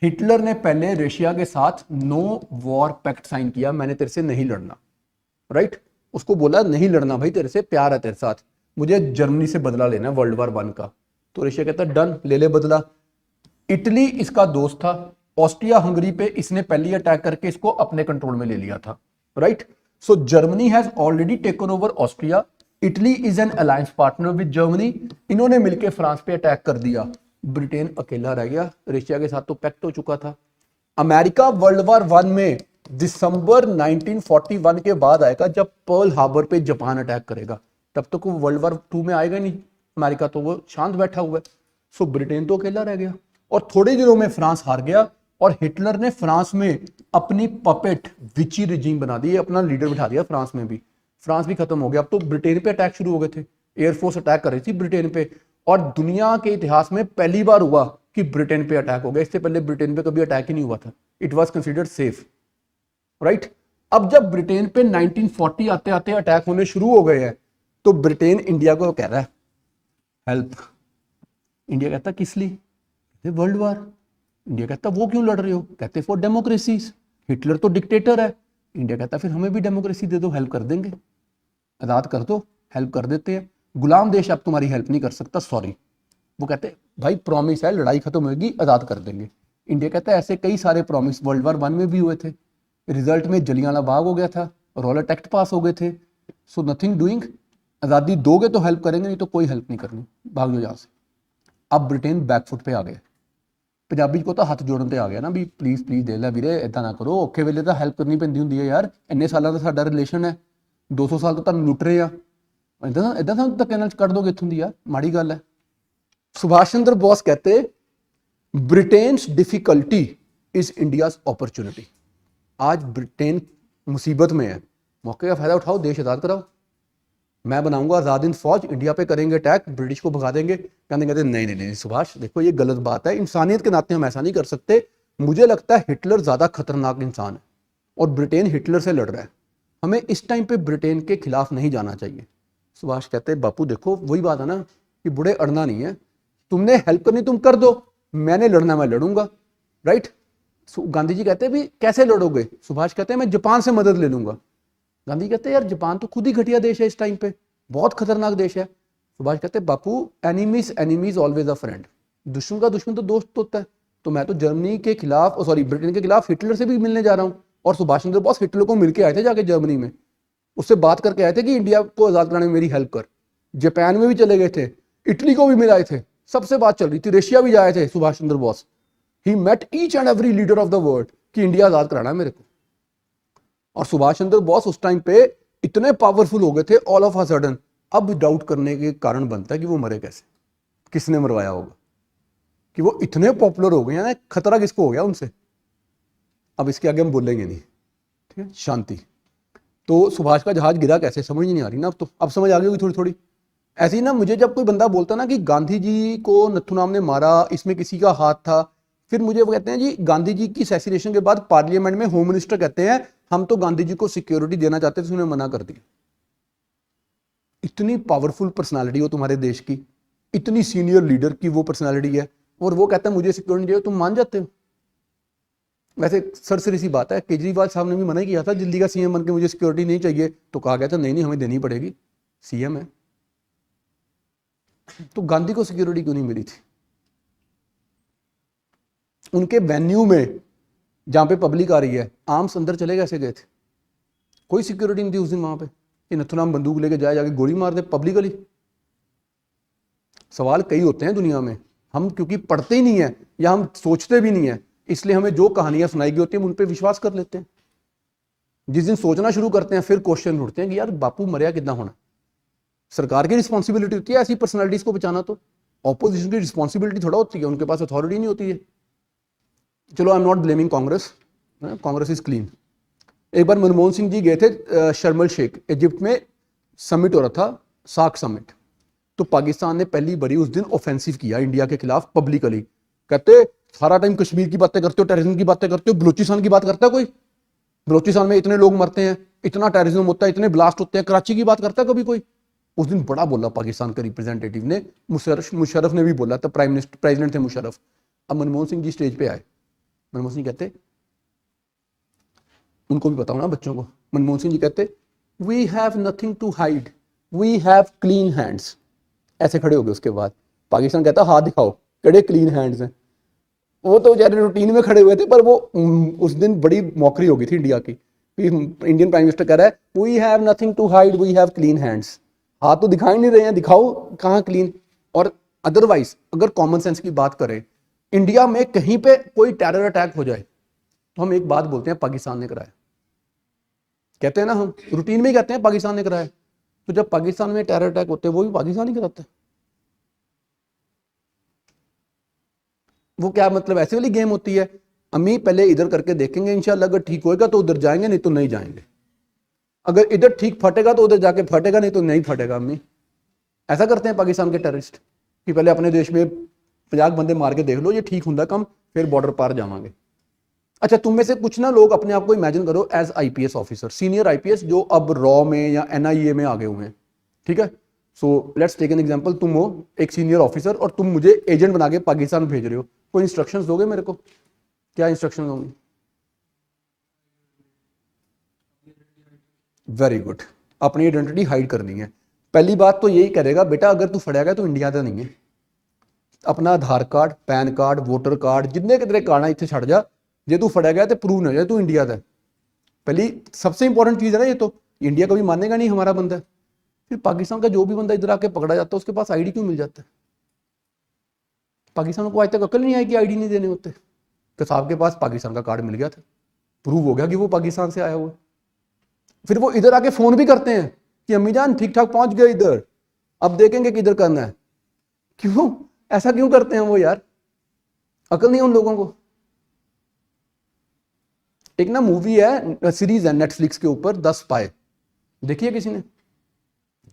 हिटलर ने पहले रशिया के साथ नो वॉर पैक्ट साइन किया, मैंने तेरे से नहीं लड़ना, राइट। उसको बोला नहीं लड़ना भाई, तेरे से प्यार है तेरे साथ, मुझे जर्मनी से बदला लेना है वर्ल्ड वॉर 1 का। तो रशिया कहता डन, ले ले बदला। इटली इसका दोस्त था, ऑस्ट्रिया हंगरी पे इसने पहली अटैक करके इसको अपने कंट्रोल में ले लिया था, right. So Germany has already taken over Austria, Italy is an alliance partner with Germany, इन्होंने मिलकर फ्रांस पे अटैक कर दिया। ब्रिटेन अकेला रह गया, रशिया के साथ तो पैक्ट हो चुका था। अमेरिका वर्ल्ड वॉर 1 में दिसंबर 1941 के बाद आएगा, जब पर्ल हार्बर पे जापान अटैक करेगा, तब तक वो वर्ल्ड वॉर 2 में आएगा नहीं अमेरिका, तो वो शांत बैठा हुआ है। सो ब्रिटेन तो अकेला रह गया, और थोड़े दिनों में फ्रांस हार गया, और हिटलर ने फ्रांस में अपनी पपेट विची रिजीम बना दी, अपना लीडर बिठा दिया फ्रांस में भी। फ्रांस भी खत्म हो गया। अब तो ब्रिटेन पे अटैक शुरू हो गए थे, एयरफोर्स अटैक कर रही थी ब्रिटेन पे, और दुनिया के इतिहास में पहली बार हुआ कि ब्रिटेन पे अटैक हो गया। इससे पहले ब्रिटेन पे कभी अटैक ही नहीं हुआ था, it was considered safe, right. अब जब ब्रिटेन पे 1940 आते आते अटैक होने शुरू हो गए हैं, तो ब्रिटेन इंडिया को कह रहा है हेल्प। इंडिया कहता किस लिए? World war. इंडिया कहता वो क्यों लड़ रहे हो? कहते फॉर डेमोक्रेसीज, हिटलर तो डिक्टेटर है। इंडिया कहता फिर हमें भी डेमोक्रेसी दे दो, हेल्प कर देंगे, आजाद कर दो, हेल्प कर देते हैं। गुलाम देश अब तुम्हारी हेल्प नहीं कर सकता, सॉरी। वो कहते भाई प्रॉमिस है, लड़ाई खत्म होगी, आजाद कर देंगे। इंडिया कहता है ऐसे कई सारे प्रॉमिस वर्ल्ड वॉर 1 में भी हुए थे, रिजल्ट में जलियांवाला बाग हो गया था, रॉलेट एक्ट पास हो गए थे, सो नथिंग डूइंग, आज़ादी दोगे तो हेल्प करेंगे, नहीं तो कोई हेल्प नहीं करनी, भाग जाओ यहाँ से। अब ब्रिटेन बैकफुट पे आ गए, पंजाबी को तो हथ जोड़न ते आ गया ना भी प्लीज़ प्लीज़ दे लै वीरे, इदां ना करो, औखे वेले तो हेल्प करनी पैंदी हुंदी है यार, इन्ने सालों का साडा रिलेशन है, 200 साल तो तुहानूं लुट रहे आ, ਇਦਾਂ ਤਾਂ ਧੱਕੇ ਨਾਲ ਕੱਢ ਦੋਗੇ ਇੱਥੋਂ ਦੀ ਯਾਰ, ਮਾੜੀ ਗੱਲ ਹੈ। सुभाष चंद्र बोस कहते Britain's difficulty is India's opportunity. आज ब्रिटेन मुसीबत में है, मौके का फायदा उठाओ, देश आज़ाद कराओ। मैं बनाऊंगा आज़ाद हिंद फौज, इंडिया पे करेंगे अटैक, ब्रिटिश को भगा देंगे। कहते नहीं नहीं नहीं सुभाष, देखो ये गलत बात है, इंसानियत के नाते हम ऐसा नहीं कर सकते। मुझे लगता है हिटलर ज़्यादा खतरनाक इंसान है और ब्रिटेन हिटलर से लड़ रहा है, हमें इस टाइम पे ब्रिटेन के खिलाफ नहीं जाना चाहिए। सुभाष कहते बापू देखो वही बात है ना कि बुढ़े अड़ना नहीं है, तुमने हेल्प करनी तुम कर दो, मैंने लड़ना मैं लड़ूंगा, राइट। गांधी जी कहते हैं भी कैसे लड़ोगे, सुभाष कहते हैं मैं जापान से मदद ले लूंगा। गांधी कहते हैं यार जापान तो खुद ही घटिया देश है इस टाइम पे, बहुत खतरनाक देश है। सुभाष कहते हैं बापू एनिमीज ऑलवेज अ फ्रेंड, दुश्मन का दुश्मन तो दोस्त होता है। तो मैं तो जर्मनी के खिलाफ ब्रिटेन के खिलाफ हिटलर से भी मिलने जा रहा हूँ, और सुभाष चंद्र बोस हिटलर को मिलके आए थे जाके जर्मनी में, उससे बात करके आए थे कि इंडिया को आजाद कराने में मेरी हेल्प कर। जापान में भी चले गए थे, इटली को भी मिलाए थे, सबसे बात चल रही थी, रशिया भी जाए थे Subhash Chandra Bose. He met each and every leader of the world कि इंडिया आजाद कराना है मेरे को। और सुभाष चंद्र बोस उस टाइम पे इतने पावरफुल हो गए थे ऑल ऑफ अ सडन, अब डाउट करने के कारण बनता है कि वो मरे कैसे, किसने मरवाया होगा, कि वो इतने पॉपुलर हो गए हैं, खतरा किसको हो गया उनसे। अब इसके आगे हम बोलेंगे नहीं, ठीक है, शांति। तो सुभाष का जहाज गिरा कैसे, समझ नहीं आ रही ना अब तो, अब समझ आ गई होगी थोड़ी थोड़ी। ऐसे ही ना मुझे जब कोई बंदा बोलता ना कि गांधी जी को नथुराम ने मारा, इसमें किसी का हाथ था, फिर मुझे वो कहते हैं जी गांधी जी की असैसिनेशन के बाद पार्लियामेंट में होम मिनिस्टर कहते हैं हम तो गांधी जी को सिक्योरिटी देना चाहते थे, उन्होंने मना कर दिया। इतनी पावरफुल पर्सनालिटी हो तुम्हारे देश की, इतनी सीनियर लीडर की वो पर्सनालिटी है, और वो कहता है मुझे सिक्योरिटी चाहिए, तुम मान जाते हो। वैसे सरसरी सी बात है, केजरीवाल साहब ने भी मना किया था दिल्ली का सीएम बन के मुझे सिक्योरिटी नहीं चाहिए, तो कहा गया था नहीं नहीं हमें देनी पड़ेगी, सीएम है। तो गांधी को सिक्योरिटी क्यों नहीं मिली थी? उनके वेन्यू में जहां पे पब्लिक आ रही है, आर्म्स अंदर चले कैसे गए थे? कोई सिक्योरिटी नहीं थी उस दिन वहां पे कि नथुराम बंदूक लेके जाए, जाके गोली मार दे पब्लिकली। सवाल कई होते हैं दुनिया में, हम क्योंकि पढ़ते ही नहीं है या हम सोचते भी नहीं है, इसलिए हमें जो कहानियां सुनाई गई होती है हम उन पर विश्वास कर लेते हैं। जिस दिन सोचना शुरू करते हैं फिर क्वेश्चन उठते हैं कि यार बापू मरिया कितना होना। सरकार की रिस्पॉन्सिबिलिटी होती है ऐसी पर्सनालिटीज को बचाना, तो ऑपोजिशन की रिस्पॉन्सिबिलिटी थोड़ा होती है, उनके पास अथॉरिटी नहीं होती है। चलो आई am not blaming Congress, Congress is clean. एक बार मनमोहन सिंह जी गए थे शर्म शेख, इजिप्ट में समिट हो रहा था, सार्क समिट, तो पाकिस्तान ने पहली बड़ी उस दिन ऑफेंसिव किया इंडिया के खिलाफ पब्लिकली। कहते सारा टाइम कश्मीर की बातें करते हो, टेररिज्म की बातें करते हो, बलूचिस्तान की बात करता है कोई? बलूचिस्तान में इतने लोग मरते हैं, इतना टेररिज्म होता है, इतने ब्लास्ट होते हैं, कराची की बात करता है कभी कोई? उस दिन बड़ा बोला पाकिस्तान के रिप्रेजेंटेटिव ने, मुशर्रफ ने भी बोला था, प्रेसिडेंट थे मुशर्रफ। अब मनमोहन सिंह जी स्टेज पे आए, मनमोहन सिंह कहते, उनको भी बताओ ना बच्चों को, मनमोहन सिंह जी कहते we have nothing to hide, we have clean hands. ऐसे खड़े हो गए, उसके बाद पाकिस्तान कहता हाथ दिखाओ, कड़े क्लीन हैंड्स हैं। वो तो बेचारे रूटीन में खड़े हुए थे, पर वो उस दिन बड़ी मौकरी हो गई थी इंडिया की। इंडियन प्राइम मिनिस्टर कह रहा है we have nothing to hide, we have clean hands. हाथ तो दिखाई नहीं रहे हैं, दिखाओ कहाँ क्लीन। और अदरवाइज अगर कॉमन सेंस की बात करें, इंडिया में कहीं पे कोई टेरर अटैक हो जाए तो हम एक बात बोलते हैं पाकिस्तान ने कराया, कहते हैं ना, हम रूटीन में ही कहते हैं पाकिस्तान ने कराया। तो जब पाकिस्तान में टेरर अटैक होते हैं वो भी पाकिस्तान ही कराता है। वो क्या मतलब ऐसे वाली गेम होती है, अम्मी पहले इधर करके देखेंगे, इंशाल्लाह अगर ठीक होएगा तो उधर जाएंगे, नहीं तो नहीं जाएंगे। अगर इधर ठीक फटेगा तो उधर जाके फटेगा, नहीं तो नहीं फटेगा। अम्मी ऐसा करते हैं पाकिस्तान के टेररिस्ट कि पहले अपने देश में 50 बंदे मार के देख लो, ये ठीक होंगे कम, फिर बॉर्डर पार जावांगे। अच्छा, तुम में से कुछ ना लोग अपने आप को इमेजिन करो as IPS officer, senior IPS जो अब रॉ में या एनआईए में आ गए हुए हैं, ठीक है। So let's take an example, तुम हो एक सीनियर ऑफिसर और तुम मुझे एजेंट बना के पाकिस्तान भेज रहे हो, कोई इंस्ट्रक्शंस दोगे मेरे को? क्या इंस्ट्रक्शन होंगी? वेरी गुड, अपनी आइडेंटिटी हाइड करनी है। पहली बात तो यही करेगा, बेटा अगर तू फड़िया गया तो इंडिया का नहीं है, अपना Aadhaar card, PAN card, voter card, जितने के तेरे कार्ड इतने छड़ जा, जे तू फड़िया गया तो प्रूव ना जाए तू इंडिया का। पहली सबसे इंपॉर्टेंट चीज़ है ना, ये तो इंडिया कभी मानेगा नहीं हमारा बंदा है। फिर पाकिस्तान का जो भी बंदा इधर आके पकड़ा जाता है उसके पास आईडी क्यों मिल जाता है? पाकिस्तान को आज तक अकल नहीं आई कि आईडी नहीं देने होते। कसाब के पास पाकिस्तान का कार्ड मिल गया था, प्रूव हो गया कि वो पाकिस्तान से आया हुआ। फिर वो इधर आके फोन भी करते हैं कि अम्मी जान ठीक ठाक पहुंच गए इधर, अब देखेंगे किधर करना है। क्यों ऐसा क्यों करते हैं वो यार, अकल नहीं है उन लोगों को। एक ना मूवी है, सीरीज है नेटफ्लिक्स के ऊपर, 10 स्पाई, देखिए किसी ने?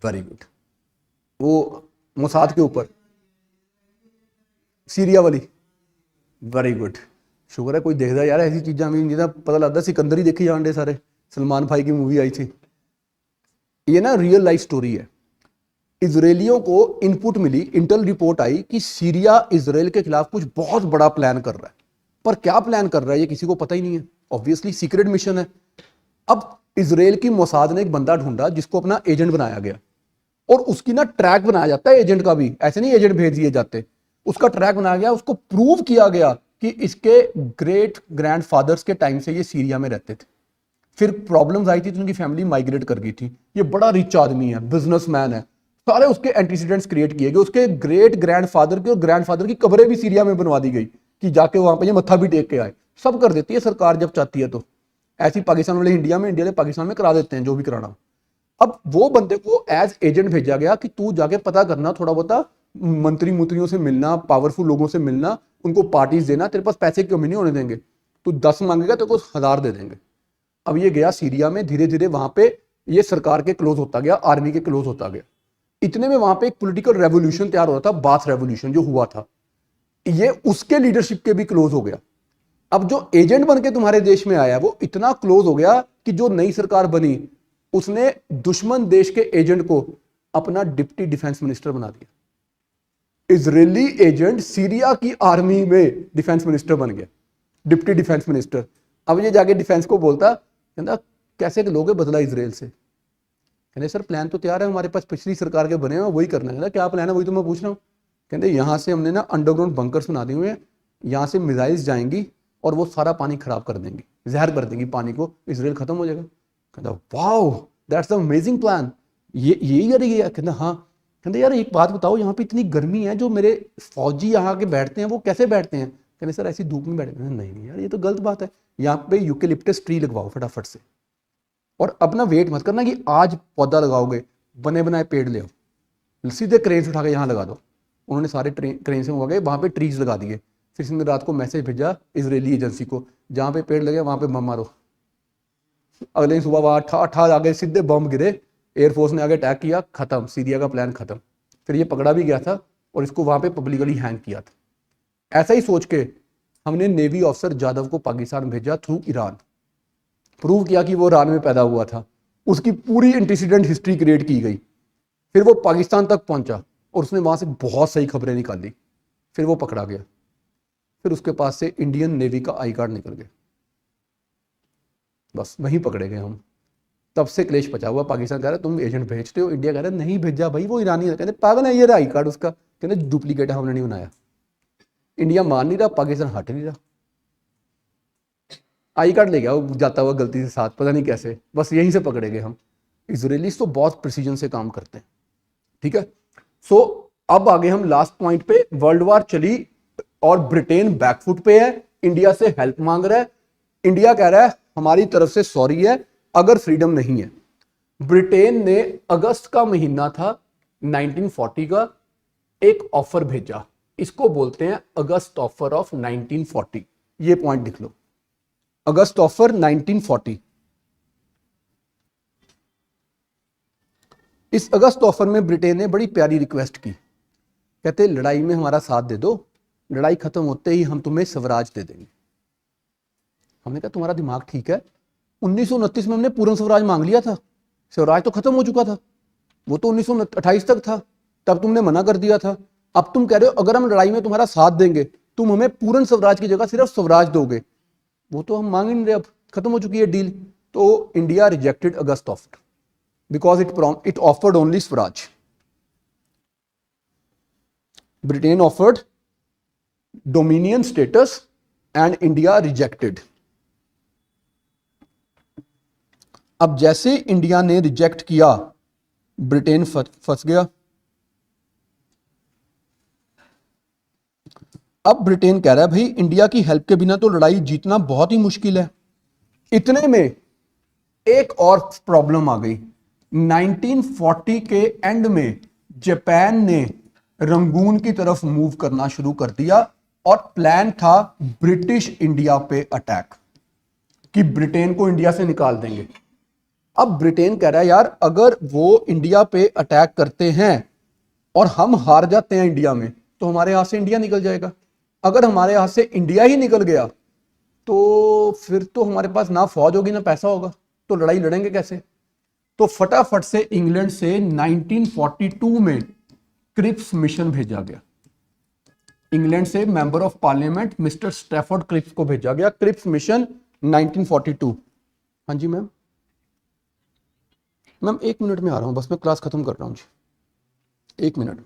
Very good. वो मोसाद के ऊपर, सीरिया वाली, वेरी गुड। शुक्र है कोई देखता यार ऐसी चीज़ां भी, नहीं तो पता लगता सिकंदर ही देखी जान दे सारे। सलमान भाई की मूवी आई थी। ये ना रियल लाइफ स्टोरी है। इजरायलियों को इनपुट मिली, इंटेल रिपोर्ट आई कि सीरिया इजराइल के खिलाफ कुछ बहुत बड़ा प्लान कर रहा है, पर क्या प्लान कर रहा है ये किसी को पता ही नहीं है। ऑब्वियसली सीक्रेट मिशन है। अब इजराइल की मोसाद ने एक बंदा ढूंढा जिसको अपना एजेंट बनाया गया, और उसकी ना ट्रैक बनाया जाता है एजेंट का भी, ऐसे नहीं एजेंट भेज दिए जाते, उसका ट्रैक बनाया गया। उसको प्रूव किया गया कि इसके ग्रेट ग्रैंडफादर्स के टाइम से ये सीरिया में रहते थे। फिर प्रॉब्लम्स आई थी तो उनकी फैमिली माइग्रेट कर गई थी। ये बड़ा रिच आदमी है, बिजनेसमैन है, सारे उसके एंटीसीडेंट्स क्रिएट किए गए। उसके ग्रेट ग्रैंडफादर की और ग्रैंडफादर की कब्रें भी सीरिया में बनवा दी गई कि जाके वहां पे ये मत्था भी टेक के आए। सब कर देती है सरकार जब चाहती है तो। ऐसी पाकिस्तान वाले इंडिया में, इंडिया वाले पाकिस्तान में करा देते हैं जो भी कराना। अब वो बंदे को एज एजेंट भेजा गया कि तू जाके पता करना, थोड़ा बहुत मंत्रियों से मिलना, पावरफुल लोगों से मिलना, उनको पार्टीज देना, तेरे पास पैसे की कमी नहीं होने देंगे, तू 10 मांगेगा तो कुछ 1000 दे देंगे। अब ये गया सीरिया में, धीरे धीरे वहां पे ये सरकार के क्लोज होता गया, आर्मी के क्लोज होता गया। इतने में वहां पे एक पॉलिटिकल रेवोल्यूशन तैयार हो रहा था, बाथ रेवोल्यूशन जो हुआ था, ये उसके लीडरशिप के भी क्लोज हो गया। अब जो एजेंट बन के तुम्हारे देश में आया वो इतना क्लोज हो गया कि जो नई सरकार बनी उसने दुश्मन देश के एजेंट को अपना डिप्टी डिफेंस मिनिस्टर बना दिया। इजरायली एजेंट सीरिया की आर्मी में डिफेंस मिनिस्टर बन गया, डिप्टी डिफेंस मिनिस्टर। अब ये जाके डिफेंस को बोलता, कहता कैसे लोगे बदला इसराइल से? कहते सर प्लान तो तैयार है हमारे पास, पिछली सरकार के बने हैं, वही करना है। क्या प्लान है वही तो मैं पूछ रहा हूँ। कहते यहाँ से हमने ना अंडरग्राउंड बंकर्स बना दिए हुए हैं, यहाँ से मिसाइल्स जाएंगी और वो सारा पानी खराब कर देंगी, जहर कर देंगी पानी को, इसराइल खत्म हो जाएगा। कहता वाओ दैट्स अमेजिंग प्लान, ये यही कर रही है? कहता हाँ। कहते यार एक बात बताओ, यहाँ पे इतनी गर्मी है, जो मेरे फौजी यहाँ के बैठते हैं वो कैसे बैठते हैं? कहते सर ऐसी धूप में बैठते हैं। नहीं यार ये तो गलत बात है, यहाँ पे यूकेलिप्टस ट्री लगवाओ फटाफट से, और अपना वेट मत करना कि आज पौधा लगाओगे, बने बनाए पेड़ ले आओ, सीधे क्रेन से उठा के यहाँ लगा दो। उन्होंने सारे क्रेन से मंगा गए, वहाँ पे ट्रीज लगा दिए। फिर इसने रात को मैसेज भेजा इजरायली एजेंसी को, जहाँ पे पेड़ लगे वहाँ पे बम मारो। अगले दिन सुबह वहाँ ठा आगे सीधे बम गिरे, एयरफोर्स ने आगे अटैक किया, खत्म, सीरिया का प्लान खत्म। फिर ये पकड़ा भी गया था और इसको वहाँ पे पब्लिकली हैंग किया था। ऐसा ही सोच के हमने नेवी ऑफिसर जाधव को पाकिस्तान भेजा थ्रू ईरान, प्रूव किया कि वो ईरान में पैदा हुआ था, उसकी पूरी एंटीसीडेंट हिस्ट्री क्रिएट की गई। फिर वो पाकिस्तान तक पहुंचा और उसने वहां से बहुत सही खबरें निकाली। फिर वो पकड़ा गया, फिर उसके पास से इंडियन नेवी का आई कार्ड निकल गया, बस वहीं पकड़े गए हम। तब से क्लेश पचा हुआ। पाकिस्तान कह रहा है तुम एजेंट भेजते हो, इंडिया कह रहा है नहीं भेजा भाई, वो ईरानी है। कहते पागल है, ये रहा आई कार्ड उसका। कहते डुप्लीकेट है, हमने नहीं बनाया। इंडिया मान नहीं रहा, पाकिस्तान हट नहीं रहा, आई कार्ड ले गया वो जाता हुआ गलती से साथ, पता नहीं कैसे, बस यहीं से पकड़े गए हम। इजरायलीज तो बहुत प्रिसीजन से काम करते हैं, ठीक है। सो अब आगे हम लास्ट पॉइंट पे, वर्ल्ड वॉर चली और ब्रिटेन बैकफुट पे है, इंडिया से हेल्प मांग रहा है। इंडिया कह रहा है हमारी तरफ से सॉरी है अगर फ्रीडम नहीं है। ब्रिटेन ने अगस्त का महीना था 1940 का, एक ऑफर भेजा, इसको बोलते हैं अगस्त ऑफर ऑफ 1940। ये पॉइंट लिख लो, अगस्त ऑफर 1940। इस अगस्त ऑफर में ब्रिटेन ने बड़ी प्यारी रिक्वेस्ट की, कहते लड़ाई में हमारा साथ दे दो, लड़ाई खत्म होते ही हम तुम्हें स्वराज दे देंगे। हमने कहा तुम्हारा दिमाग ठीक है, 1929 में हमने पूर्ण स्वराज मांग लिया था, स्वराज तो खत्म हो चुका था, वो तो 1928 तक था, तब तुमने मना कर दिया था। अब तुम कह रहे हो अगर हम लड़ाई में तुम्हारा साथ देंगे तुम हमें पूर्ण स्वराज की जगह सिर्फ स्वराज दोगे, वो तो हम मांग ही नहीं रहे, अब खत्म हो चुकी है डील। तो India rejected August offer because it offered only Swaraj. Britain offered dominion status and India rejected. अब जैसे इंडिया ने रिजेक्ट किया, ब्रिटेन फंस गया। अब ब्रिटेन कह रहा है भाई इंडिया की हेल्प के बिना तो लड़ाई जीतना बहुत ही मुश्किल है। इतने में एक और प्रॉब्लम आ गई, 1940 के एंड में जापान ने रंगून की तरफ मूव करना शुरू कर दिया और प्लान था ब्रिटिश इंडिया पे अटैक, कि ब्रिटेन को इंडिया से निकाल देंगे। अब ब्रिटेन कह रहा है यार अगर वो इंडिया पे अटैक करते हैं और हम हार जाते हैं इंडिया में तो हमारे हाथ से इंडिया निकल जाएगा। अगर हमारे हाथ से इंडिया ही निकल गया तो फिर तो हमारे पास ना फौज होगी ना पैसा होगा, तो लड़ाई लड़ेंगे कैसे। तो फटाफट से इंग्लैंड से 1942 में क्रिप्स मिशन भेजा गया। इंग्लैंड से member of parliament mister Stafford Cripps को भेजा गया। Cripps mission 1942। हाँ जी मैम, मैम 1 मिनट में आ रहा हूं, बस मैं क्लास खत्म कर रहा हूं जी, 1 मिनट में।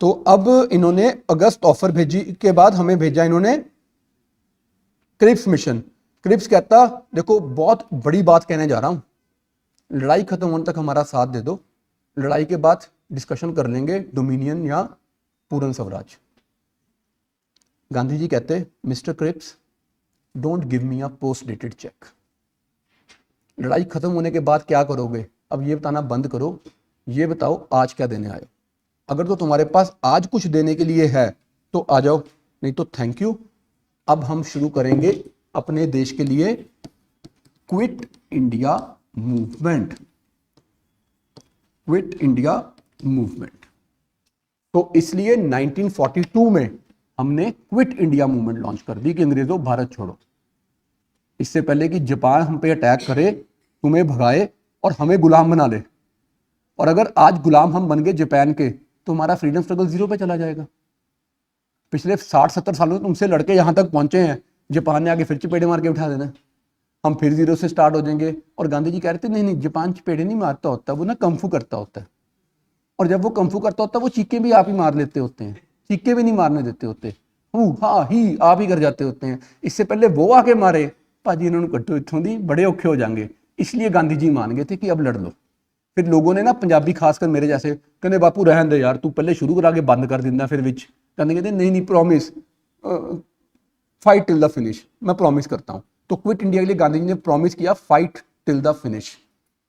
तो अब इन्होंने अगस्त ऑफर भेजी के बाद हमें भेजा इन्होंने क्रिप्स मिशन। क्रिप्स कहता देखो बहुत बड़ी बात कहने जा रहा हूं, लड़ाई खत्म होने तक हमारा साथ दे दो, लड़ाई के बाद डिस्कशन कर लेंगे डोमिनियन या पूर्ण स्वराज। गांधी जी कहते mister Cripps don't give me a post dated cheque. लड़ाई खत्म होने के बाद क्या करोगे, अब ये बताना बंद करो, ये बताओ आज क्या देने आए हो। अगर तो तुम्हारे पास आज कुछ देने के लिए है तो आ जाओ, नहीं तो थैंक यू। अब हम शुरू करेंगे अपने देश के लिए quit India movement. Quit India movement. तो इसलिए 1942 में हमने क्विट इंडिया मूवमेंट लॉन्च कर दी कि अंग्रेजों भारत छोड़ो। इससे पहले कि जापान हम पे अटैक करे, तुम्हें भगाए और हमें गुलाम बना ले, और अगर आज गुलाम हम बन गए जापान के तो हमारा फ्रीडम स्ट्रगल जीरो पे चला जाएगा। पिछले 60-70 सालों में तुमसे लड़के यहां तक पहुंचे हैं, जापान ने आगे फिर चपेड़े मार के उठा देना, हम फिर जीरो से स्टार्ट हो जाएंगे। और गांधी जी कह रहे थे नहीं नहीं जापान चपेड़े नहीं मारता होता, वो ना कंफू करता होता है, और जब वो कंफू करता होता है वो चीखे भी आप ही मार लेते होते हैं, चीखे भी नहीं मारने देते होते, हाँ ही आप ही कर जाते होते हैं। इससे पहले वो आके मारे भाजी इन्होंने कट्टो इत्थों दी बड़े औखे हो जाएंगे। इसलिए गांधी जी मान गए थे कि अब लड़ लो। फिर लोगों ने ना पंजाबी खासकर मेरे जैसे कहते बापू रहन दे यार, तू पहले शुरू करा के बंद कर दिंदा फिर विच कहते नहीं नहीं promise fight till the finish. मैं प्रॉमिस करता हूं। तो क्विट इंडिया के लिए गांधी जी ने प्रॉमिस किया फाइट टिल द फिनिश,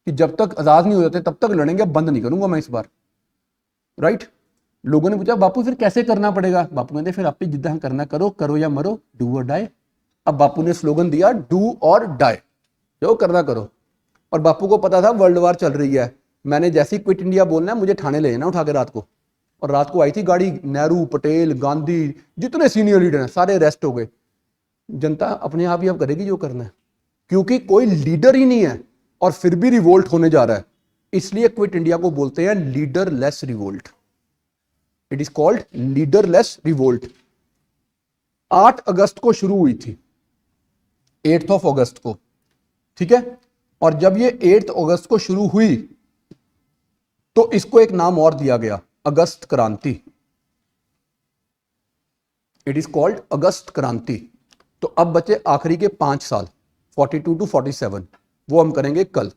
कि जब तक आजाद नहीं हो जाते तब तक लड़ेंगे, बंद नहीं करूंगा मैं इस बार। राइट। लोगों ने पूछा बापू फिर कैसे करना पड़ेगा, बापू कहते फिर आप ही जिद्दा करना करो, करो या मरो, डू और डाई। अब बापू ने स्लोगन दिया डू और डाई, जो करना करो। और बापू को पता था वर्ल्ड वार चल रही है, मैंने जैसे ही क्विट इंडिया बोलना है मुझे थाने ले जाना उठा के रात को। और रात को आई थी गाड़ी, नेहरू, पटेल, गांधी, जितने सीनियर लीडर हैं सारे अरेस्ट हो गए। जनता अपने आप ही अब करेगी जो करना है, क्योंकि कोई लीडर ही नहीं है और फिर भी रिवोल्ट होने जा रहा है। इसलिए क्विट इंडिया को बोलते हैं leaderless revolt. It is called leaderless revolt. 8 अगस्त को शुरू हुई थी, 8th of अगस्त को, ठीक है। और जब ये 8th अगस्त को शुरू हुई तो इसको एक नाम और दिया गया, अगस्त क्रांति। इट इज कॉल्ड अगस्त क्रांति। तो अब बचे आखिरी के 5 साल 42 to 47, वो हम करेंगे कल।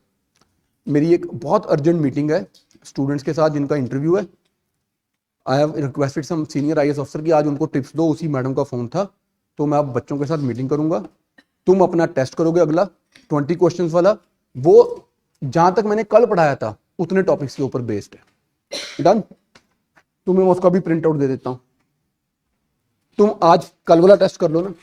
मेरी एक बहुत अर्जेंट मीटिंग है स्टूडेंट्स के साथ जिनका इंटरव्यू है। I have requested some senior IAS officer की आज उनको टिप्स दो, उसी मैडम का फोन था। तो मैं अब बच्चों के साथ मीटिंग करूंगा, तुम अपना टेस्ट करोगे अगला 20 क्वेश्चंस वाला, वो जहां तक मैंने कल पढ़ाया था उतने टॉपिक्स के ऊपर बेस्ड है। डन। तुम्हें उसका भी प्रिंट आउट दे देता हूं, तुम आज कल वाला टेस्ट कर लो ना।